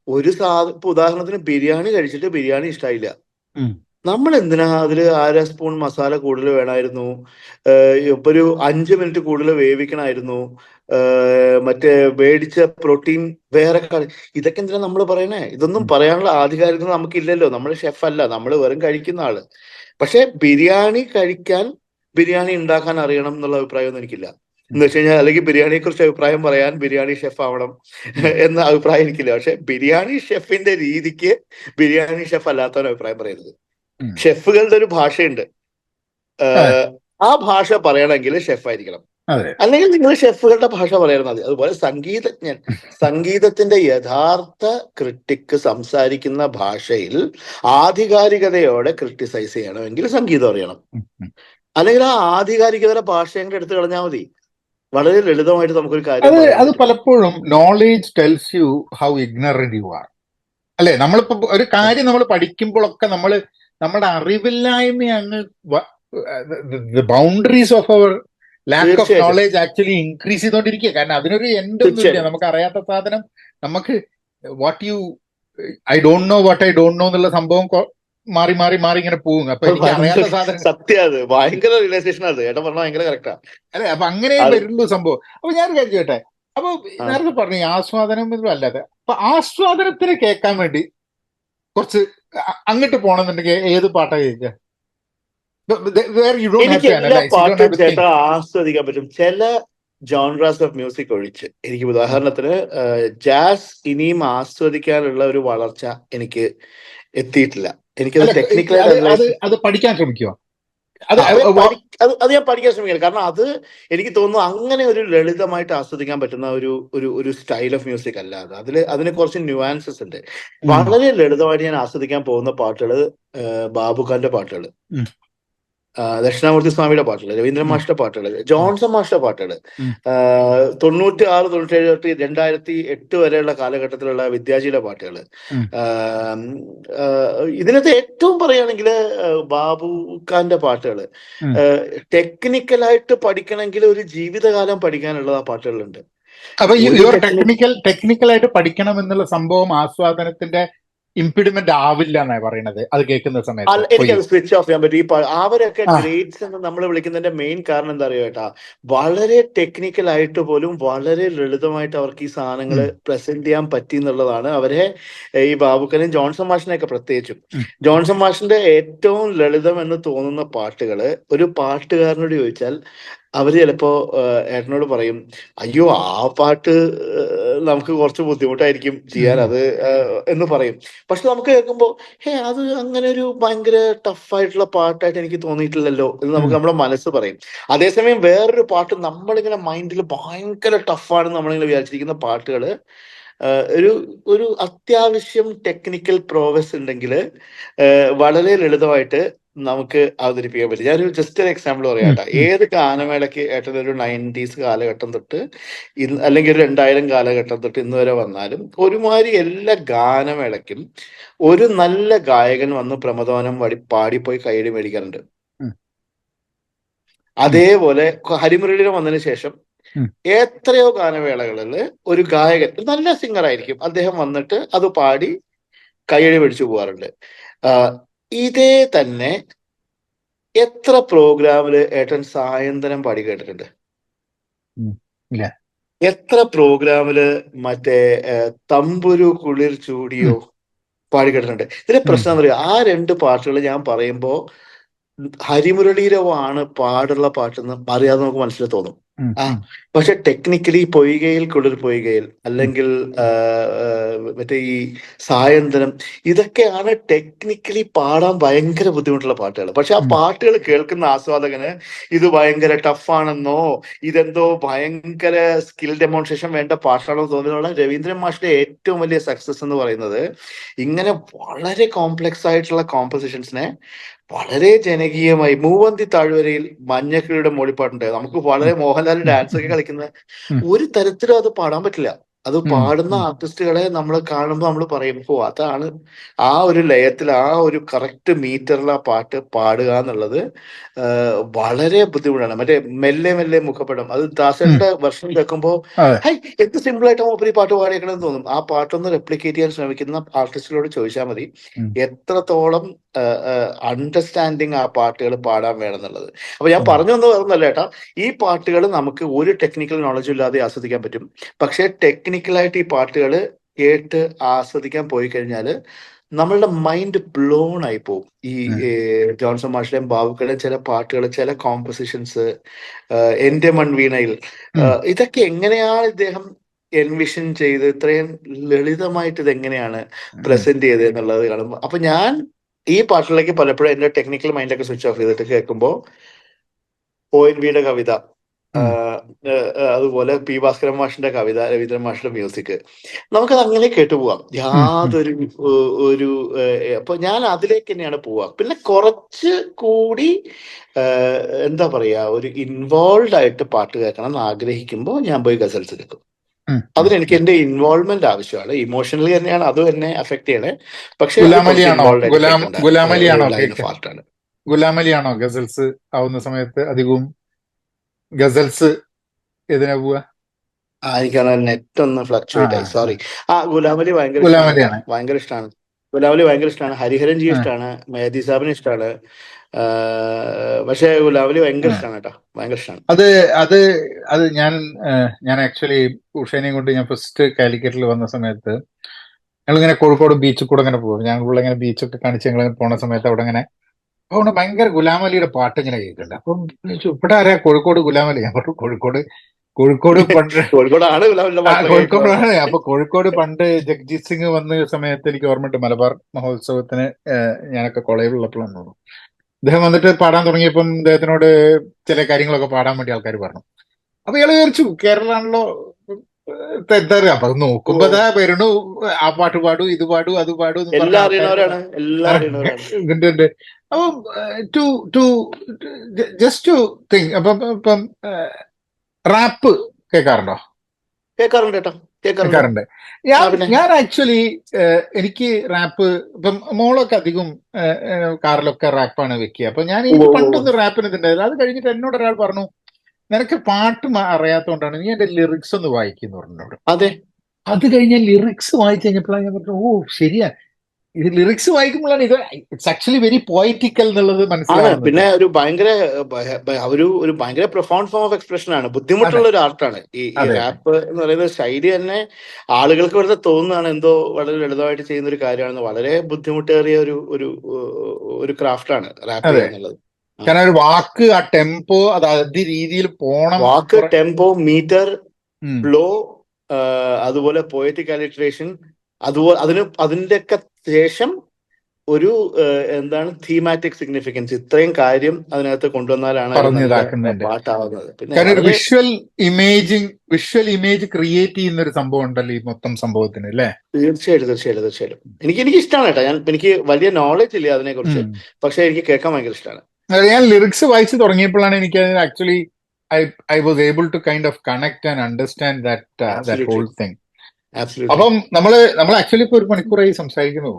ഇപ്പൊ ഉദാഹരണത്തിന് ബിരിയാണി കഴിച്ചിട്ട് ബിരിയാണി ഇഷ്ടമായില്ല, ഉം. നമ്മൾ എന്തിനാ അതിൽ 1/2 സ്പൂൺ മസാല കൂടുതൽ വേണമായിരുന്നു, ഇപ്പൊ ഒരു 5 മിനിറ്റ് കൂടുതൽ വേവിക്കണമായിരുന്നു, മറ്റേ മേടിച്ച പ്രോട്ടീൻ വേറെ ഇതൊക്കെ എന്തിനാ നമ്മൾ പറയണേ? ഇതൊന്നും ഉം. പറയാനുള്ള ആധികാരികത നമുക്കില്ലല്ലോ. നമ്മൾ ഷെഫ് അല്ല, നമ്മൾ വെറും കഴിക്കുന്ന ആള്. പക്ഷെ ബിരിയാണി കഴിക്കാൻ, ബിരിയാണി ഉണ്ടാക്കാൻ അറിയണം എന്നുള്ള അഭിപ്രായമൊന്നും എനിക്കില്ല. ഉം. എന്ന് വെച്ച് കഴിഞ്ഞാൽ അല്ലെങ്കിൽ ബിരിയാണിയെ കുറിച്ച് അഭിപ്രായം പറയാൻ ബിരിയാണി ഷെഫ് ആവണം ഉം. എന്ന അഭിപ്രായം എനിക്കില്ല. പക്ഷെ ബിരിയാണി ഷെഫിന്റെ രീതിക്ക് ബിരിയാണി ഷെഫ് അല്ലാത്തവൻ അഭിപ്രായം പറയരുത്. ഉം. ഷെഫുകളുടെ ഒരു ഭാഷയുണ്ട്. അതെ, ആ ഭാഷ പറയണമെങ്കിൽ ഷെഫ് ആയിരിക്കണം. അതെ. അല്ലെങ്കിൽ നിങ്ങൾ ഷെഫുകളുടെ ഭാഷ പറയാൻ മതി. അതുപോലെ സംഗീതത്തിന്റെ യഥാർത്ഥ ക്രിട്ടിക്ക് സംസാരിക്കുന്ന ഭാഷയിൽ ആധികാരികതയോടെ ക്രിട്ടിസൈസ് ചെയ്യണമെങ്കിൽ സംഗീതം അറിയണം. ഉം. ഉം. അല്ലെങ്കിൽ ആ ആധികാരികതയുടെ ഭാഷ അങ്ങോട്ട് എടുത്തു കളഞ്ഞാൽ മതി. വളരെ ലളിതമായിട്ട് നമുക്കൊരു കാര്യം പറയാൻ അത് പറ്റും. പലപ്പോഴും knowledge tells you how ignorant you are. അല്ലെ, നമ്മളിപ്പോ ഒരു കാര്യം നമ്മൾ പഠിക്കുമ്പോഴൊക്കെ നമ്മുടെ അറിവില്ലായ്മ അങ്ങ് boundaries of our lack of തീർച്ചയായിട്ടും നോളേജ് ആക്ച്വലി ഇൻക്രീസ് ചെയ്തോണ്ടിരിക്കുക. കാരണം അതിനൊരു എൻഡ് ഒന്നുമില്ല. തീർച്ചയായിട്ടും നമുക്ക് അറിയാത്ത സാധനം നമുക്ക് I don't know what I don't know എന്നുള്ള സംഭവം മാറി മാറി മാറി ഇങ്ങനെ പോകും. അപ്പൊ അത് എനിക്ക് അറിയാത്ത സാധനം സത്യം, അത് ഭയങ്കര റിയലൈസേഷൻ. അത് ഏട്ടാ പറഞ്ഞാൽ ഭയങ്കര കറക്റ്റാ. അല്ലെ, അപ്പൊ അങ്ങനെ അത് വരുള്ളൂ സംഭവം. അപ്പൊ ഞാൻ ചോദിച്ചോട്ടെ, അപ്പൊ ആ. നേരത്തെ പറഞ്ഞു ഈ ആസ്വാദനം ഇതൊന്നും അല്ലാതെ, അപ്പൊ ആസ്വാദനത്തിന് കേൾക്കാൻ വേണ്ടി കുറച്ച് അങ്ങോട്ട് പോകണമെന്നുണ്ടെങ്കിൽ ഏത് പാട്ടാ കേൾക്കുക? വേർ യു ഡോണ്ട് ഹാവ് എനിക്ക് ടു എല്ലാ അനലൈസ്, യു ഡോണ്ട് പാട്ടും ഹാവ് ടു ചേട്ടാ തിങ്ക്. ആസ്വദിക്കാൻ പറ്റും, ചില ജോൺറാസ് ഓഫ് മ്യൂസിക് ഒഴിച്ച്. എനിക്ക് ഉദാഹരണത്തിന് ജാസ് ഇനിയും ആസ്വദിക്കാനുള്ള ഒരു വളർച്ച എനിക്ക് എത്തിയിട്ടില്ല. എനിക്കത് അല്ല, ടെക്നിക്കലായിട്ട് അത് അത് അനലൈസ്. അത് പഠിക്കാൻ ശ്രമിക്കുമോ? അത് അത് ഞാൻ അത് ഞാൻ പഠിക്കാൻ ശ്രമിക്കണം. കാരണം അത് എനിക്ക് തോന്നുന്നു അങ്ങനെ ഒരു ലളിതമായിട്ട് ആസ്വദിക്കാൻ പറ്റുന്ന ഒരു ഒരു ഒരു സ്റ്റൈൽ ഓഫ് മ്യൂസിക് അല്ല അത്. അതിന് കുറച്ച് ന്യൂആൻസസ് ഉണ്ട്. വളരെ ലളിതമായിട്ട് ഞാൻ ആസ്വദിക്കാൻ പോകുന്ന പാട്ടുകൾ ബാബുഖാന്റെ പാട്ടുകൾ, ദക്ഷിണാമൂർത്തി സ്വാമിയുടെ പാട്ടുകൾ, രവീന്ദ്രൻ മാഷിന്റെ പാട്ടുകൾ, ജോൺസൺ മാഷിന്റെ പാട്ടുകൾ, 96, 97 തൊട്ട് 2008 വരെയുള്ള കാലഘട്ടത്തിലുള്ള വിദ്യാജിയുടെ പാട്ടുകൾ. ഇതിനകത്ത് ഏറ്റവും പറയുകയാണെങ്കിൽ ബാബുഖാന്റെ പാട്ടുകൾ ടെക്നിക്കലായിട്ട് പഠിക്കണമെങ്കിൽ ഒരു ജീവിതകാലം പഠിക്കാനുള്ളത് ആ പാട്ടുകളുണ്ട്. അപ്പൊ ഒരു യുവർ ടെക്നിക്കലായിട്ട് പഠിക്കണം എന്നുള്ള സംഭവം ആസ്വാദനത്തിന്റെ ഇംപിഡിമെന്റ് ആവില്ല എന്നാണ് പറയണത്, അത് കേൾക്കുന്ന സമയത്ത്. എനിക്കത് സ്വിച്ച് ഓഫ് ചെയ്യാൻ പറ്റും. അവരൊക്കെ ഗ്രേറ്റ്സ് എന്ന് നമ്മൾ വിളിക്കുന്നതിന്റെ മെയിൻ കാരണം എന്താ അറിയോ ചേട്ടാ, വളരെ ടെക്നിക്കൽ ആയിട്ട് പോലും വളരെ ലളിതമായിട്ട് അവർക്ക് ഈ സാധനങ്ങൾ പ്രസന്റ് ചെയ്യാൻ പറ്റി എന്നുള്ളതാണ് അവരെ, ഈ ബാബുക്കനും ജോൺസൺ മാഷിനെയൊക്കെ പ്രത്യേകിച്ചും. ജോൺസൺ മാഷിന്റെ ഏറ്റവും ലളിതം എന്ന് തോന്നുന്ന പാട്ടുകള് ഒരു പാട്ടുകാരനോട് ചോദിച്ചാൽ അവര് ചിലപ്പോ ഏട്ടനോട് പറയും, അയ്യോ ആ പാട്ട് നമുക്ക് കുറച്ച് ബുദ്ധിമുട്ടായിരിക്കും ചെയ്യാൻ അത് എന്ന് പറയും. പക്ഷെ നമുക്ക് കേൾക്കുമ്പോൾ അത് അങ്ങനെ ഒരു ഭയങ്കര ടഫായിട്ടുള്ള പാട്ടായിട്ട് എനിക്ക് തോന്നിയിട്ടില്ലല്ലോ എന്ന് നമുക്ക് നമ്മുടെ മനസ്സ് പറയും. അതേസമയം വേറൊരു പാട്ട് നമ്മളിങ്ങനെ മൈൻഡിൽ ഭയങ്കര ടഫാണെന്ന് നമ്മളിങ്ങനെ വിചാരിച്ചിരിക്കുന്ന പാട്ടുകള് ഒരു ഒരു അത്യാവശ്യം ടെക്നിക്കൽ പ്രോവസ് ഉണ്ടെങ്കിൽ വളരെ ലളിതമായിട്ട് നമുക്ക് അവതരിപ്പിക്കാൻ പറ്റും. ഞാനൊരു ജസ്റ്റ് ഒരു എക്സാമ്പിൾ പറയാട്ടോ. ഏത് ഗാനമേളയ്ക്ക് ഏട്ടനൊരു 90s കാലഘട്ടം തൊട്ട് അല്ലെങ്കിൽ ഒരു 2000 കാലഘട്ടം തൊട്ട് ഇന്ന് വരെ വന്നാലും ഒരുമാതിരി എല്ലാ ഗാനമേളയ്ക്കും ഒരു നല്ല ഗായകൻ വന്ന് പ്രമദവനം പാടിപ്പോയി കൈയടി മേടിക്കാറുണ്ട്. അതേപോലെ ഹരിമുരളിയുടെ വന്നതിന് ശേഷം എത്രയോ ഗാനമേളകളിൽ ഒരു ഗായകൻ, നല്ല സിംഗർ ആയിരിക്കും, അദ്ദേഹം വന്നിട്ട് അത് പാടി കൈയടി മേടിച്ചു പോകാറുണ്ട്. ഇതേ തന്നെ എത്ര പ്രോഗ്രാമില് ഏട്ടൻ സായന്തനം പാടി കേട്ടിട്ടുണ്ട്? എത്ര പ്രോഗ്രാമില് മറ്റേ തമ്പുരു കുളിർ ചൂടിയോ പാടി കേട്ടിട്ടുണ്ട്? ഇതിന്റെ പ്രശ്നം എന്താ പറയുക, ആ രണ്ട് പാട്ടുകൾ ഞാൻ പറയുമ്പോ ഹരിമുരളീരവാണ് പാടുള്ള പാട്ടെന്ന് അറിയാതെ നമുക്ക് മനസ്സിൽ തോന്നും. പക്ഷെ ടെക്നിക്കലി പൊയ്കയിൽ കുളിർ പൊയ്കയിൽ അല്ലെങ്കിൽ മറ്റേ ഈ സായന്തനം, ഇതൊക്കെയാണ് ടെക്നിക്കലി പാടാൻ ഭയങ്കര ബുദ്ധിമുട്ടുള്ള പാട്ടുകൾ. പക്ഷെ ആ പാട്ടുകൾ കേൾക്കുന്ന ആസ്വാദകന് ഇത് ഭയങ്കര ടഫാണെന്നോ ഇതെന്തോ ഭയങ്കര സ്കിൽ ഡെമോൺസ്ട്രേഷൻ വേണ്ട പാട്ടാണെന്നോ തോന്നുന്നുള്ള രവീന്ദ്രൻ മാഷിന്റെ ഏറ്റവും വലിയ സക്സസ് എന്ന് പറയുന്നത് ഇങ്ങനെ വളരെ കോംപ്ലക്സ് ആയിട്ടുള്ള കോമ്പോസിഷൻസിനെ വളരെ ജനകീയമായി, മൂവന്തി താഴ്വരയിൽ മഞ്ഞക്കിളിയുടെ മൂളിപ്പാട്ടുണ്ട്, നമുക്ക് വളരെ മോഹൻലാൽ ഡാൻസ് ഒക്കെ കളിക്കുന്ന ഒരു തരത്തിലും അത് പാടാൻ പറ്റില്ല. അത് പാടുന്ന ആർട്ടിസ്റ്റുകളെ നമ്മൾ കാണുമ്പോൾ നമ്മൾ പറയും, അതാണ് ആ ഒരു ലയത്തിൽ ആ ഒരു കറക്റ്റ് മീറ്ററിൽ ആ പാട്ട് പാടുക എന്നുള്ളത് വളരെ ബുദ്ധിമുട്ടാണ്. മറ്റേ മെല്ലെ മെല്ലെ മുഖപ്പടം, അത് ദാസന്റെ വെർഷൻ കേൾക്കുമ്പോൾ എന്ത് സിമ്പിൾ ആയിട്ട് മൂപ്പര് ഈ പാട്ട് പാടിയേക്കണമെന്ന് തോന്നും. ആ പാട്ടൊന്ന് റെപ്ലിക്കേറ്റ് ചെയ്യാൻ ശ്രമിക്കുന്ന ആർട്ടിസ്റ്റുകളോട് ചോദിച്ചാൽ മതി എത്രത്തോളം അണ്ടർസ്റ്റാൻഡിങ് ആ പാട്ടുകൾ പാടാൻ വേണമെന്നുള്ളത്. അപ്പൊ ഞാൻ പറഞ്ഞു വന്നത് വേറൊന്നല്ല ഏട്ടാ, ഈ പാട്ടുകൾ നമുക്ക് ഒരു ടെക്നിക്കൽ നോളജും ഇല്ലാതെ ആസ്വദിക്കാൻ പറ്റും. പക്ഷെ ടെക്നിക്കലായിട്ട് ഈ പാട്ടുകൾ കേട്ട് ആസ്വദിക്കാൻ പോയി കഴിഞ്ഞാൽ നമ്മളുടെ മൈൻഡ് ബ്ലോൺ ആയി പോകും. ഈ ജോൺസൺ മാഷിലെയും ബാബുക്കളുടെയും ചില പാട്ടുകൾ, ചില കോമ്പോസിഷൻസ്, എന്റെ മൺവീണയിൽ, ഇതൊക്കെ എങ്ങനെയാണ് ഇദ്ദേഹം എൻവിഷൻ ചെയ്ത് ഇത്രയും ലളിതമായിട്ട് ഇതെങ്ങനെയാണ് പ്രസന്റ് ചെയ്തത് എന്നുള്ളത് കാണുമ്പോൾ, അപ്പൊ ഞാൻ ഈ പാട്ടിലേക്ക് പലപ്പോഴും എന്റെ ടെക്നിക്കൽ മൈൻഡൊക്കെ സ്വിച്ച് ഓഫ് ചെയ്തിട്ട് കേൾക്കുമ്പോൾ ONV കവിത, അതുപോലെ P ഭാസ്കരൻ മാഷിന്റെ കവിത, രവീന്ദ്രൻ മാഷിന്റെ മ്യൂസിക്, നമുക്കത് അങ്ങനെ കേട്ടുപോവാം. യാതൊരു ഒരു അപ്പൊ ഞാൻ അതിലേക്ക് തന്നെയാണ് പോവുക. പിന്നെ കുറച്ച് കൂടി എന്താ പറയാ, ഒരു ഇൻവോൾവ് ആയിട്ട് പാട്ട് കേൾക്കണം എന്ന് ആഗ്രഹിക്കുമ്പോൾ ഞാൻ പോയി ഗസൽസ് കേൾക്കും. അതിനെനിക്ക് എന്റെ ഇൻവോൾവ്മെന്റ് ആവശ്യമാണ്. ഇമോഷണലി തന്നെയാണ് അത് എന്നെ അഫക്ട് ചെയ്യണേ. പക്ഷെ ഗുലാമലിയാണോ ഗസൽസ് ആവുന്ന സമയത്ത് അധികവും ഗസൽസ് ഏതിനാ പോവാ? എനിക്കാണ് നെറ്റ് ഒന്ന് ഫ്ലക്ച്വേറ്റ് ആയി, സോറി. ഗുലാമലി ഭയങ്കര ഇഷ്ടമാണ്. ഗുലാമലി ഭയങ്കര ഇഷ്ടമാണ്. ഹരിഹരൻ ജി ഇഷ്ടമാണ്. മെഹദി സാബിന് ഇഷ്ടമാണ്. പക്ഷെ ഗുലാബലി ഭയങ്കര ഇഷ്ടമാണ് കേട്ടോ, ഭയങ്കര ഇഷ്ടമാണ്. അത് അത് അത് ഞാൻ ആക്ച്വലി ഉഷേനെയും കൊണ്ട് ഞാൻ ഫസ്റ്റ് കാലിക്കറ്റിൽ വന്ന സമയത്ത് ഞങ്ങളിങ്ങനെ കോഴിക്കോട് ബീച്ചിൽ കൂടെ ഇങ്ങനെ പോകും. ഞങ്ങളിങ്ങനെ ഇങ്ങനെ ബീച്ചൊക്കെ കാണിച്ച് ഞങ്ങൾ പോണ സമയത്ത് അവിടെ ഇങ്ങനെ അവിടെ ഭയങ്കര ഗുലാം അലിയുടെ പാട്ട് ഇങ്ങനെ കേൾക്കുന്നുണ്ട്. അപ്പം ചോദിച്ചു, ഇവിടെ ആരാ കോഴിക്കോട് ഗുലാം അലി? ഞാൻ പറഞ്ഞു കോഴിക്കോട് പണ്ട് കോഴിക്കോടാണ് ഗുലാബലിന്റെ പാട്ട് കേൾക്കുന്നത്. കോഴിക്കോടാണ്. അപ്പൊ കോഴിക്കോട് പണ്ട് ജഗ്ജീത് സിംഗ് വന്ന സമയത്ത് എനിക്ക് ഓർമ്മയുണ്ട്, മലബാർ മഹോത്സവത്തിന് ഞാനൊക്കെ കോളേജിലുള്ളപ്പോഴാണ് തോന്നുന്നു. അദ്ദേഹം വന്നിട്ട് പാടാൻ തുടങ്ങിയപ്പം അദ്ദേഹത്തിനോട് ചില കാര്യങ്ങളൊക്കെ പാടാൻ വേണ്ടി ആൾക്കാർ പറഞ്ഞു. അപ്പൊ ഇയാള് വിചാരിച്ചു കേരളാണല്ലോ തെറ്റാറ്. അപ്പൊ നോക്കുമ്പോ വരണു, ആ പാട്ട് പാടൂ, ഇത് പാടൂ, അത് പാടൂ എന്ന് എല്ലാം അറിയണവരാണ്, എല്ലാം അറിയണവരാണ്. ഇതിന്റെ അപ്പം ജസ്റ്റ് ടു തിങ്ക്. ഇപ്പം റാപ്പ് കേൾക്കാറുണ്ടോ? കേൾക്കാറുണ്ട് കേട്ടോ, കേൾക്കാറുണ്ട്. ഞാൻ ആക്ച്വലി എനിക്ക് റാപ്പ് ഇപ്പം മോളൊക്കെ അധികം കാറിലൊക്കെ റാപ്പാണ് വെക്കുക. അപ്പൊ ഞാൻ എനിക്ക് പണ്ടൊന്നും റാപ്പിന് ഇതുണ്ടായില്ല. അത് കഴിഞ്ഞിട്ട് എന്നോട് ഒരാൾ പറഞ്ഞു, നിനക്ക് പാട്ട് അറിയാത്തോണ്ടാണ്, നീ എന്റെ ലിറിക്സ് ഒന്ന് വായിക്കുന്നു പറഞ്ഞോട്. അതെ, അത് കഴിഞ്ഞ ലിറിക്സ് വായിച്ചു കഴിഞ്ഞപ്പോഴാണ് ഞാൻ പറഞ്ഞു, ഓ ശരിയാ, ഇത് ലിറിക്സ് വായിക്കുമ്പോഴാണ് ഇത് ഇറ്റ്സ് ആക്ച്വലി വെരി പോയറ്റിക്കൽ എന്നുള്ളത് മനസ്സിലാവുന്നത്. പിന്നെ ഒരു ഭയങ്കര ഒരു ഭയങ്കര പ്രൊഫൗണ്ട് ഫോം ഓഫ് എക്സ്പ്രഷൻ ആണ്, ബുദ്ധിമുട്ടുള്ള ഒരു ആർട്ടാണ് ഈ റാപ്പ് എന്ന് പറയുന്ന ശൈലി തന്നെ. ആളുകൾക്ക് വെറുതെ തോന്നുന്നതാണ് എന്തോ വളരെ ലളിതമായിട്ട് ചെയ്യുന്ന ഒരു കാര്യമാണെന്ന്. വളരെ ബുദ്ധിമുട്ടേറിയ ഒരു ക്രാഫ്റ്റാണ് റാപ്പ് എന്നുള്ളത്. കാരണം ഒരു വാക്ക്, ആ ടെമ്പോ, അത് അതേ രീതിയിൽ പോണം. വാക്ക്, ടെമ്പോ, മീറ്റർ, ഫ്ലോ, അതുപോലെ പോയറ്റിക് അലിട്രേഷൻ, അതുപോലെ അതിന്റെ ഒക്കെ ശേഷം ഒരു എന്താണ് തീമാറ്റിക് സിഗ്നിഫിക്കൻസ്, ഇത്രയും കാര്യം അതിനകത്ത് കൊണ്ടുവന്നാലാണ് പാട്ടാവുന്നത്. പിന്നെ വിഷ്വൽ ഇമേജ് ക്രിയേറ്റ് ചെയ്യുന്ന ഒരു സംഭവം ഉണ്ടല്ലോ ഈ മൊത്തം സംഭവത്തിന്, അല്ലേ? തീർച്ചയായിട്ടും എനിക്ക് ഇഷ്ടമാണ് കേട്ടോ. എനിക്ക് വലിയ നോളജ് ഇല്ല അതിനെ കുറിച്ച്, പക്ഷെ എനിക്ക് കേൾക്കാൻ ഭയങ്കര ഇഷ്ടമാണ്. ഞാൻ ലിറിക്സ് വായിച്ചു തുടങ്ങിയപ്പോഴാണ് എനിക്ക് actually I was able to kind of connect and understand that whole thing. അപ്പം നമ്മള് ആക്ച്വലി ഇപ്പൊ 1 മണിക്കൂറായി സംസാരിക്കുന്നു.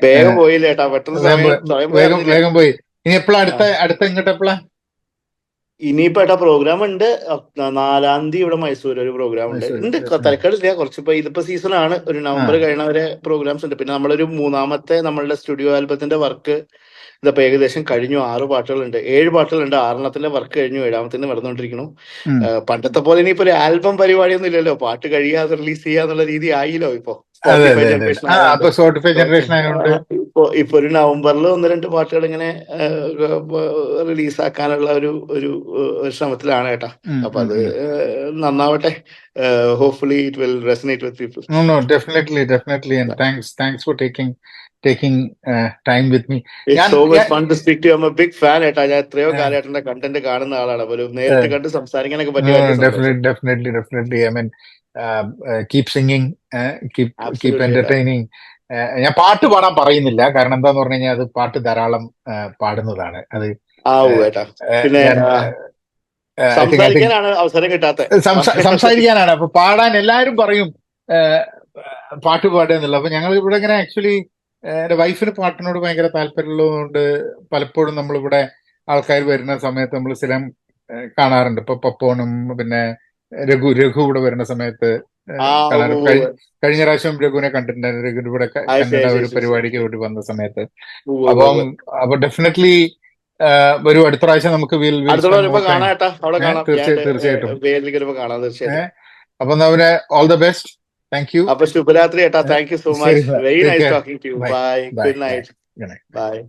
വേഗം പോയി. ഇനി എപ്പോഴാ അടുത്ത ഇങ്ങോട്ട് എപ്പോഴാ? ഇനിയിപ്പോ പ്രോഗ്രാം ഉണ്ട് 4-ാം തീയതി ഇവിടെ മൈസൂർ ഒരു പ്രോഗ്രാം ഉണ്ട്. തിരക്കടില്ല, കുറച്ചിപ്പോ ഇതിപ്പോ സീസണാണ്. ഒരു നവംബർ കഴിയണവരെ പ്രോഗ്രാംസ് ഉണ്ട്. പിന്നെ നമ്മളൊരു 3ാമത്തെ നമ്മളുടെ സ്റ്റുഡിയോ ആൽബത്തിന്റെ വർക്ക് ഇതിപ്പോ ഏകദേശം കഴിഞ്ഞു. 6 പാട്ടുകളുണ്ട്, 7 പാട്ടുകളുണ്ട്. 6ാമത്തിന്റെ വർക്ക് കഴിഞ്ഞു, 7ാമത്തിന്റെ നടന്നുകൊണ്ടിരിക്കുന്നു. പണ്ടത്തെ പോലെ ഇനിയിപ്പോ ഒരു ആൽബം പരിപാടിയൊന്നും ഇല്ലല്ലോ, പാട്ട് കഴിയാതെ റിലീസ് ചെയ്യാന്നുള്ള രീതി ആയില്ലോ ഇപ്പൊ. ഇപ്പൊ ഒരു നവംബറിൽ 1-2 പാട്ടുകൾ ഇങ്ങനെ റിലീസാക്കാനുള്ള ഒരു ശ്രമത്തിലാണ് കേട്ടാ. അപ്പൊ അത് നന്നാവട്ടെ. Hopefully it will resonate with people. No, definitely, and thanks for taking time with me. It's so much fun to speak to you. I'm a big fan. ഞാൻ എത്രയോ കാലഘട്ടത്തിന്റെ കണ്ടന്റ് കാണുന്ന ആളാണ്. അപ്പൊ നേരിട്ട് കണ്ട് സംസാരിക്കാനൊക്കെ പറ്റിയ definitely. I mean, keep singing, keep entertaining. ഞാൻ പാട്ട് പാടാൻ പറയുന്നില്ല, കാരണം എന്താന്ന് പറഞ്ഞു കഴിഞ്ഞാൽ അത് പാട്ട് ധാരാളം പാടുന്നതാണ്. അത് പിന്നെ സംസാരിക്കാനാണ് അവസരം കിട്ടാത്ത, സംസാരിക്കാനാണ്. അപ്പൊ പാടാൻ എല്ലാരും പറയും പാട്ട് പാടുക എന്നുള്ളത്. അപ്പൊ ഞങ്ങൾ ഇവിടെ ഇങ്ങനെ ആക്ച്വലി എന്റെ വൈഫിന് പാട്ടിനോട് ഭയങ്കര താല്പര്യമുള്ളതുകൊണ്ട് പലപ്പോഴും നമ്മളിവിടെ ആൾക്കാർ വരുന്ന സമയത്ത് നമ്മൾ സ്ഥിരം കാണാറുണ്ട്. ഇപ്പൊ പപ്പോനും പിന്നെ രഘു ഇവിടെ വരുന്ന സമയത്ത് കാണാറുണ്ട്. കഴിഞ്ഞ പ്രാവശ്യം രഘുവിനെ കണ്ടിട്ടുണ്ടായിരുന്നു. രഘു ഇവിടെ കന്നഡ ഒരു പരിപാടിക്ക് വേണ്ടി വന്ന സമയത്ത്. അപ്പൊ ഡെഫിനറ്റ്ലി ഒരു അടുത്ത പ്രാവശ്യം നമുക്ക് തീർച്ചയായിട്ടും. അപ്പൊ അവന് all the best. Thank you. Appa Shubhratri. Thank you so much. Very nice talking to you. Bye. Good night. Good night. Bye.